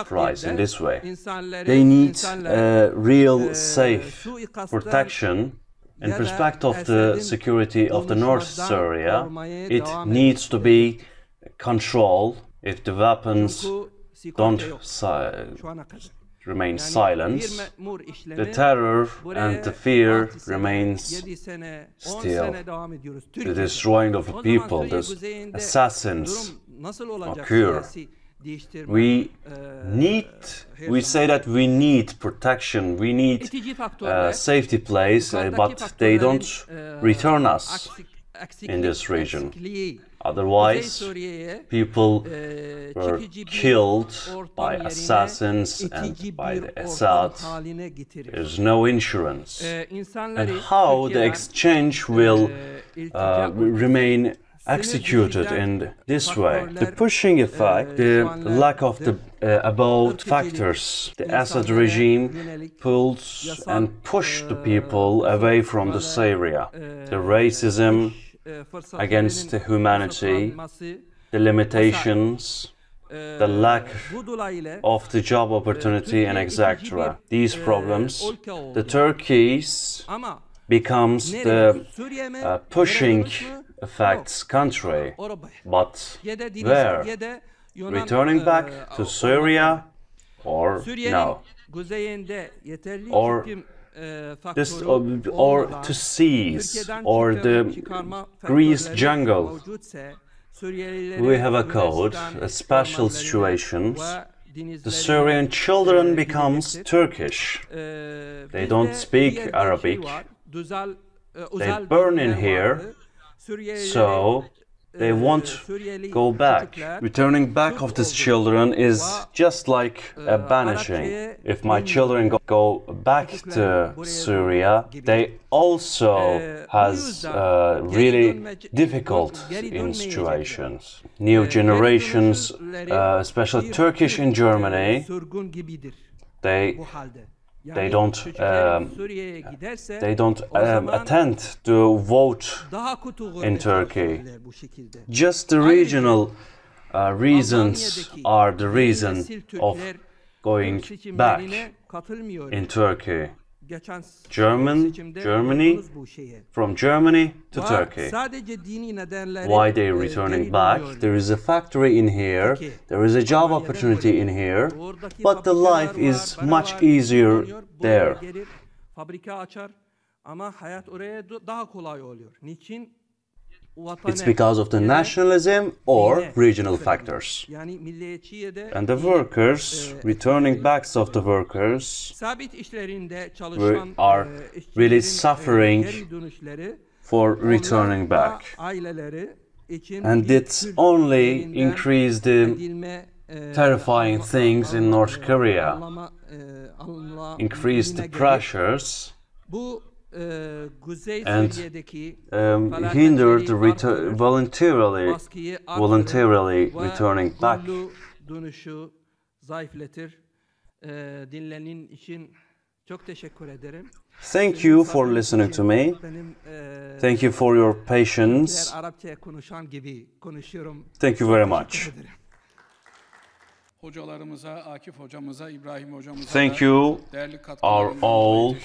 price in this way? They need real safe protection. In respect of the security of the North Syria, it needs to be controlled. If the weapons don't remain silent, the terror and the fear remains still. The destroying of the people, the assassins occur. We say that we need protection, we need safety place, but they don't return us in this region. Otherwise, people were killed by assassins and by the Assad. There's no insurance. And how the exchange will remain executed in this way? The pushing effect, the lack of the above factors. The Assad regime pulls and pushed the people away from the Syria. The racism against the humanity, the limitations, the lack of the job opportunity, and etc. These problems, the Turkey's becomes the pushing effects country. But where? Returning back to Syria or no? Or this, or to seize, or the Greece jungle. We have a code, a special situations. The Syrian children becomes Turkish. They don't speak Arabic. They burn in here, so they won't go back. Returning back of these children is just like a banishing. If my children go back to Syria, they also has really difficult in situations. New generations, especially Turkish in Germany, they don't attend to vote in Turkey. Just the regional reasons are the reason of going back in Turkey. Germany, from Germany to Turkey. Why they returning back? There is a factory in here, there is a job opportunity in here, but the life is much easier there. It's because of the nationalism or regional factors. And the workers, returning backs of the workers, are really suffering for returning back. And it's only increased the terrifying things in North Korea, increased the pressures, and hindered voluntarily returning back. Thank you for listening to me. Thank you for your patience. Thank you very much. Thank you, our all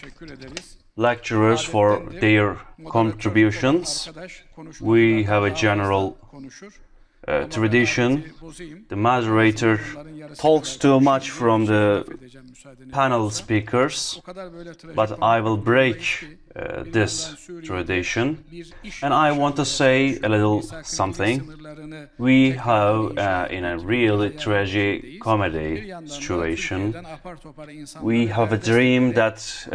lecturers, for their contributions. We have a general tradition. The moderator talks too much from the panel speakers, but I will break this tradition, and I want to say a little something. We have in a really tragic comedy situation, we have a dream that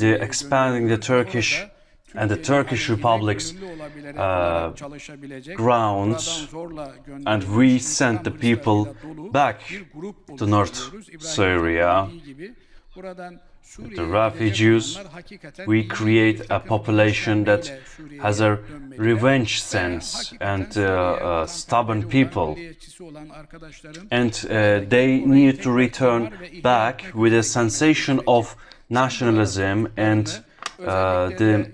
expanding the Turkish and the Turkish Republic's grounds, and we sent the people back to North Syria. The refugees, we create a population that has a revenge sense and stubborn people, and they need to return back with a sensation of nationalism and the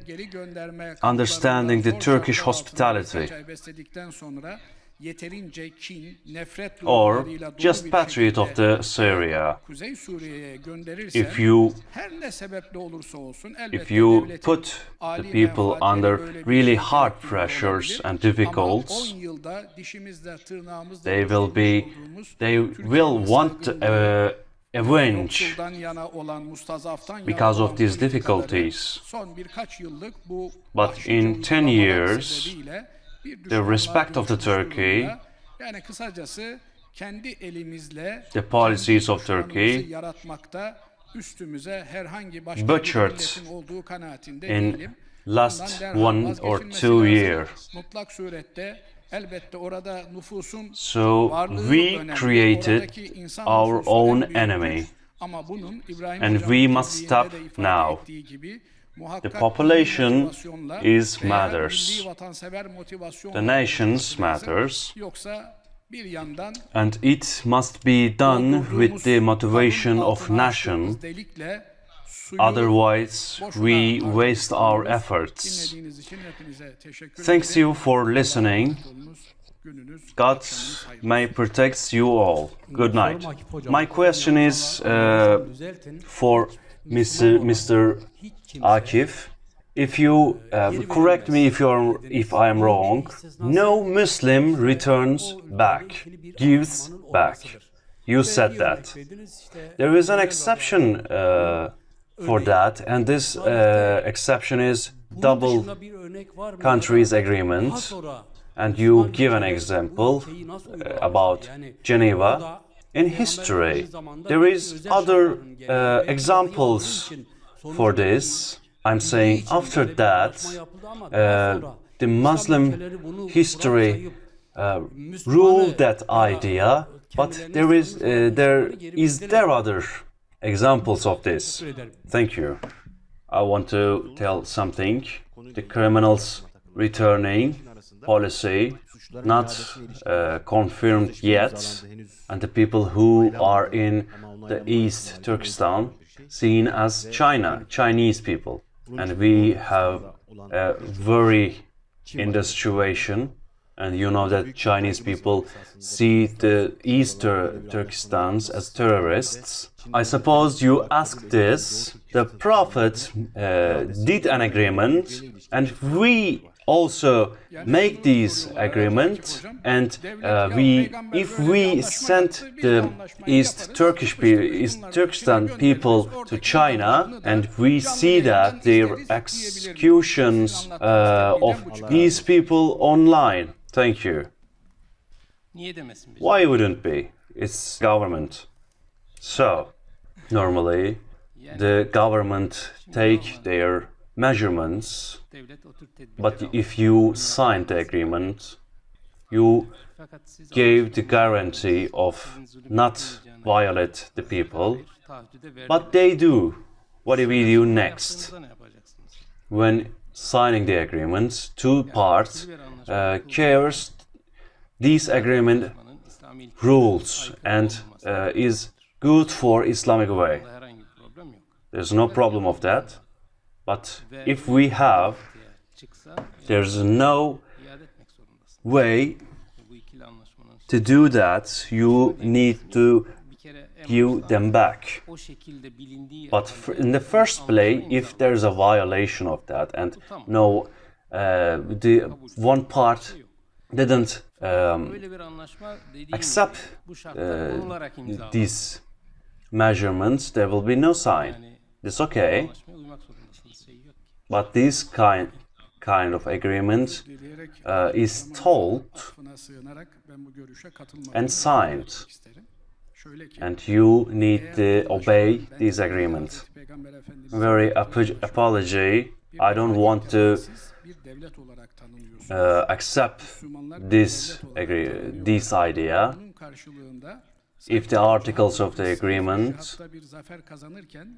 understanding the Turkish hospitality, or just patriot of the Syria. If you put the people under really hard pressures and difficulties, they will want to avenge because of these difficulties. But in 10 years, the respect of the Turkey, the policies of Turkey, butchered in last 1 or 2 years. So we created our own enemy, and we must stop now. The population is matters, the nations matters, and it must be done with the motivation of nation, otherwise we waste our efforts. Thanks you for listening. God may protect you all. Good night. My question is for Mr. Akif. If you correct me if I am wrong, no Muslim returns back, gives back. You said that. There is an exception for that, and this exception is double countries agreement. And you give an example about Geneva. In history, there is other examples for this. I'm saying after that, the Muslim history ruled that idea, but there are other examples of this. Thank you. I want to tell something. The criminals returning policy not confirmed yet, and the people who are in the East Turkestan seen as Chinese people, and we have a very in the situation, and you know that Chinese people see the East Turkestans as terrorists. I suppose you asked this. The Prophet did an agreement, and we also make this agreement, and if we send the East Turkestan people to China, and we see that their executions of these people online. Thank you. Why wouldn't be? It's government. So normally the government take their measurements, but if you signed the agreement, you gave the guarantee of not violate the people, but they do. What do we do next? When signing the agreement, two parts cares these agreement rules and is good for Islamic way. There's no problem of that. But if we have, there's no way to do that. You need to give them back. But in the first place, if there's a violation of that, and no, the one part didn't accept these measurements, there will be no sign. It's okay. But this kind of agreement is told and signed, and you need to obey this agreement. Very apology. I don't want to accept this idea. If the articles of the agreement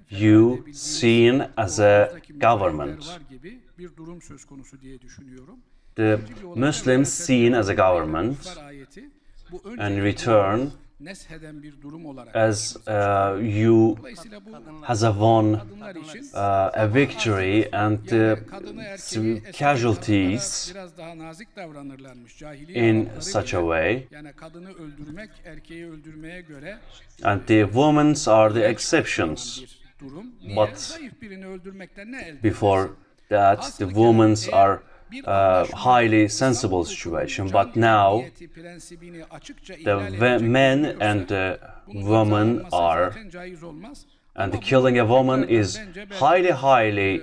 you seen as a government, the Muslims seen as a government, and return as you has won a victory, and casualties in such a way, and the women are the exceptions. But before that, the women are highly sensible situation, but now the men and the women are, and the killing a woman is highly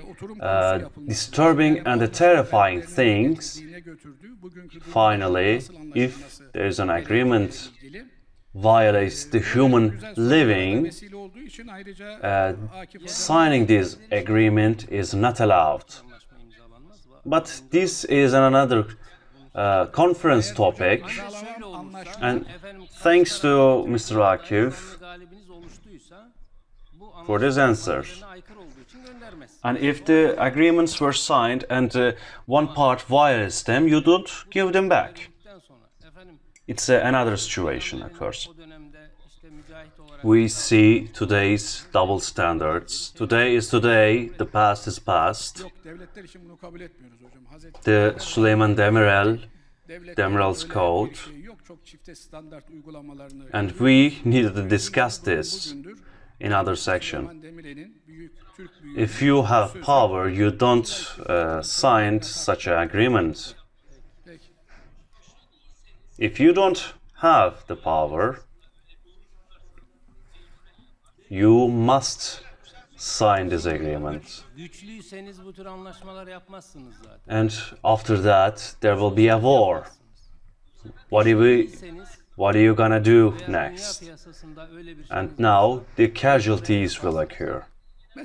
disturbing and terrifying things. Finally, if there is an agreement violates the human living, signing this agreement is not allowed. But this is another conference topic, and thanks to Mr. Akif for this answer. And if the agreements were signed and one part violates them, you don't give them back. It's another situation, of course. We see today's double standards. Today is today, the past is past. The Süleyman Demirel's code, and we needed to discuss this in other section. If you have power, you don't sign such an agreement. If you don't have the power, you must sign this agreement. And after that, there will be a war. What are you gonna do next? And now the casualties will occur. I'm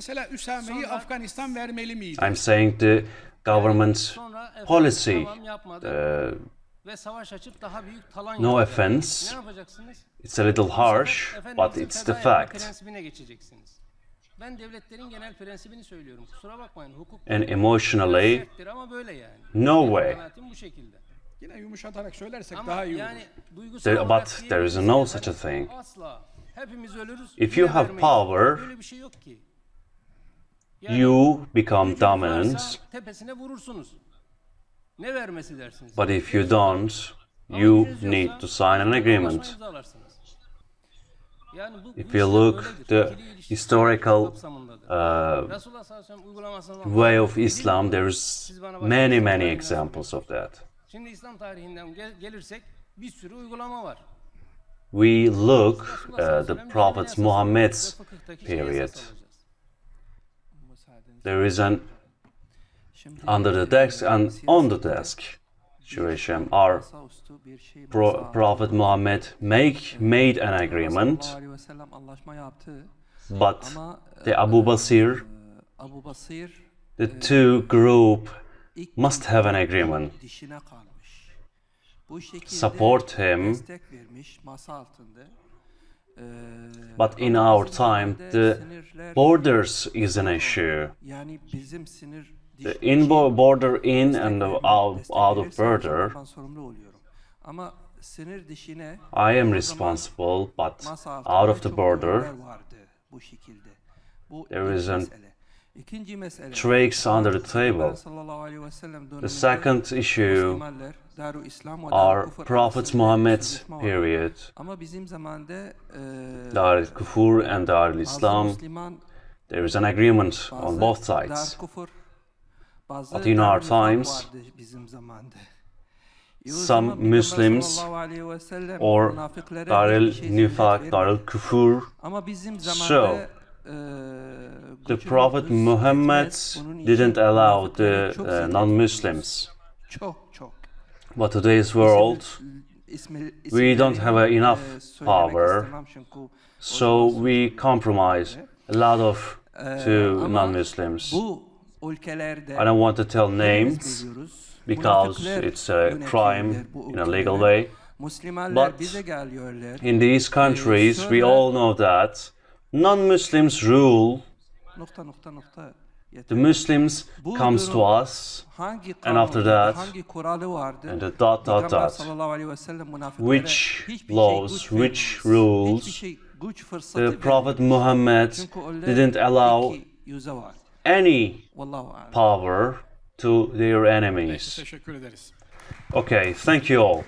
saying the government policy, no offense, it's a little harsh, but it's the fact. And emotionally, no way. But there is no such a thing. If you have power, you become dominant. But if you don't, you need to sign an agreement. If you look the historical way of Islam, there's many examples of that. We look the Prophet Muhammad's period. There is an under the desk and on the desk situation. Our Prophet Muhammad made an agreement, but the Abu Basir, the two group must have an agreement. Support him. But in our time, the borders is an issue. The border in and out of border. I am responsible, but out of the border, there is an tricks under the table. The second issue, our Prophet Muhammad's period, Dar al-Kufur and Dar al-Islam, there is an agreement on both sides. But in our times, some Muslims or Dar al-Nifaq, Dar al-Kufur, so the Prophet Muhammad didn't allow the non-Muslims. But today's world, we don't have enough power, so we compromise a lot of to non-Muslims. I don't want to tell names because it's a crime in a legal way. But in these countries, we all know that non-Muslims rule. The Muslims comes to us, and after that, and the ... Which laws, which rules, the Prophet Muhammad didn't allow any power to their enemies. Okay, thank you all.